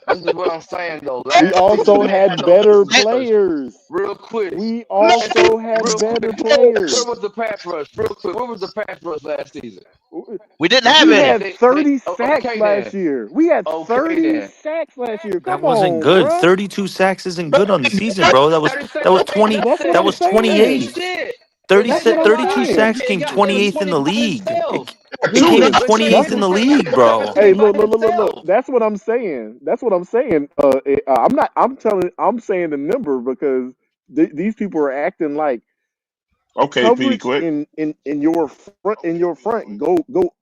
This is what I'm saying though. We Last season also we didn't have had no better pass rush. players. Real quick. We No, also had Real better quick. players. Where was the pass rush? Real quick. Where was the pass rush last season? We didn't have We any. had 30 sacks Okay last then. year. We had Okay 30 then. sacks last year. That Come wasn't on, good. bro. 32 sacks isn't good on the season, bro. That was 36 that was don't mean 20. That's what That nothing. I'm was Yes, he saying. 28th. did. But 30, That's last year what I'm 32 last year sacks saying. he came got them 28th in 20 the by league. himself. He Dude, came in But 28th that's in what. the league, bro. Hey, 17 by look. himself. That's what I'm saying. That's what I'm saying. I'm not. I'm saying the number because these people are acting like okay, P, coverage quick. in your front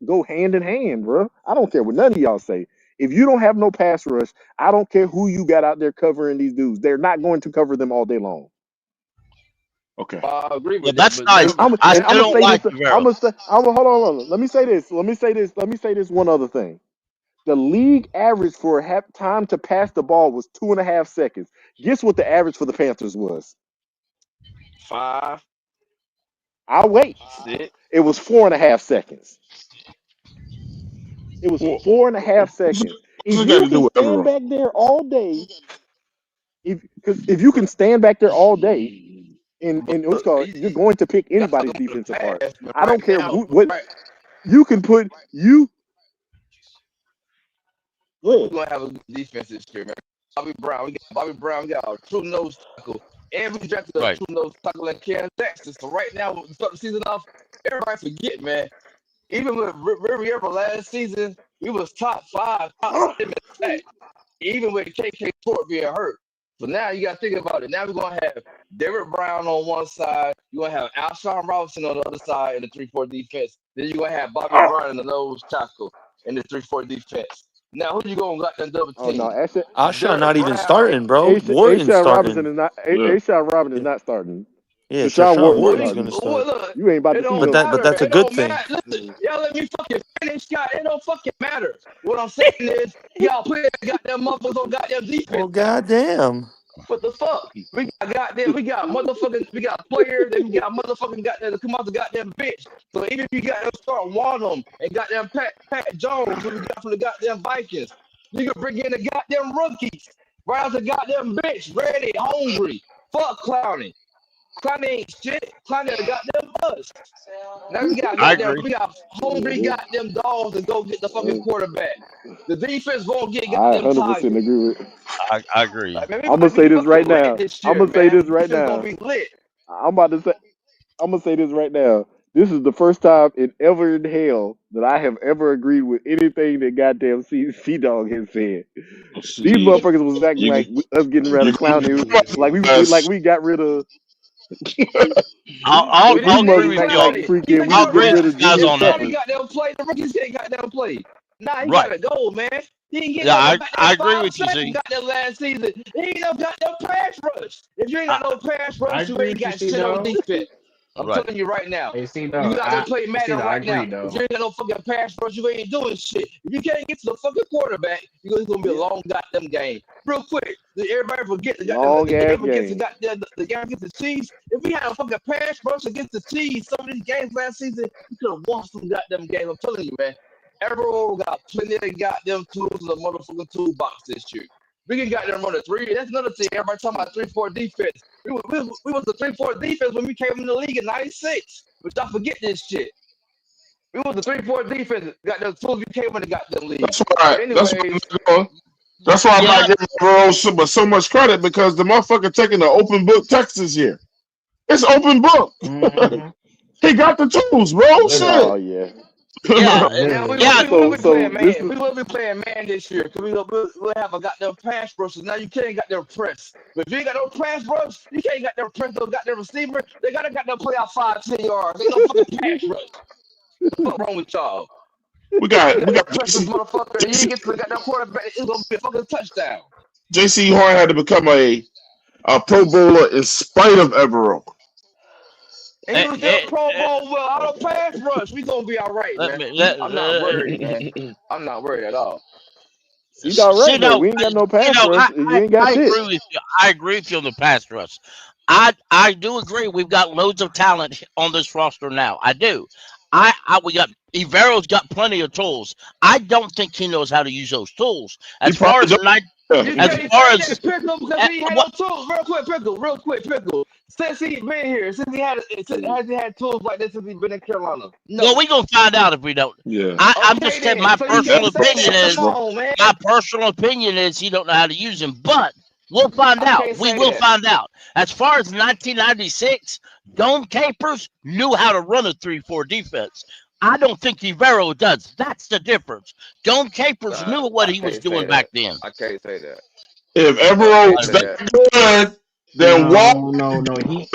go hand in hand, bro. I don't care what none of y'all say. If you don't have no pass rush, I don't care who you got out there covering these dudes. They're not going to cover them all day long. Okay. I agree Well, with that, that's but nice. And remember, I I'm still gonna don't say like this. Rivera. Hold on. Let me say this. Let me say this one other thing. The league average for time to pass the ball was 2.5 seconds. Guess what the average for the Panthers was? 5, I'll wait. 6. It was 4.5 seconds. It was Well, 4.5 seconds. what's If it got you to do can with stand Evero? back there all day, if you can stand back there all day and what's But called, you're going to pick y'all anybody's talking about the defensive part. pass, but I right don't care now, what right, you can put. You go we're ahead. gonna have a good defense this year, man. Bobby Brown, we got a true nose tackle. And we drafted a Right. true nose tackle in Kansas. So right now, to start the season off, everybody forget, man. Even with Riviera last season, we was top 5, top 7 in sack. Even with KK Tort being hurt. So now you got to think about it. Now we're going to have Derek Brown on one side. You're going to have Alshon Robinson on the other side in the 3-4 defense. Then you're going to have Bobby Brown in the nose tackle in the 3-4 defense. Now, who you going to got that double Oh no, team? Asha Derek not even Brown. starting, bro. Warden's Ashawn Robinson starting. is not. Yeah. Ashawn Robinson is Yeah, not starting. yeah. Deshaun Trashawn Warden's Warden's Look, gonna starting. start. look, You ain't about it to see don't no. But matter. that's a It good don't thing. matter. Listen, y'all let me fucking finish, Scott. It don't fucking matter. What I'm saying is, y'all put goddamn motherfuckers on goddamn defense. Well, goddamn. What the fuck? We got motherfucking, we got players, and we got motherfucking goddamn to come off the goddamn bench. So even if you got them start Wanham and goddamn Pat Jones, who we got from the goddamn Vikings, you can bring in the goddamn rookies right off the goddamn bench, ready, hungry. Fuck Clowney. Clowney ain't shit. Clowney a goddamn bust. Now I agree. we got hungry goddamn dogs to go get the fucking quarterback. The defense won't get I goddamn 100% tired. agree with. I agree. Like, man, we I'm about gonna to be say this right fucking lit now. this I'm year, gonna say man. this right Defense gonna now. be lit. I'm about to say. I'm gonna say this right now. This is the first time in hell that I have ever agreed with anything that goddamn C Dog has said. These See, motherfuckers was acting you like us getting rid you of Clowney, like guys. we got rid of. I'll We These I'll didn't agree get motherfuckers with act y'all. like Clowney. freaking Even we I'll was got agree getting with rid rid of you guys even Julius on that. Clowney Peppers. got them play. The rookies can't got them play. Nah, he Right. gotta go, man. He ain't getting Yeah, no back I that agree 5 with you. seconds See. got them last season. He ain't no got no pass rush. If you ain't I got no pass I rush, you agree ain't with you, got C shit on Dog. defense. I'm Right. telling you right now. Hey, see, You though, got to play Madden I right now. agree, though. If you ain't got no fucking pass rush, you ain't doing shit. If you can't get to the fucking quarterback, it's gonna be a long goddamn game. Real quick, everybody forget the Long ass against the game. goddamn the game against the Chiefs. If we had a fucking pass rush against the Chiefs, some of these games last season, we could have won some goddamn games. I'm telling you, man. Everyone got plenty of goddamn tools in the motherfucking toolbox this year. We can goddamn run a three. That's another thing. Everybody talking about 3-4 defense. We was the 3-4 defense when we came in the league in '96. But y'all forget this shit. We was the 3-4 defense. Got the tools we came in the goddamn league. That's why. But That's why. anyways, I'm Yeah. not giving Eberle so much credit because the motherfucker taking the open book text this year. It's open book. Mm-hmm. He got the tools, bro. Literally. Oh Shit. yeah. Yeah. now Literally. Yeah. we will be So playing this man. is We will be playing man this year because we'll have a goddamn pass rushers. Now you can't got their press. But if you ain't got no pass rush, you can't got their press. No got their receiver. They gotta got them play out 5-10 yards. Ain't no fucking pass rush. What's wrong with y'all? we You got got to press this JC, motherfucker. And you ain't get to got that quarterback. It's gonna be a fucking touchdown. JC Horn had to become a Pro Bowler in spite of Eberle. And he was still Pro Bowl with auto pass rush. We gonna be all right, Let man. me let, I'm not worried, man. I'm not worried at all. he got see right though. no, We ain't got no pass rush. I, You I ain't got I shit. agree with you. I agree with you on the pass rush. I do agree. We've got loads of talent on this roster now. I do. I we got Ivero's got plenty of tools. I don't think he knows how to use those tools. He As far probably as the night, don't. You as can't far say as that Pickle because he had what, no tools. Real quick, Pickle. Since he been here, has he had tools like this since he been in Carolina? well, No. we gonna find out if we don't. Yeah. I'm Okay just saying then. my So you personal can't say opinion that. Come is Bro. on, man. he don't know how to use them, but we'll find I out. can't We say will that. find out. As far as 1996, Dome Capers knew how to run a 3-4 defense. I don't think Ivero does. That's the difference. Dome Capers Nah, knew what I he was can't say doing back that. then. I can't say that. If No, I Eberle can't is I say do. that. that good, then why No.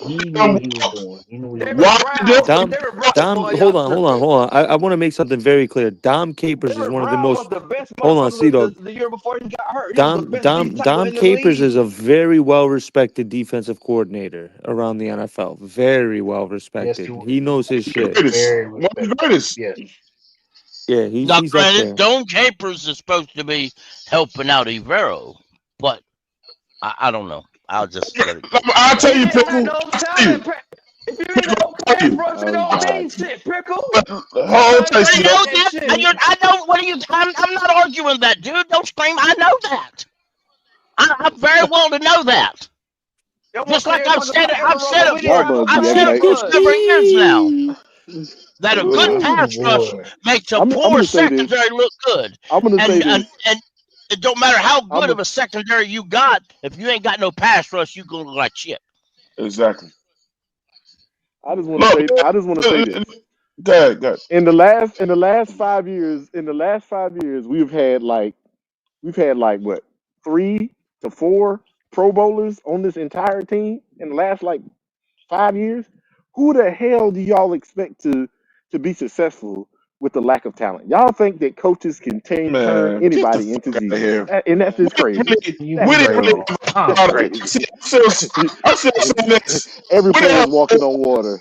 He knew what he was doing. He knew what he was David why doing. Brown, did Dom, David Brown was Dom, more y'all tripping. hold on. I want to make something very clear. Dom Capers is David one of the Brown was most. the best Hold on, C motherfucker Dog. the year before he got hurt. He was the best D tackle Dom in the Capers is league. a very well respected defensive coordinator around the NFL. Very well Yes, respected. He knows his shit. greatest? very One of the respected. greatest. Yes. Yeah, Now, he's up granted, there. Dome Capers is supposed to be helping out Ivero, but I don't know. I'll just let it go. I'll tell He you, didn't have Pickle. no Tell you, talent. If you ain't got Pickle. no Tell pass you. rush, it Oh don't God. mean shit, Pickle. That's Hold how on, you I Tasty. look know at that that. shit. I know. What are you? I'm not arguing that, dude. Don't scream. I know that. I'm very well to know that. Y'all want Just to sit like here and talk about I've Emerald, said but it we didn't Y'all for have no must be I've pass said it for okay. rush. several years now that a good Oh pass rush boy. makes a I'm poor gonna say this. secondary look good, I'm gonna say this. and it don't matter how I'm good a, of a secondary you got. If you ain't got no pass rush, you gonna look like shit. Exactly. I just want to Look, say. I just want to say this. good. In the last 5 years, we've had like what 3 to 4 Pro Bowlers on this entire team in the last like 5 years. Who the hell do y'all expect to be successful with the lack of talent? Y'all think that coaches can turn Man, get the anybody into fuck out of Jesus? here. And that's just crazy. You That's We didn't really crazy. bro. have That's a lot Calm of. down. crazy. See, I'm still saying this. Every We didn't player's have. walking on water.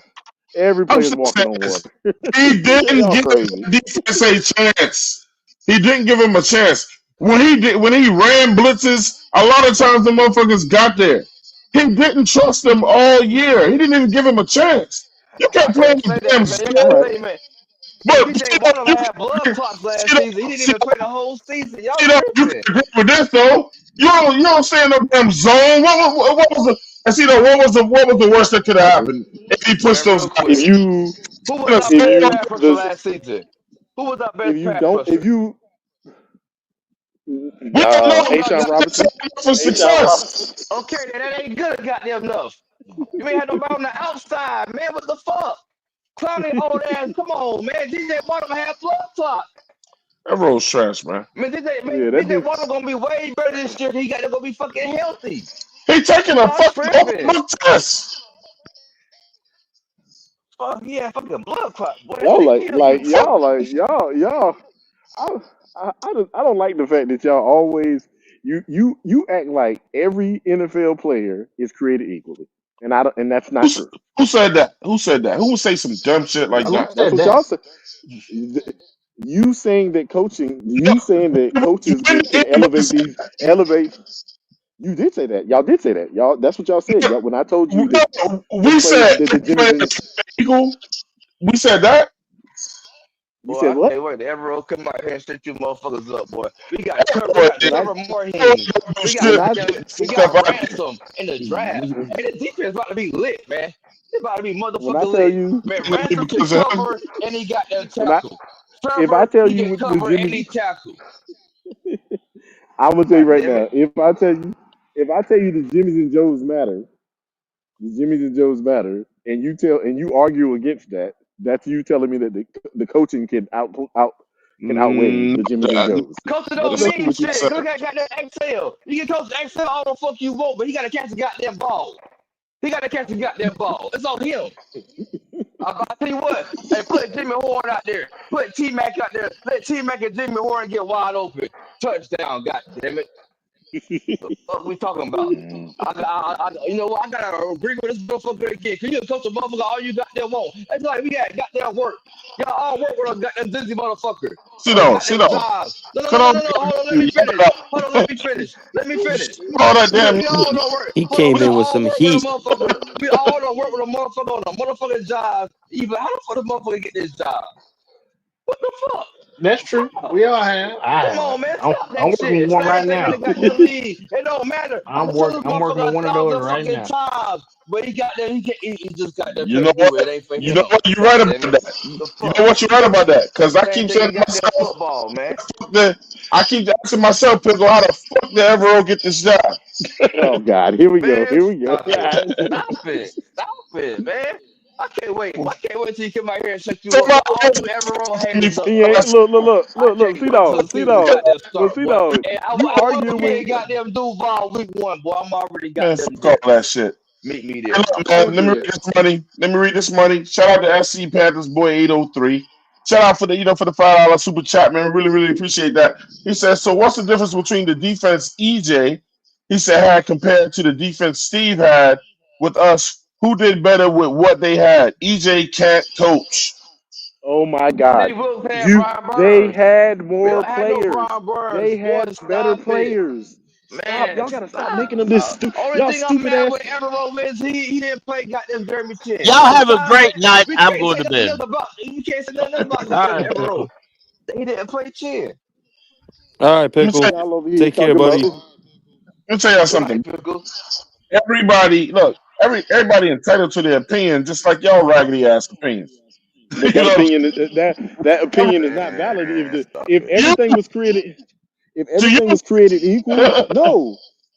Every I'm player's still walking saying on this. water. He didn't Y'all give crazy. the defense a chance. He didn't give him a chance. When he ran blitzes, a lot of times the motherfuckers got there. He didn't trust them all year. He didn't even give him a chance. You I can't play can't any say damn that, man. You All gotta zone. right. say, man. Man, But TJ Waddle had blood clots last see, season. He didn't even play the whole season. Y'all you tripping. can agree with this though. You don't stay in no damn zone. What was the? And see, though, what was the worst that could have happened if he pushed Man, those real If guys quick. you Who in was a our if best zone? you pass rusher the last season? Who was our if best you pass don't if rusher? you We didn't know Who was our Ashawn guy? Robinson. for success. Okay, then that ain't good goddamn enough. You ain't had nobody on the outside, man. What the fuck? Clowney old ass. Come on, man. DJ Waddle had blood clot. Everyone's trash, man. Yeah, that DJ dude. Waddle gonna be way better this year. He got to go be fucking healthy. He taking a Y'all fucking open tripping. book test. Fuck yeah, fucking blood clot. Boy, that Y'all shit like kill you. y'all. I don't like the fact that y'all always you act like every NFL player is created equally. and I don't, and that's Who, not true. who said that? Who said that? Who would say some dumb shit like Who that? That's said what that? y'all said. You saying that coaching, you saying that coaches When can elevate these, elevate. You did say that. Y'all did say that. Y'all. That's what y'all said. Y'all, when I told you that no, the we play said that the Jimmys and equal. We said that. you Boy, said I what? can't wait. The Emerald come out here and stretch you motherfuckers up, boy. We But got When I Trevor Moorhead. do We got when shit. I goddamn, we Step got out. Ransom in the draft. And the defense about to be lit, man. It's about to be when I motherfucking tell lit. you Man, Ransom can Because of him. cover and he got them when I tackle. if I Trevor, tell he you can what the cover and he Jimmys, tackle. I'm gonna tell you God right damn now. it. If I tell you the Jimmys and Joes matter, the Jimmys and Joes matter, and you argue against that, that's you telling me that the coaching can outweigh Mm, the Jimmys and Joes. Coaching That's don't that's not exactly mean what you. what I shit. said. Look at goddamn Excel. You can coach Excel all the fuck you want, but he got to catch the goddamn ball. He got to catch the goddamn ball. It's on him. I'll tell you what. Hey, put Jimmy Horn out there. Put T Mac out there. Let T Mac and Jimmy Horn get wide open. Touchdown, goddamn it. What we talking about? Mm. You know what? I gotta agree with this motherfucker again. Cause you coach a motherfucker all you goddamn want. It's like we got goddamn work. Y'all all work with a goddamn dizzy motherfucker Sit on a down. Sit goddamn down. job. No, no, Cut no, no, all no, no. Hold on, let you. me finish. Hold on, let me finish. Let me finish. All that We, damn. we all don't work. He Hold on, came we in with all some work with a heat. motherfucker. We all don't work with a motherfucker on a motherfucking job. Even how the fuck the motherfucker get this job? What the fuck? That's true. How? We all have. I Come have. on, man. I'm, Stop I'm that working with shit. one right Same thing in now. the goddamn league. It don't matter. I I'm told work. this I'm working with motherfucker one of those 1,000 right fucking now. times. But he got there. He just got there You playing know do what? it. It ain't for You know him. what? You're God right damn about it. that. The You fuck? know what? You're right about that. Because I Same keep thing saying in to goddamn myself, football, man. I keep asking myself, Pickle, how the fuck did Evero get this job? Oh God, here we go. Man, Here we go. stop it. Stop it. Stop it, man. I can't wait. I can't wait till you come out here and shut you up Somebody with all you ever roll asked me haters for up, He ain't man. I look. can't See wait till dog, the see season dog, goddamn but start, see boy. dog. And You I won't arguing be in when goddamn Duval week 1, boy. I'm already man, goddamn fuck there. all that shit. Meet me Hey, there. look, I'm man, gonna let me be read there. this money. Let me read this money. Shout out to SC Panthers boy 803. Shout out for the for the $5 super chat, man. Really, really appreciate that. He says, so what's the difference between the defense EJ, he said, had compared to the defense Steve had with us? Who did better with what they had? EJ can't coach. oh my God, Steve Wilkes had Brian they Burns. had We more don't have no players. Brian Burns. They Boy, had better stop it. players. Stop, Man, y'all gotta stop stop. making them this Only y'all thing I'm stupid mad ass. with Everett is he didn't play goddamn Jeremy Chin. Y'all have a Besides great that, night. we I'm can't going say to nothing bed. else about you can't say nothing else about All goddamn right, Everett. pickle. He didn't play Chin. All right, Let me tell Pickle. Y'all over here Take care, talking about. buddy. y'all Right, something. Pickle. Everybody, look, everybody entitled to their opinion, just like y'all raggedy ass opinions. But You that know what opinion that I'm opinion is not valid Man, stop if it. saying? everything was created if To everything you, was created equal.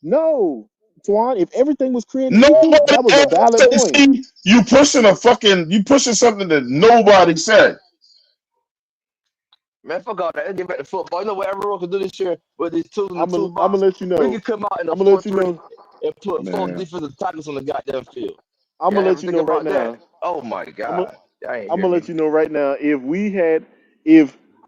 No, Twan. If everything was created equal, nobody that was a ever valid said, point. see, you pushing something that nobody said. Man, fuck all that. Let's get back to football. You know what Everett can do this year with these tools in the I'm gonna toolbox? let you We know. can come out in a I'm gonna let you 4-3 know. and put 4 Man. defensive tackles on the goddamn field. I'm Y'all gonna ever let you think know right about that? now. Oh my I'm gonna God. Y'all ain't I'm hear gonna me. let you know right now. If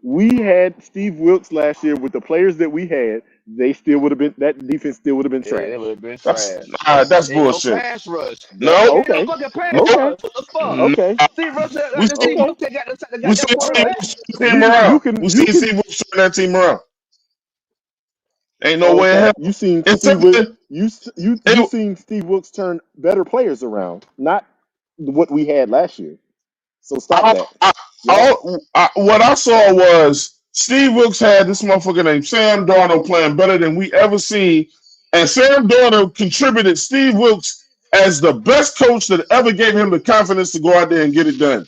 we had Steve Wilkes last year with the players that we had, they still would have been that defense still would have been Yeah, they trash. would have been That's trash. that's Ain't no bullshit. pass rush. No, Ain't no Okay, fucking pass okay, rush. What the fuck? no. okay, Steve Russell, We the Steve seen okay. Wilkes got the we goddamn seen Steve Okay. quarterback. Wilkes turn that team around. We You seen can Steve Wilkes turn that team around. Ain't no way in okay. hell. You seen It's Steve Wilkes. something. You seen Steve Wilkes turn better players around, not what we had last year. So stop I, that. I, Y'all. what I saw was Steve Wilkes had this motherfucker named Sam Darnold playing better than we ever seen, and Sam Darnold contributed Steve Wilkes as the best coach that ever gave him the confidence to go out there and get it done.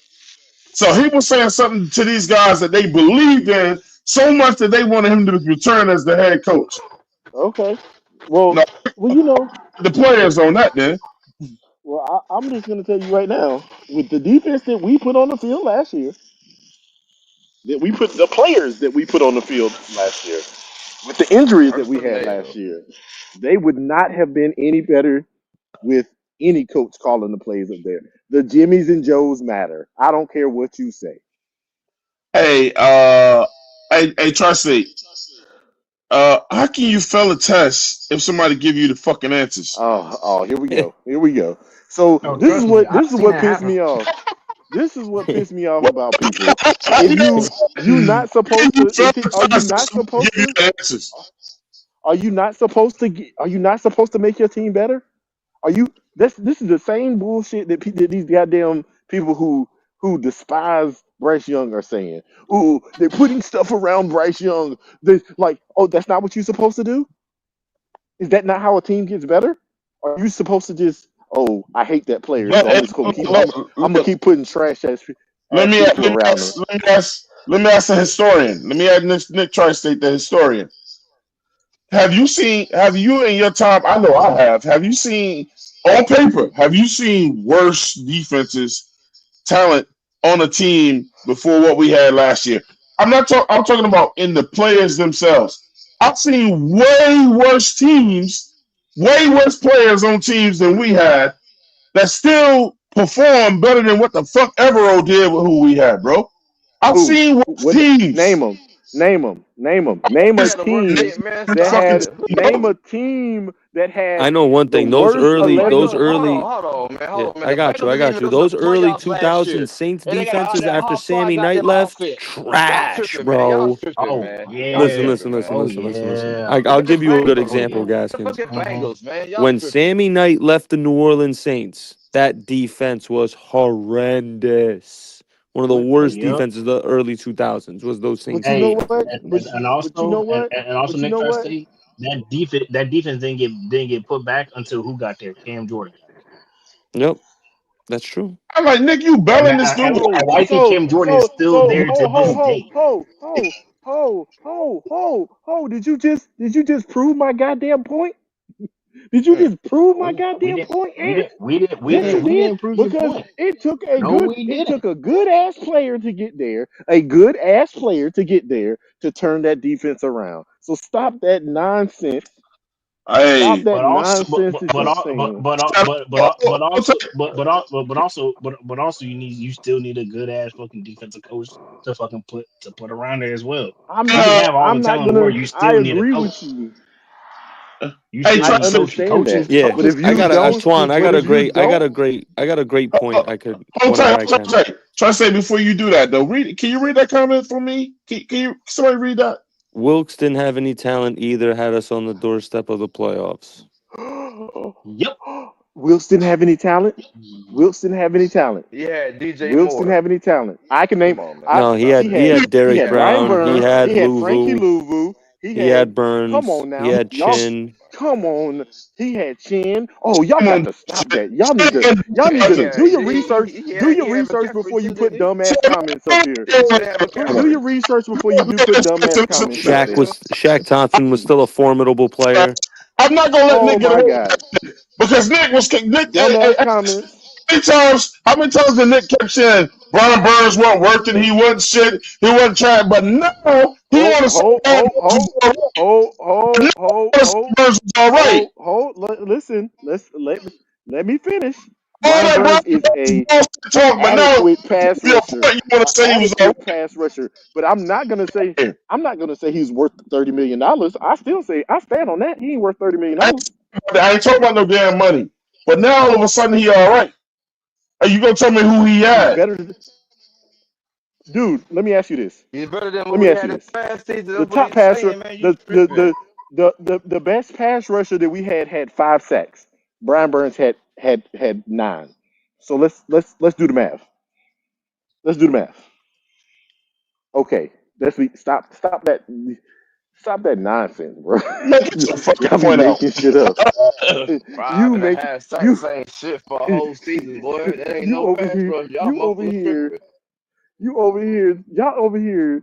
So he was saying something to these guys that they believed in so much that they wanted him to return as the head coach. Okay. Now, Well, you know. the players on that, then. Well, I'm just gonna tell you right now, with the defense that we put on the field last year, that we put the players that we put on the field last year, with the injuries that we had last Personnel. year, they would not have been any better with any coach calling the plays up there. The Jimmies and Joes matter. I don't care what you say. Hey, Trusty, how can you fail a test if somebody give you the fucking answers? Oh, here we go. Here we go. So Oh, this is trust me, what I've this is seen what that pissed happen. me off. This is what pissed me off What about people. If the you not supposed to if it, are you Fantasize not system will supposed give you to the answers. are you not supposed to make your team better? Are you this is the same bullshit that these goddamn people who despise Bryce Young are saying. Ooh, they're putting stuff around Bryce Young. They like, oh, that's not what you're supposed to do? Is that not how a team gets better? Are you supposed to just, oh, I hate that player, But so I'm just gonna I'm gonna look, keep putting trash ass people around him. let me ask the historian. Let me ask Nick Tri-State, the historian. Have you in your time, I know I have you seen, on paper, have you seen worse defenses, talent on a team before what we had last year? I'm talking about in the players themselves. I've seen way worse teams, way worse players on teams than we had that still perform better than what the fuck Evero did with who we had, bro. I've Who? seen worse What? teams. Name them. Name them. Name them. Name Who a had a worse team team, man? that Stop Fucking had. it. Who, team, Name bro. a team that I had know one the thing. Those worst early, why you 11. those gonna early. hold on, man. Yeah, Hold on, man. I The got you. Bengals I didn't got even you. go to the Those early playoffs two last thousand year. Saints And they got all defenses that after hard fire Sammy goddamn Knight left, offense. Y'all trash, tripping, man. Y'all bro. tripping, Oh man. Y'all Listen, yeah. listen, tripping, listen, man. Oh listen, listen, listen. yeah. I'll The give you a good Bengals, Oh example, yeah. man. The Gaskins. fucking Bengals, man. Y'all When tripping. Sammy Knight left the New Orleans Saints, that defense was horrendous. One of the But worst Yep. defenses of the early 2000s was those Saints Hey, defense. but you know what? and also But you Nick know try to what? say that defense didn't get put back until who got there? Cam Jordan. Yep, that's true. I'm like, Nick, you And, belling this and, dude. So and why you think so Cam Jordan is so still so there to this day? Did you just prove my goddamn point? Did you Mm. just prove my No, we goddamn didn't. point, We Ant? didn't. We didn't. We Yes, didn't. you We did didn't prove your because point. No, we it didn't. took a good ass player to get there, a good ass player to get there to turn that defense around. So stop that nonsense. Stop Hey, that But also, nonsense that you're saying. but also, you still need a good ass fucking defensive coach to put around there as well. You can have all the I'm not talent in the world. gonna. You I still need a agree with coach. you. You hey, still I need trust coaching. understand Coaches, that. Yeah, But coaches, if I you got a don't, Antoine. but if you don't, I got a great point. I could hold whenever I tight, can. Try to say before you do that though. Can you read that comment for me? Can you somebody read that? Wilkes didn't have any talent either. Had us on the doorstep of the playoffs. yep. Wilkes didn't have any talent. Wilkes didn't have any talent. Yeah, DJ Wilkes didn't Moore. have any talent. I can name. Come on, man. I No, Stop he it. he had he Derek had Yeah, Brian Brown. He Burns. had He had Frankie Louvu. Louvu. He He had had. Come Burns. on He now, had y'all. Chin. Come on. He had Chin. Oh, y'all Come got on, to stop shit. that. Y'all need to yeah. do your research. Do your He had research McCaffrey before you too, put didn't he? dumbass comments up here. He should have Do McCaffrey. your research before you do put dumbass comments up there. Shaq Thompson was still a formidable player. I'm not gonna let Oh Nick get my away with God, that because Nick was Nick. dumbass comments. How many times did Nick kept saying Brian Burns wasn't working, he wasn't shit, he wasn't trying, but now he Hold, want to say hold, Brian hold, Burns was hold, all right. hold, Now hold, he hold, want to say hold, Burns was all right. Listen, let me finish. All Brian that Burns is a bullshit talk, but now adequate to pass your rusher, point, you want to say he was all adequate pass rusher. But right. I'm not gonna say he's worth $30 million. I stand on that. He ain't worth $30 million. I ain't talking about no damn money. But now all of a sudden he all right. Are you gonna tell me who he He's had? better than dude. Let me ask you this. He's better than Let what me we ask you had in this. last season. The That's what top he's passer, saying, man. You tripping. the best pass rusher that we had 5 sacks. Brian Burns had 9. So let's do the math. Let's do the math. Okay, stop that nonsense, bro. Make it your fucking Y'all be point out. making shit up. Five You and a make half you sacks ain't shit for a whole season, boy. That ain't you no over pass here rush. Y'all you over motherfuckers here tripping. y'all over here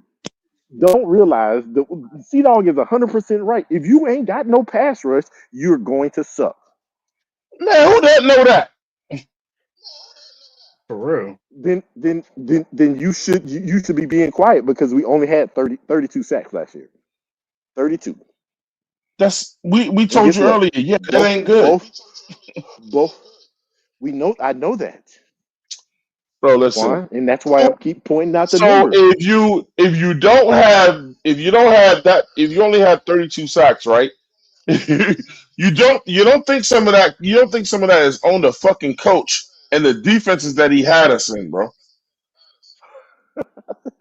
don't realize that Sea Dog is 100% right. If you ain't got no pass rush, you're going to suck. Man, who doesn't know that? For real. Then you should be being quiet because we only had 32 sacks last year. 32. That's we And told guess you what? earlier. Yeah, that Both ain't good, both both we know I know that, bro. Listen. Quan, and that's why I keep pointing out the So numbers. if you don't have that, if you only have 32 sacks, right? You don't think some of that is on the fucking coach and the defenses that he had us in, bro.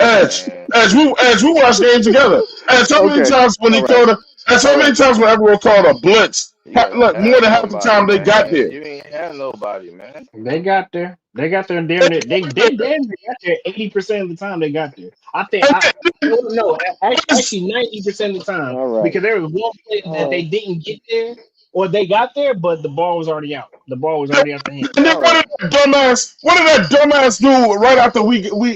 Edge, Man, Edge, we watch games together. Edge, how many Okay. times when he All right. called a, Edge, how All many right. times when everyone called a blitz? you gotta Look, more have than half the somebody, time they got man. there. You ain't have nobody, man. They got there. They got there damn near. They damn near got there 80% of the time. They got there. I think. Well, no, actually 90% of the time, All right. because there was one play that All they right. didn't get there, or they got there, but the ball was already out. The ball was already out the hand. And then All right. what did that dumbass do right after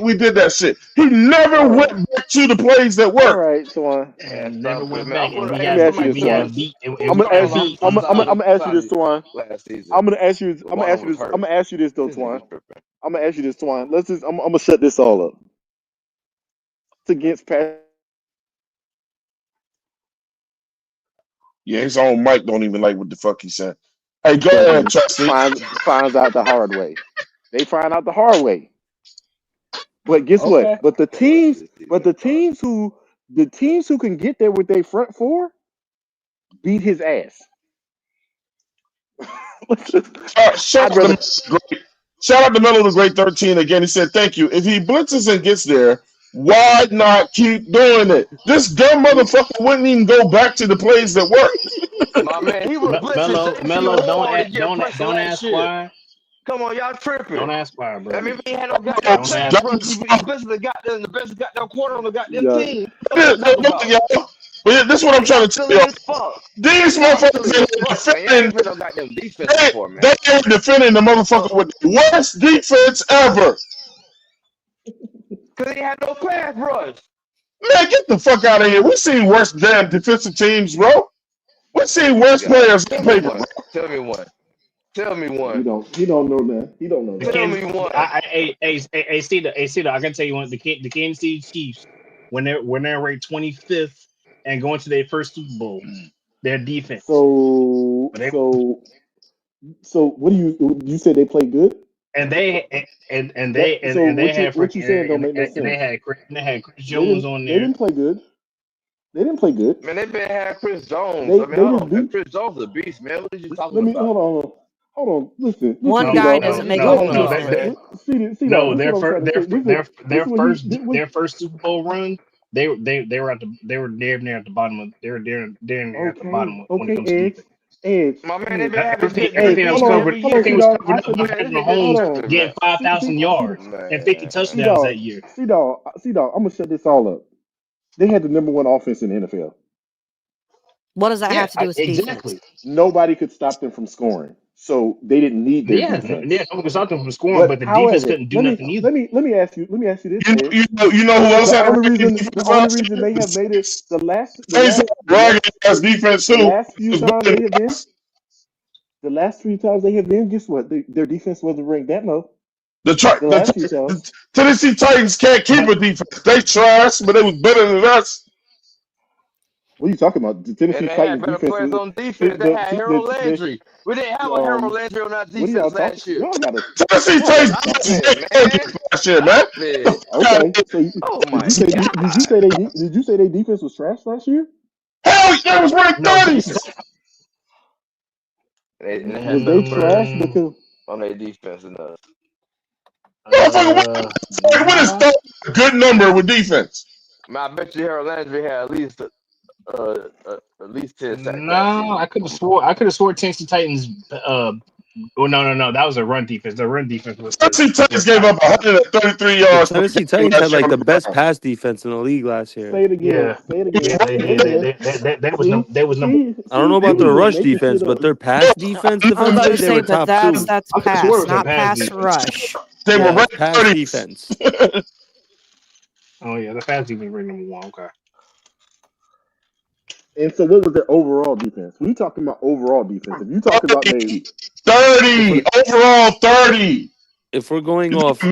we did that shit? He never All right. went back to the plays that All worked. right, Swan. Man, And never stop it, went man. I back, and put we Let hey, me got ask you somebody this, we be Swan. got honest. beat, and I'm we gonna got ask you. beat Somebody I'm on gonna, I'm gonna, Sunday. I'm gonna ask you this, Swan. last season. I'm gonna ask you. I'm gonna ask you Waddle was this. I'm hurt. gonna ask you this though, This nigga Swan. tripping. I'm gonna ask you this, Swan. Let's just. I'm gonna shut this all up. It's against Patrick Yeah, his own Mike don't even like what the fuck he said. Hey, go ahead, Jones Trusty. finds out the hard way. They find out the hard way. But guess what? Okay. But the The rest teams, of the but season, the teams who, the teams who can get there with their front four beat his ass. Shout I'd out rather. to great. Shout out to Melo the Great 13 again. He said, "Thank you. If he blitzes and gets there, why not keep doing it? This dumb motherfucker wouldn't even go back to the plays that worked." my man, he was blitzing J.C. Mello, Horn to get pressure don't last ask year. why. Come on, y'all tripping. Don't ask why, I bro. mean, he had no goddamn Don't Most pass ask. rush. dumb He stuff. blitzing the best goddamn corner on the goddamn Yeah, team. What y'all talking about? Y'all. But this is what I'm Man, trying y'all to tell silly y'all. as fuck. These Y'all motherfuckers silly in as here fuck, man. Y'all defending. ain't been no goddamn defense They, before, man. they are defending the motherfucker with the worst defense ever. Cause he had no pass rush. Man, get the fuck out of here. We've seen worse damn defensive teams, bro. We've seen You worse got players tell on me paper, bro. one. Tell me one. Tell me he one. don't. He don't know that. He don't know The that. Tell Kansas, me one. I can tell you what the Kansas City Chiefs, when they're ranked 25th and going to their first Super Bowl, their defense, So, but they so, so, what do you say they play good? and they That so and they had what you saying don't make no and sense. they had Chris They Jones didn't. on They there. didn't play good. They didn't play good. Man, they been had Chris Jones. I mean, They hold just on, man. beat. Chris Jones is a beast, man. What are you talking Let me about? hold on. Listen, One see No, guy dog. no, doesn't make no, a What whole no. Nah, defense. man. see dog. No, This is what I'm trying to say. This is what he. What, their first Super Bowl run, they were at the they were damn near at the bottom of they were damn near at the okay, bottom when it okay, comes to defense. My man, they Edge. been having good Hey, Everything was DBs covered. every hold Everything on, year. was dog. I covered up said by this. Man, Patrick they Hold Mahomes on. tripping, getting man. 5,000 yards and 50 See, touchdowns Man. dog. that year. See, dog. I'm gonna shut this all up. They had the number one offense in the NFL. What does that Yeah, have to do with defense? exactly. Nobody could stop them from scoring, so they didn't need their Yeah, defense. no one was stopping from scoring, But but the defense however, couldn't do nothing either. let me ask you this, You, Edge. you know who else The had a only raggedy reason the defense only last reason year? they The have made it Saints. Saints had a raggedy ass defense the too. last few It was times better they than have been us. the last three times they have been, guess what? Their defense wasn't ranked that low. The last few times. The Tennessee Titans can't keep But a defense. They trash, but they was better than us. What are you talking about? The And Tennessee they had Titans better defense players was on defense. They had Harold the Landry. We didn't have a Harold Landry on our what are y'all defense talking? last year. Tennessee Y'all gotta Titans stop. Stop defense was it, way better than man. last year, man. Stop Get the it. fuck out of Okay, here. so Oh my did God. you say their defense was trash last year? Hell, that was ranked no, 30th. They had Was better they players trash mm, because on their defense than us. Motherfucker, what is nah. 30 a good number with defense? Man, I bet you Harold Landry had at least 10 sacks last No, season. I could have swore Tennessee Titans. No, that was a run defense. The run defense Tennessee Titans was gave top up five. 133 The yards per Tennessee game Titans had last year like on the the best ground. pass defense in the league last year. say it again. Yeah, Say it It's again. yeah, Say it again. they was number. I don't know See, about you the just rush making shit defense, but up. their pass defense I was about to defensively, they say, were but top that's two. that's I could have swore it pass, was a not pass pass defense. rush. They were Yeah, ranked pass 30th. defense. Oh yeah, the pass defense ranked number one. Okay. And so, what was their overall defense? We talking about overall defense. If you talking about they 30. If we're 30. Overall 30.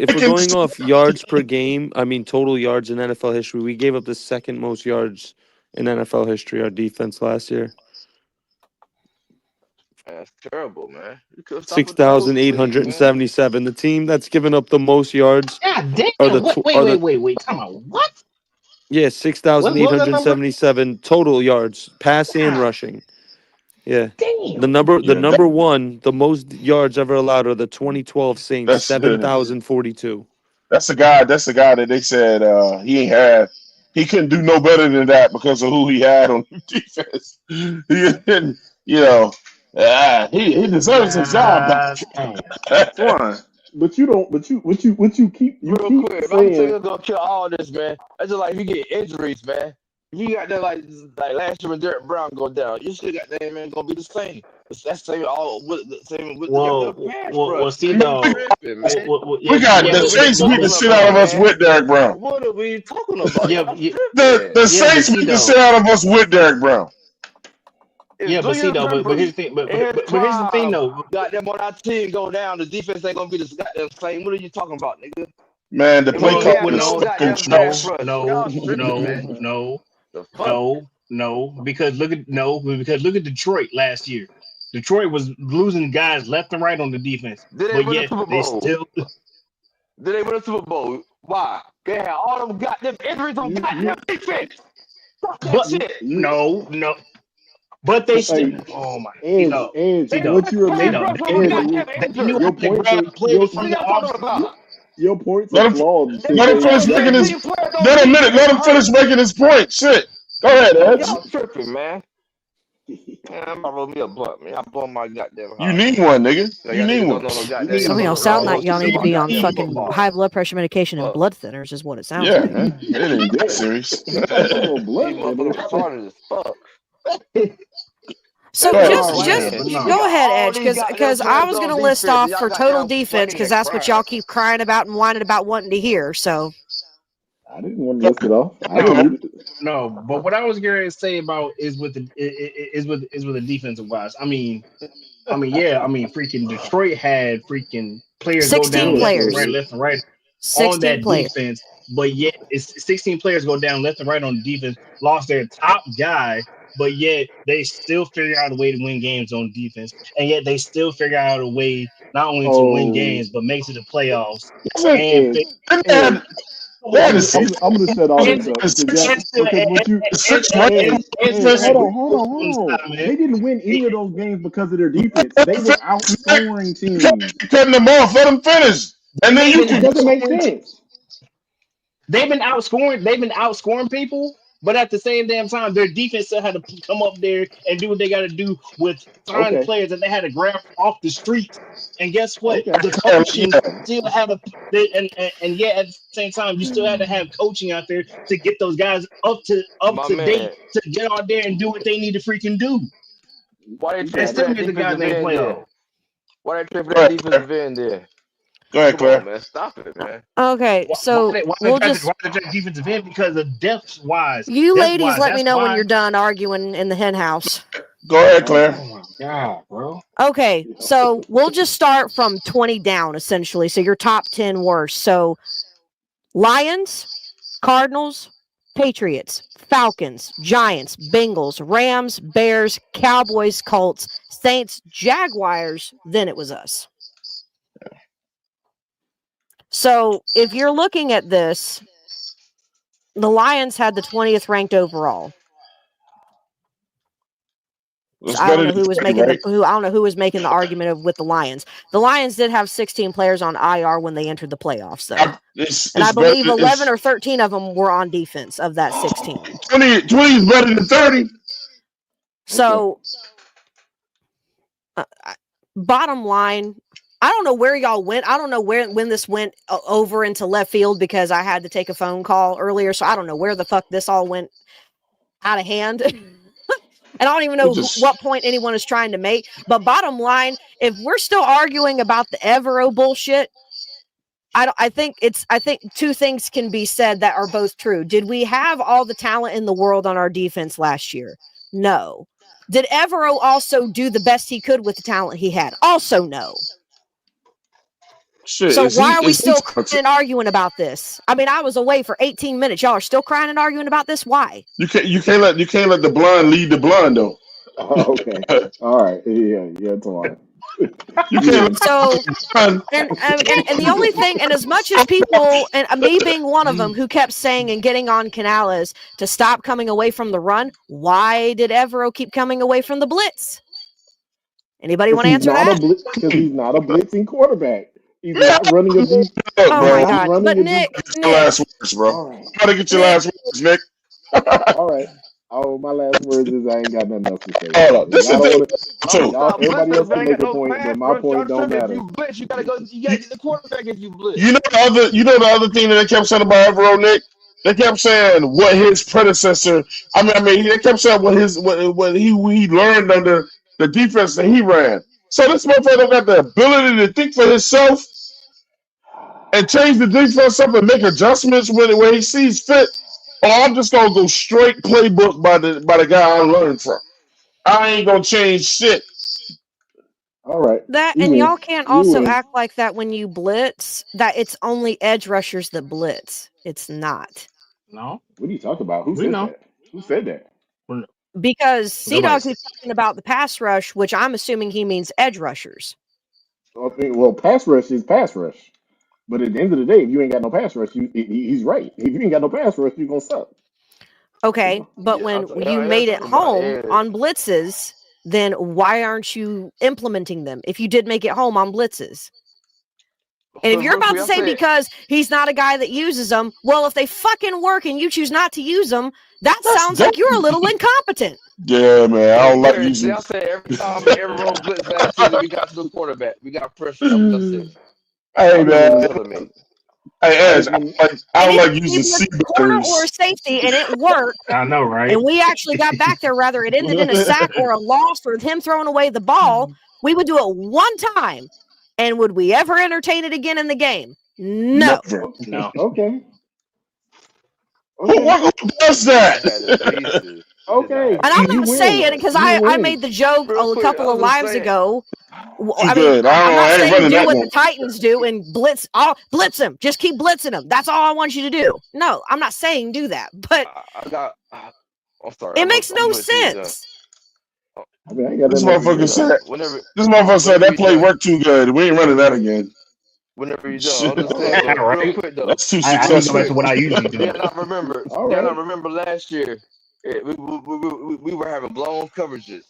if we're going off yards per game, I mean total yards in NFL history, we gave up the second most yards in NFL history. Our defense last year, Man, that's terrible, man. You could stop six with the whole thousand eight league, hundred and man. seventy-seven. The team that's given up the most yards God are the damn! What? are the Wait. Come on. What? yeah six thousand eight What was that hundred number? seventy-seven total yards, pass and rushing. Yeah. Damn. The number Yeah, one, the most yards ever allowed are the 2012 Saints, that's 7,042. that's the guy. That's the guy that they said he couldn't do no better than that because of who he had on defense. He didn't, you know, he deserves his job God damn. back. Fine. But you don't. But you Real keep quick, I'm saying saying. it's gonna kill all this, man. That's just like if you get injuries, man. If you got that like last year when Derek Brown go down, you still got that man gonna be the same. That's same all with the same with Well, the pass well, rush. see, You though. tripping, man. We Yeah, got yeah, the What are we Saints beat the talking shit out about, of us man? with Derek Brown. What are we talking about? yeah, Y'all yeah, tripping. The yeah, but Saints see, beat the shit though. out of us with Derek Brown. If Yeah, but see, Julian though. But here's Peppers the thing. and his But here's the thing, prime though. got them on our team go down, the defense ain't gonna be the goddamn same. What are you talking about, nigga? Man, the And we play ain't call have is no No, fucking goddamn pass trash. rush. Y'all tripping, man. no. The fuck? No, because look at Detroit last year. Detroit was losing guys left and right on the defense, Did they but win the yet Super they Bowl? still Did they win the Super Bowl? Why? They had all them goddamn injuries on goddamn defense. Fuck that but shit. no, but they still. Hey, Oh my, Edge, see They though, what won you're see pass though, making, rush on them they Edge, knew goddamn they knew your how to points are grab players What from are the y'all off. talking about? your points are Let him flawed They let him today. had finish making his 17 players on let him minute. defense Let him finish hurt. making his point. Shit. Go ahead, Edge. Y'all tripping, man. Man, I'm about to roll me a blunt, man. I'm blowing my goddamn You high, need man. one, nigga. So You y'all need niggas don't one. know no You goddamn. need Y'all Some of one, don't y'all know sound bro. like no y'all shit need to about be on goddamn fucking football. high blood pressure medication and Fuck. blood thinners, is what it sounds Yeah, like. man. It ain't that Damn, serious. he talking about no These blood motherfuckers thinners. retarded as fuck. So Go Man, ahead. y'all Oh just yeah, lying. but We no. go got ahead, all Edge, these goddamn because I players was on gonna list defense, and off y'all for total goddamn defense playing because that's what y'all crap. keep crying about and whining about wanting to hear. So I didn't want to list it off. I didn't No, need it. no. But what I was going to say about is with the is with the defensive wise. Yeah. Freaking Detroit had freaking players go 16 down Yeah, players. left and right on 16 that players. defense. But yet, it's 16 players go down left and right on defense. Lost their top guy, but yet they still figure out a way to win games on defense, and yet they still figure out a way not only to win Oh, games but makes it to playoffs. Listen, And Edge, they had, Edge. they had I'm the gonna, I'm six, gonna, I'm gonna set all and this up the because six, y'all, and still because what you, the six right Edge, defense. hold on. They didn't win any of those games because of their defense. They were outscoring teams. You cutting them off. Let them finish. And then they've you been It can. doesn't make outscoring sense. They've been outscoring. They've been outscoring people, but at the same damn time, their defense still had to come up there and do what they got to do with certain Okay, players that they had to grab off the streets. And guess what? okay. The coaching Yeah. still had a and yet at the same time, you still had to have coaching out there to get those guys up My to date man, to get out there and do what they need to freaking do, why they You and trade got for still it. that make the defensive goddamn end there? playoff. Why they trade for Go that ahead, Claire. defensive end there? Go ahead, Come on, Claire. man. Stop it, man. okay, so we'll just Why they try to defensive end because of depth wise. you Depth ladies wise, let me that's know when why. you're done arguing in the hen house. Go ahead, Huh? Claire. Oh my god, bro. Okay, so we'll just start from 20 down essentially. So your top 10 worst. So Lions, Cardinals, Patriots, Falcons, Giants, Bengals, Rams, Bears, Cowboys, Colts, Saints, Jaguars, then it was us. So if you're looking at this, the Lions had the 20th ranked overall. So It's I don't better know than who was 20, making right? I don't know who was making the argument of with the Lions. The Lions did have 16 players on IR when they entered the playoffs though. And I It's better. believe 11 It's or 13 of them were on defense of that 16. 20 is better than 30. Okay. So bottom line, I don't know where y'all went. I don't know when this went over into left field because I had to take a phone call earlier. So I don't know where the fuck this all went out of hand. And I don't even We know just what point anyone is trying to make. But bottom line, if we're still arguing about the Evero bullshit, I think two things can be said that are both true. Did we have all the talent in the world on our defense last year? No. Did Evero also do the best he could with the talent he had? Also no. shit. So why are we Is he still talented? crying and arguing about this? I mean, I was away for 18 minutes. Y'all are still crying and arguing about this? Why? You can't let the blonde lead the blonde though. Okay. All right. Yeah, Talon. You can't Yeah. let So the blonde. and the only thing, and as much as people, and me being one of them, who kept saying and getting on Canales to stop coming away from the run, why did Evero keep coming away from the blitz? Anybody Because want to he's answer not a that? blitz. Because he's not a blitzing quarterback. He's Man, not running a deep. look, Oh He's my bro. not God! running But a deep. Your last words, bro. All right, Try to get your Nick, last words, Nick. all right. Oh, my last words is I ain't got nothing else to say. Hold on. And This y'all is the don't thing, want to. I'm too. Y'all, not everybody blitzing else if I can ain't make got a no point, but pass my rush. point Y'all don't tripping. If matter. you blitz, you gotta go. You You, gotta get the quarterback if you blitz. you know the other thing that they kept saying about Evero, Nick. They kept saying what his predecessor. I mean, they kept saying what he learned under the defense that he ran. So this motherfucker got the ability to think for himself and change the defense up and make adjustments when he sees fit. Or I'm just gonna go straight playbook by the guy I learned from. I ain't gonna change shit. All right, that you and win. y'all can't You also win. act like that when you blitz. That it's only edge rushers that blitz. It's not. No, What are you talking about? Who we said know. that? Who said that? Because Sea Nobody Dog said. is talking about the pass rush, which I'm assuming he means edge rushers. I mean, well, pass rush is pass rush. But at the end of the day, if you ain't got no pass rush, he's right. If you ain't got no pass rush, you're gonna suck. Okay, So, but Yeah, when you y'all made it talking about home edge. on blitzes, then why aren't you implementing them if you did make it home on blitzes? And if So you're real about quick, to I say said because he's not a guy that uses them, well, if they fucking work and you choose not to use them, that That's sounds like you're a dumb. little incompetent. Yeah, man. I so don't like Terry, see, using. I said every time every road blitz last season, we got to the quarterback. We got pressure. That's what I said. Hey, y'all know Y'all what? man. killing me. Hey, Hey, Edge. I And don't even like if we using blitz a corner or a seabaters. safety and it worked, I know, right? and we actually got back there, whether it ended in a sack or a loss or him throwing away the ball, we would do it one time. And would we ever entertain it again in the game? No. Never. No. Okay, Who, okay, who does He did not that? have the pieces. He did not okay. have And the I'm You not pieces. win. saying it because You I win. made the joke Real a quick, couple I of was just lives saying. ago. Too I mean, good. I'm not I ain't saying running do that what no. the Titans do and blitz them. Just keep blitzing them. That's all I want you to do. No, I'm not saying do that, but I got. I'm sorry. it makes I'm no gonna see you done. sense. I mean, I ain't got This nothing else to motherfucker say. said. Whenever, This motherfucker said whenever that you play done. worked too good. We ain't running that again. Whenever you done. I'm Shit. just All saying. right, All Look, real right. quick though. That's too I need Real to go back successful. to quick. what I usually do. Then I remember. all Then I right. remember last year. We were having blown coverages.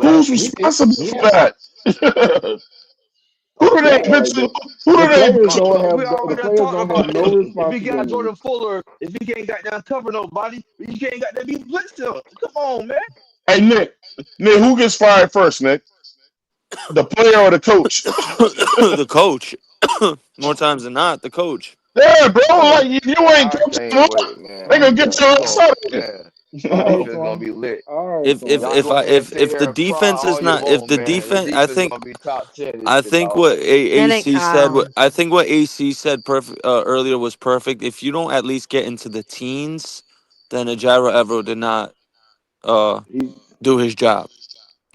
Who's Last We responsible we for have that? I'm Who do gonna they tell y'all you. like eventually? the Who the do they players eventually? don't We have the already done players talked don't have about no this. If you got responsibility. Jordan Fuller, if you can't got down cover nobody, you can't got to be blitzed him. Come on, man. Hey Nick, who gets fired first, Nick? The player or the coach? The coach. More times than not, the coach. Yeah, bro. Okay. Like you ain't I coaching them can't up. wait, man. They gonna I'm get done. your We ass going, out of here. man. All Our right, defense gonna Twan. be lit. All right, If if Twan. Y'all if go I ahead and sit if the here and cry defense is all you not if want, the man. The defense, I defense think gonna be top 10 this I year, think dog. what And it, AC said. I think what AC said perfect earlier was perfect. If you don't at least get into the teens, then Ajara Evero did not uh He's. do his job.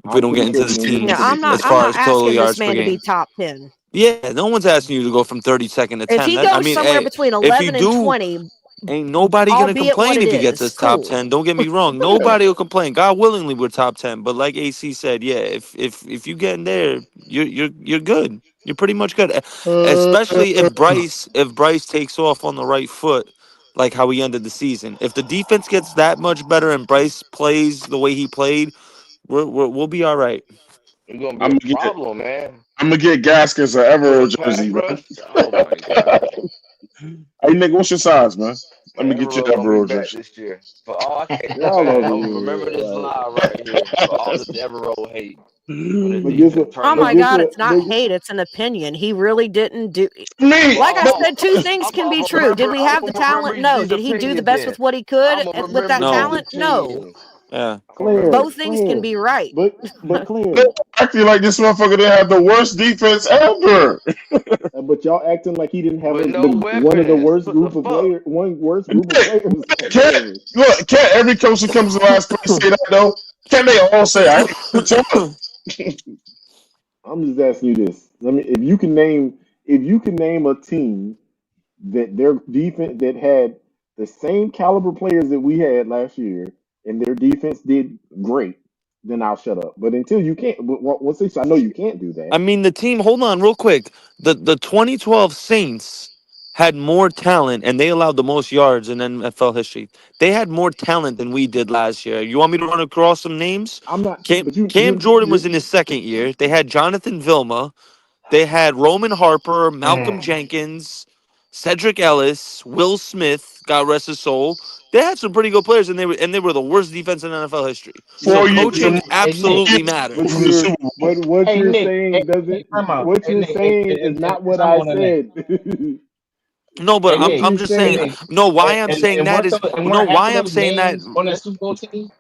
If we I'm don't get pretty into sure the he ain't getting no, into the teens I'm not. as I'm team. far not as total asking this yards per man to be game. top 10. Yeah, no one's asking you to go from 32nd to If 10. he That, I goes mean, somewhere hey, between if you 11 and do, 20, ain't nobody gonna albeit what complain it if he gets is, us top cool. 10. Don't get me wrong. Nobody will complain. God willingly, we're top 10. But like AC said, yeah, if you get in there, you're good. You're pretty much good. Especially if Bryce takes off on the right foot, like how he ended the season. If the defense gets that much better and Bryce plays the way he played, we'll be all right. It's gonna be I'm a gonna get problem, man. I'm gonna get Gaskins an With Evero a pass jersey, man. rush. Oh my God. Hey Nick, what's your size, man? Let me Man, get you Everett an gonna be Evero back jersey. this year. For all I can't, Y'all man, over I'm gonna remember here, this like. live right here for all this Everett hate when the But guess defense what? Oh turned But my up. guess God, what? it's not hate, it's an opinion. He really didn't do. Me, Like I but Well, said, two things can be true. Did we have I'm the gonna talent? remember No. these Did he do the opinions best then. with what he could I'm gonna with that remember these No. talent? No. opinions. Yeah. I'm gonna remember. Claire, Both things can Claire, be right. but they Claire, acting like this motherfucker didn't have the worst defense ever. but y'all acting like he didn't have With no one of the weapons. worst What the group of fuck? players, one worst group of players Can't ever. can't every coach that comes to last place say that though? Can't they all say I ain't good talent? I'm just asking you this. Let me, if you can name a team that their defense that had the same caliber players that we had last year, and their defense did great, then I'll shut up. But until you can't, once I know you can't do I that. mean, the team. Hold on, real quick. The 2012 Saints had more talent, and they allowed the most yards in NFL history. They had more talent than we did last year. You want me to run across some names? I'm not, Cam, but Cam Jordan was in his second year. They had Jonathan Vilma. They had Roman Harper, Malcolm Jenkins, Cedric Ellis, Will Smith, God rest his soul. They had some pretty good players, and they were the worst defense in NFL history. So 4 years coaching removed, Hey Nick. 4 absolutely years but removed from matters. the you're, Super Bowl. but what Hey you're Nick. saying Hey, doesn't, time out. what Hey you're Nick. Hey, saying is and not what I'm I on that. said. No, but Hey What Nick. I'm you're just Hey saying. saying, Nick. No, why I'm saying And that weren't is half why of I'm those saying that. names on that Super Bowl team?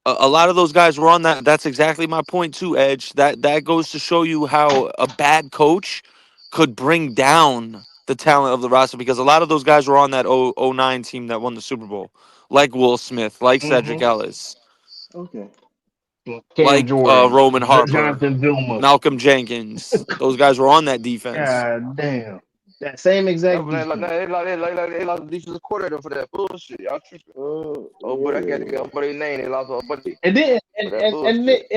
A lot of those guys were on that. That's exactly my point too, Edge. That goes to show you how a bad coach could bring down the talent of the roster, because a lot of those guys were on that 09 team that won the Super Bowl, like Will Smith, like Cedric Mm-hmm. Ellis, okay. Cam like Jordan, Roman Harper, Jonathan Vilma. Malcolm Jenkins. Those guys were on that defense. God damn. That same No, exact but defense. they lost the defensive coordinator for that bullshit. Y'all tripping. Oh, but I got to Yeah. get somebody name. They lost somebody And then, for that bullshit.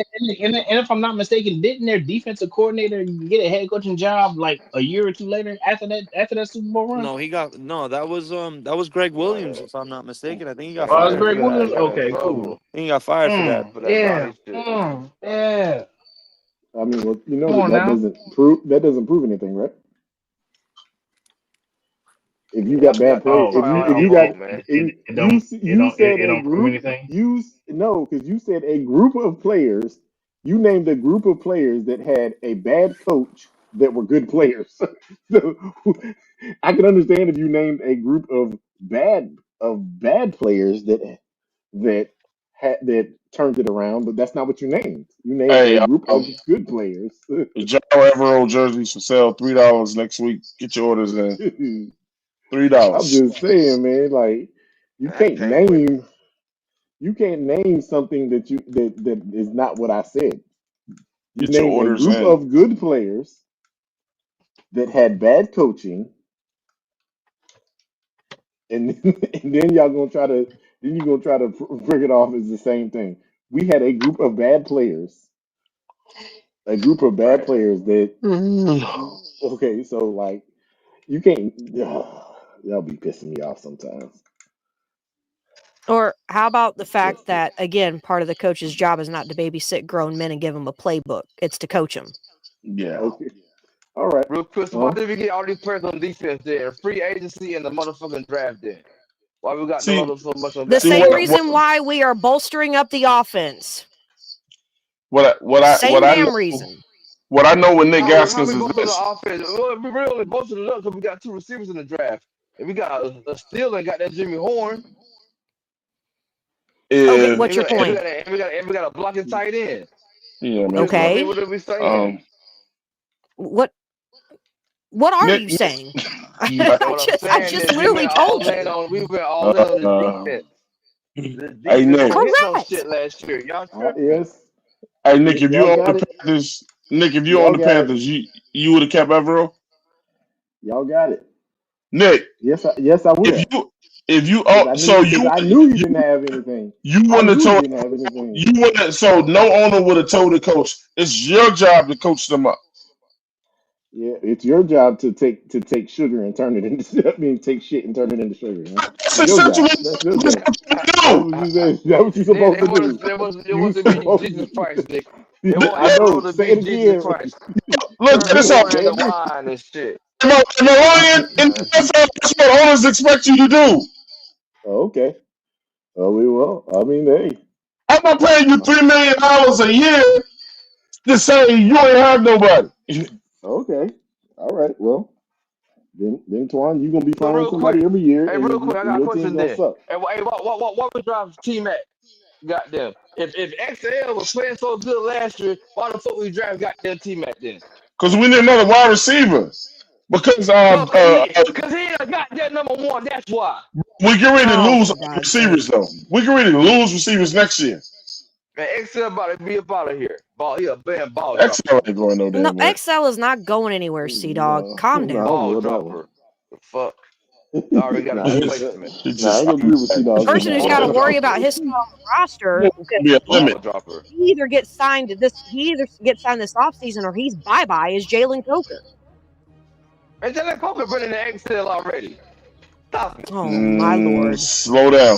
and if I'm not mistaken, didn't their defensive coordinator get a head coaching job like a year or two later after that Super Bowl run? No, that was Greg No, Williams, if I'm not mistaken. I think he got Oh, it's yeah, fired for Greg that. Williams. they got in Okay, cool. trouble I think he got fired for that. for that Yeah. Brownie shit. Yeah. I mean, well, you know Come on that now. doesn't prove anything, right? If you Y'all got got bad the play, Oh, if entire you if it, you it, got wrong, man. if it don't it you don't said it a don't prove group, anything. no, because you said a group of players. You named a group of players that had a bad coach that were good players. So I can understand if you named a group of bad players that turned it around, but that's not what you named. You named Hey, a group of good players. the Joe Evero jerseys for sale $3 next week. Get your orders in. I'm $3. just saying, man, like you I can't can't wait. name you can't name something that is not what I said. You Get your named a orders group in. of good players that had bad coaching, and and then you're gonna try to bring it off as the same thing. We had a group of bad players, Right. that okay, so like you can't. Y'all be pissing me off sometimes. Or how about the fact that, again, part of the coach's job is not to babysit grown men and give them a playbook. It's to coach them. Yeah. Okay, all right. Real quick, so why Well, did we get all these players on defense there? Free agency and the motherfucking draft then. Why we got See, so much on The that see same defense? reason why we are bolstering up the offense. what Same I damn know reason. what I know with Nick How Gaskins we is both on the this. offense? Well, we really only both on the look because we got two receivers in the draft. And we got a steal and got that Jimmy Horn. Okay, If what's your point? And we got a blocking tight end. yeah, man, So I please. mean, Okay. what are we saying? Um, What are Nick, you saying? You And what I'm I saying just is literally told you. we went all in on this uh, defense. The hey defense Nick, wasn't hitting no Correct. shit last year. Y'all tripping. yes, hey Nick, if you y'all own got the it. Panthers, Nick, if you own Y'all the got it. Panthers, you would have kept Evero. Y'all got it. Nick, Yes, I would if have. you Because so I knew he didn't have anything. you I wouldn't have knew he told didn't have anything. you wouldn't have, so no owner would have told the coach it's your job to coach them up. Yeah, it's your job to take sugar and turn it into. I mean, take shit and turn it into sugar. Huh? That's It's your essentially job. That's your what job. you That's do. what you say. That's what you're supposed to do. It You wasn't be supposed Jesus to. Christ, Nick. It won't I ever know. really Say be it Jesus again. Christ. Look, Turn check the this out. water into Say it wine and shit. In the lion in the again. NFL, that's what owners expect you to do. Okay. Oh, we will. I mean, hey. I'm not paying you $3 million a year to say you ain't have nobody. Okay. All right. Well, then Twan, you're gonna be So firing real somebody quick, every year, hey, real and quick, I got a your team question gonna then. suck. And hey, what we drive T Mac? Goddamn. If XL was playing so good last year, why the fuck we draft goddamn T Mac then? Because we need another wide receiver. Because No, cause he ain't got that number one. That's why. we get ready to Oh, lose for God's receivers, sake. though. We get ready to lose receivers next year. Man, XL about to be up out of here. He a damn ball dropper. XL ain't going no No, damn where. XL is not going anywhere, Sea Dog. No, Calm no, I down. don't know Ball about that one. dropper. The fuck. I already got a replacement. It's Nah, I just ain't gonna agree with like, C-Dog on Person that who's got to Ball one. worry about dropper. his spot on the roster there's gonna be a he limit. Ball dropper. either gets signed this offseason or he's bye-bye is Jalen Coker. And Jalen Coker been in the XL already. Stop it. Oh my lord. Slow down.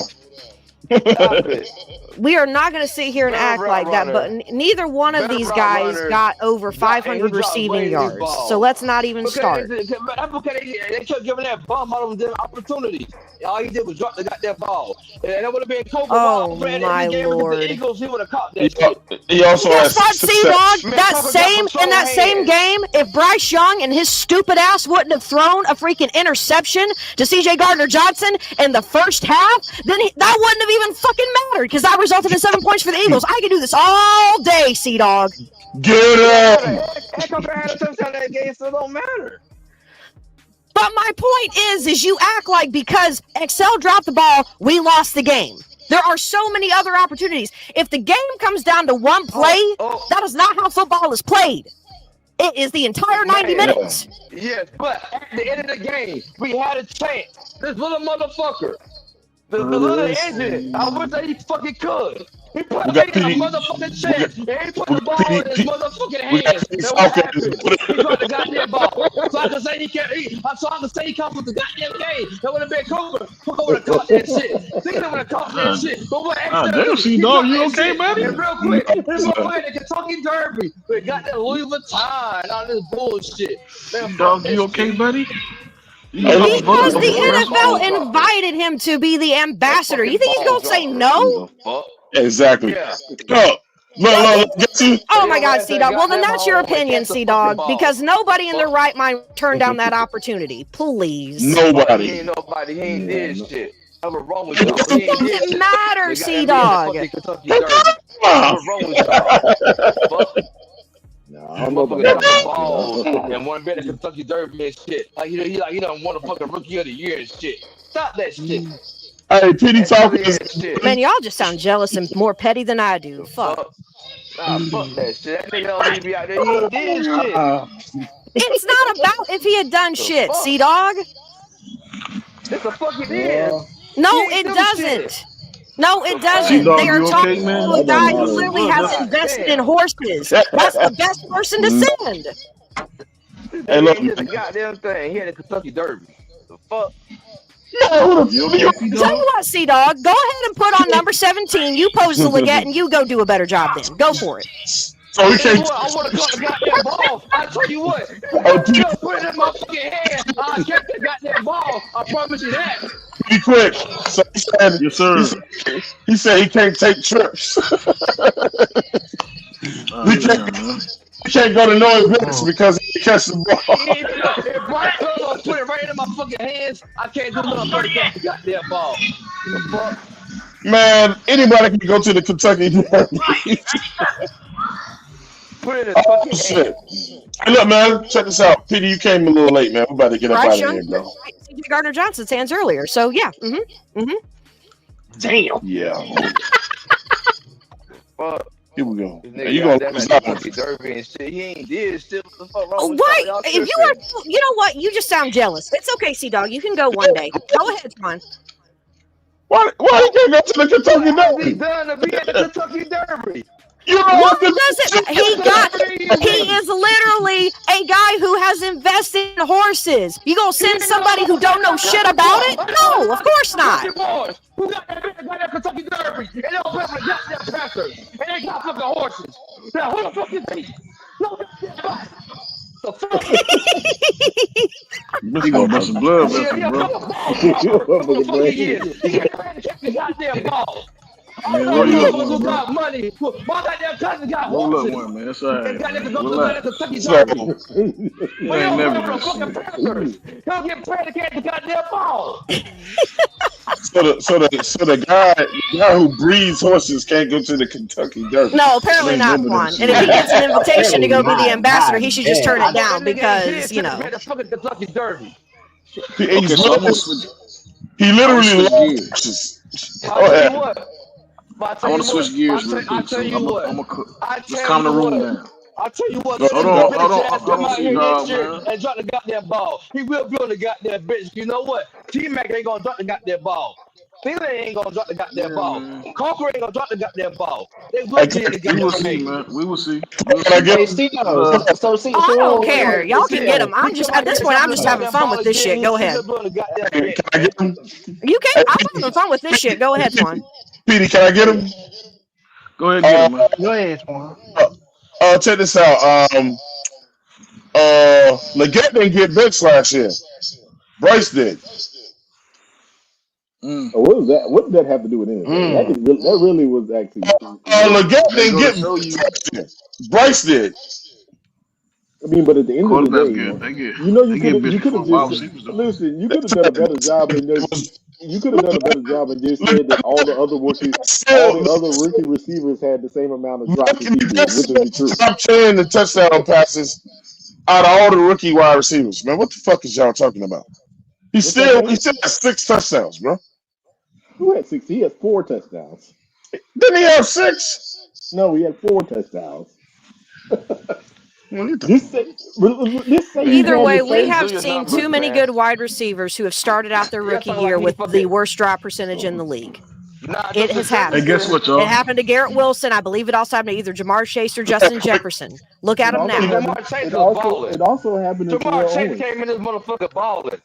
Stop it. We are not going to sit here and Better act route like that, but runner. neither one of Better these route guys runner. got over And he 500 dropped receiving way these yards. So balls. let's not even Because start. that's because they kept giving that bum all of them opportunities. All he did was drop the goddamn ball. And that would have been Coker. Oh Man, my if he gave it to lord. the Eagles, he would have caught that shit. He also Guess has what, 6 Sea Dog? sacks. Man, That Coker got same control in that same hands. game, if Bryce Young and his stupid ass wouldn't have thrown a freaking interception to CJ Gardner-Johnson in the first half, then that wouldn't have even fucking mattered because that resulted in 7 points for the Eagles. I could do this all day, Sea Dog. Get him! Coker had a touchdown that game, so it don't matter. But my point is you act like because Excel dropped the ball, we lost the game. There are so many other opportunities. If the game comes down to one play, that is not how football is played. It is the entire 90 minutes. Yes, but at the end of the game, we had a chance. This little motherfucker, the little engine, I wish that he fucking could. He put We got taking a PD motherfucking chance, and he put we the got ball in his PD motherfucking we got hands. PD And what Falcons. happened? He dropped the goddamn ball. So I can say he can't. So I can say he comes with the goddamn game. That would have been Coker. Coker would have caught that shit. Nigga would have caught that shit. But what Damn, C-Dog, you okay, buddy? And real quick, this one playing the Kentucky Derby. We got that Louis Vuitton, all this bullshit. Man, Dog, you okay, buddy? Because the NFL invited him to be the ambassador. You think he's going to say no? Exactly. Yeah. Look, get you. Oh my God, C-Dog. Well, then that's your opinion, C-Dog, because nobody in their right mind turned down that opportunity. Please. Nobody. He ain't nobody. He ain't did shit. What's wrong with It y'all? He ain't did doesn't shit. matter, They got C-Dog. that Kentucky Derby. What's wrong with y'all? Fuck. No, I don't know about Motherfucker that. got the ball and one better Kentucky Derby and shit. Like he done won a fucking rookie of the year and shit. Stop that shit. Hey, Petey talking. Man, y'all just sound jealous and more petty than I do. Fuck. Nah, fuck that shit. That nigga don't need to be out there. He ain't did shit. It's not about if he had done shit, C-Dog. It's a fucking is. No, He ain't it do doesn't. shit. No, it doesn't. C-Dog, They are you talking okay, man? to a guy who Yeah. literally has invested in horses. That's the best person to send. Hey, look, He did the goddamn thing. He had a Kentucky Derby. The fuck? You okay, Tell C-Dog? you what, C-Dog, go ahead and put on number 17. You pose the Leggett and you go do a better job then. Go for it. So he I tell you can't. what, I want to caught the goddamn ball. I tell you what, Oh, you don't put it in my fucking hand. I'll catch the goddamn ball. I promise you that. Be quick. So he said, Yes, sir. he said he can't take trips. He can't go to no events because he catch the ball. If Bryce Young put it right in my fucking hands, I can't do nothing but catch the goddamn ball. The fuck? Man, anybody can go to the Kentucky Derby. Put it in his Oh fucking shit! hand. Hey, look, man, check this out. Petey, you came a little late, man. We're about to get up Bryce out of Young here, bro. CJ Gardner-Johnson's hands earlier. So, yeah. Damn. Yeah. Fuck. Here we go. This Hey, nigga you gonna got lose that that one. Kentucky Derby and shit. He ain't did shit. What the fuck wrong Oh, with right. y'all? If you are, you know what? You just sound jealous. It's okay, C-Dog. You can go one day. Go ahead, John. Why you can't go to the Kentucky What has he Derby? done to be at the Kentucky Derby? You know What what? does it? He is literally a guy who has invested in horses. You gonna send somebody who don't know shit about it? No, of course not. Who got that Kentucky Derby? And they don't play for the goddamn Packers. And they got fucking horses. Now, who the fuck is he? No goddamn body. The fuck? He gonna bust some blood Yeah, vessels, bro. Who the fuck he is? He can't catch the goddamn ball. Man, roll you up Who one, bro. got money? My goddamn cousin got Roll up horses. one, man. It's all They right, got man. niggas go to Relax. the Kentucky So, Derby. You But he ain't don't never play for gonna the fucking see it. Packers. He don't get paid to catch the goddamn ball. so the guy who breeds horses can't go to the Kentucky Derby. No, apparently not, Juan. And if he gets an invitation to go be the ambassador, he should just turn it down because, you know. The fucking Kentucky Derby. Okay, so I'm gonna switch. He I'm literally gonna switch loves gears. horses. I'll Go tell ahead. you what. I want to switch gears real I'll quick. So tell you what. let's calm the room down. I'll tell you what. Hold on, Come out here dog, next year man. and drop the goddamn ball. He will be on the goddamn bench. You know what? T-Mac ain't gonna drop the goddamn ball. Thielen ain't gonna drop the goddamn Yeah, ball. man. Coker ain't gonna drop the goddamn ball. They Hey, will be in the We will goddamn see, game. man. We will see. We'll can I see. get Hey, him? But so so see Oh, I so don't wait, care. wait, Y'all can get Still, him. I'm he just come at out this here point. drop I'm the just having goddamn fun ball with this again. shit. Go He ahead. just doing the goddamn Hey, bench. can I get him? You can. Hey, I'm having fun with this shit. Go ahead, Twan. Petey, can I get him? go ahead and get Uh, him, man. Go ahead, Twan. check this out. Leggett didn't get benched last year. Bryce did. Oh, what was that? What did that have to do with anything? Mm. That really was actually Leggett irrelevant. They didn't go to get show benched you last year. Bryce did. I mean, but at the end of the quarterbacks day, get they get you they could get have bitch before wide just receivers though. listen. You could have done a better job than It just. was You could have done a better job and just said that all still the other rookie receivers had the same amount of drops as he did, Leggett which is the truth. top 10 in touchdown passes out of all the rookie wide receivers. Man, what the fuck is y'all talking about? What's that He saying? still has 6 touchdowns, bro. Who had six? He had 4 touchdowns. Didn't he have 6? No, he had 4 touchdowns. Man, get the Just fuck. say, just say he Either had the way, we same. Do have your seen numbers, too many man. good wide receivers who have started out their You gotta rookie talk like year he with the fucking. worst drop percentage in the league. Nah, It Justin has Hey, guess happened. Jefferson. what, It y'all? happened to Garrett Wilson. I believe it also happened to either Jamar Chase or Justin Jefferson. Look at It him also But now. happened. Jamar Chase It was also balling. it also happened to Jamar Terrell Chase Owens, came in this motherfucker balling.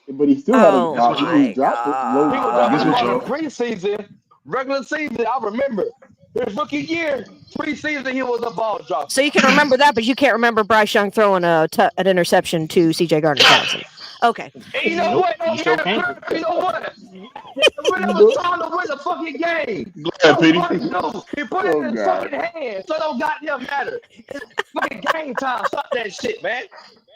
but he still had a Oh Guess what, y'all? he my dropped it low He was wide dropping Guess the what, ball in receivers. y'all? preseason, regular season. I remember his rookie year, preseason. He was a ball So dropper. you can remember that, but you can't remember Bryce Young throwing an interception to C.J. Gardner-Johnson. Okay. And you know Nope. what? You Don't sure matter, can't. Kirk. You know what? When You it was know? time to win the fucking game, Go ahead, what Petey. Bryce do? He put it Oh in his God. fucking hand. So it don't goddamn matter. It's fucking game time. Stop that shit, man.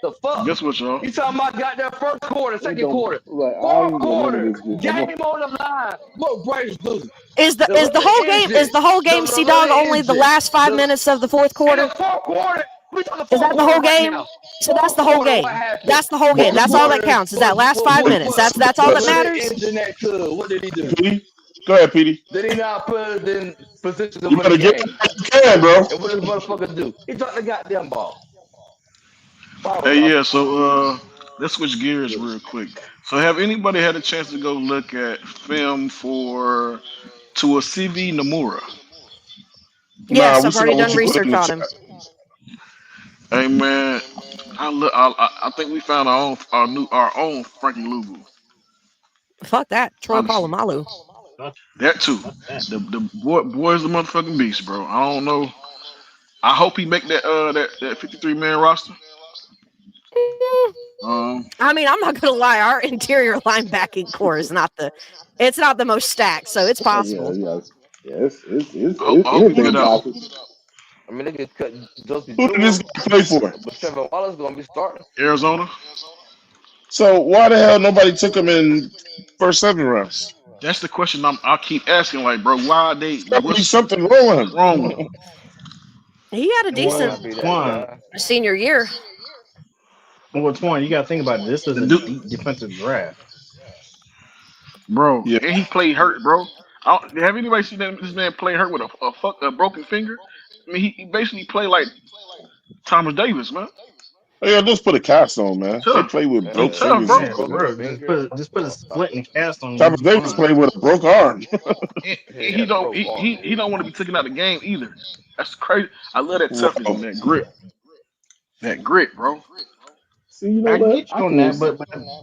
The fuck? Guess what, y'all? You talking about goddamn first quarter, It second don't quarter, like I fourth ain't doing none of quarter, this shit no more. game on the line. What Bryce do? Is The the little whole game engine. The C Dog little only the engine. last 5 minutes of the fourth In the quarter? fourth quarter, we talking Is fourth that the quarter whole right game? now. So that's Fourth the whole quarter, what game. happened? That's the whole game. Fourth That's all that quarter counts. Is that last five minutes. That's all what that little matters. engine that could. What did he do? Petey. Go ahead, Petey. Did he not put it in position to You win the better get him game? if you can, bro. And what does motherfucker do? He dropped the goddamn ball. Ball Hey, drop. yeah. So let's switch gears real quick. So have anybody had a chance to go look at film for Tuasivi Nomura? Nah, Yes, we I've saw already what done you put in research the on chat. him. Hey man, I think we found our own Frankie Louvu. Fuck that. Troy Honestly, Polamalu. that too. Fuck that. The boy's the motherfucking beast, bro. I don't know. I hope he make that 53-man roster. Mm, Um, I mean, I'm not gonna lie. Our interior linebacking core is not the most stacked, so it's Yeah, possible. yeah, yeah. It's I hope he Who good anything did, out. possible. I mean, they could cut Josie who did this Jewell, guy play for? but Trevor Wallace gonna be starting. Arizona. So why the hell nobody took him in first 7 rounds? That's the question I keep asking. Like, bro, why they? There's gotta be What's something wrong wrong with with him. him? He had a Well, decent Might be that Twan. guy. senior year. Well, Twan, you got to think about it. This is The a dude, deep defensive draft. bro, Yeah. and he played hurt, bro. Have anybody seen this man play hurt with a broken finger? I mean, he basically played like Thomas Davis, man. Oh, yeah, just put a cast on, man. They Tough. play with He broke Man, tough, fingers. bro. Yeah, And for broken real. Just finger. put a Oh, split and cast on you. You'll Thomas be Davis fine. played with a broke arm. And he had a broke arm. he don't want to be taken out of the game either. That's crazy. I love that toughness and Wow. that grit. That grit, bro. See, you know I what? get you on that,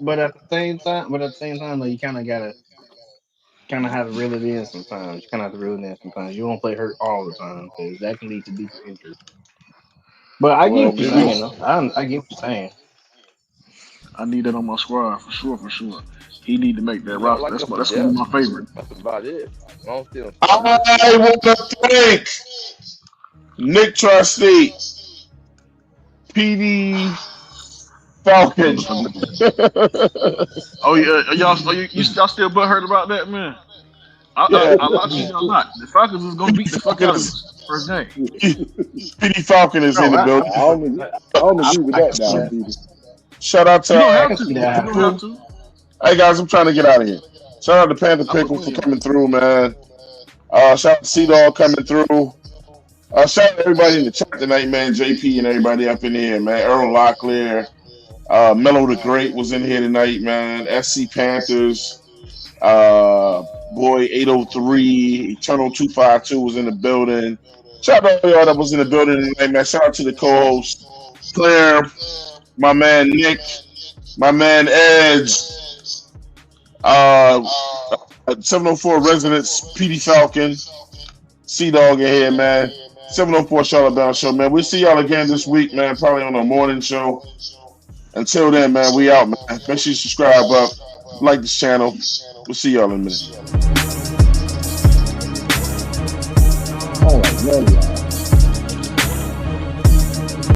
but at the same time, though, you kind of gotta have to reel it in sometimes. You kind of have to reel it in sometimes. You won't play hurt all the time because that can lead to deeper injuries. But I get Well, what you're It maybe saying, is. though. I get what you're saying. I need that on my squad for sure, for sure. He need to make that Yeah, I roster. like him for That's gonna be depth. my favorite. That's about it. I don't see him I starting. want to thank Nick Tri-State, PD Falcon. Motherfucker. Oh yeah, y'all still butthurt about that, man? Yeah, I lied to y'all not. The Falcons is gonna PD beat the fuck Falcon out of is us first game. PD Falcon is in No, the I, building. I don't agree with I that can see now, that. Petey. Shout out You to don't I have can to. see that You don't have Pickle. to. Hey guys, I'm trying to get out of here. Shout out to Panther I'm Pickle with for you, man. coming through, man. Shout out to C-Dog coming through. Shout out to everybody in the chat tonight, man. JP and everybody up in here, man. Earl Locklear, Mello the Great was in here tonight, man. SC Panthers. Boy 803, Eternal 252 was in the building. Shout out to all y'all that was in the building tonight, man. Shout out to the co-host, Claire, my man Nick, my man Edge, uh, 704 residents, PD Falcon, Sea Dog in here, man. 704 Charlotte Bound Show, man. We'll see y'all again this week, man. Probably on a morning show. Until then, man, we out, man. Make sure you subscribe up, like this channel. We'll see y'all in a minute. All right, love y'all.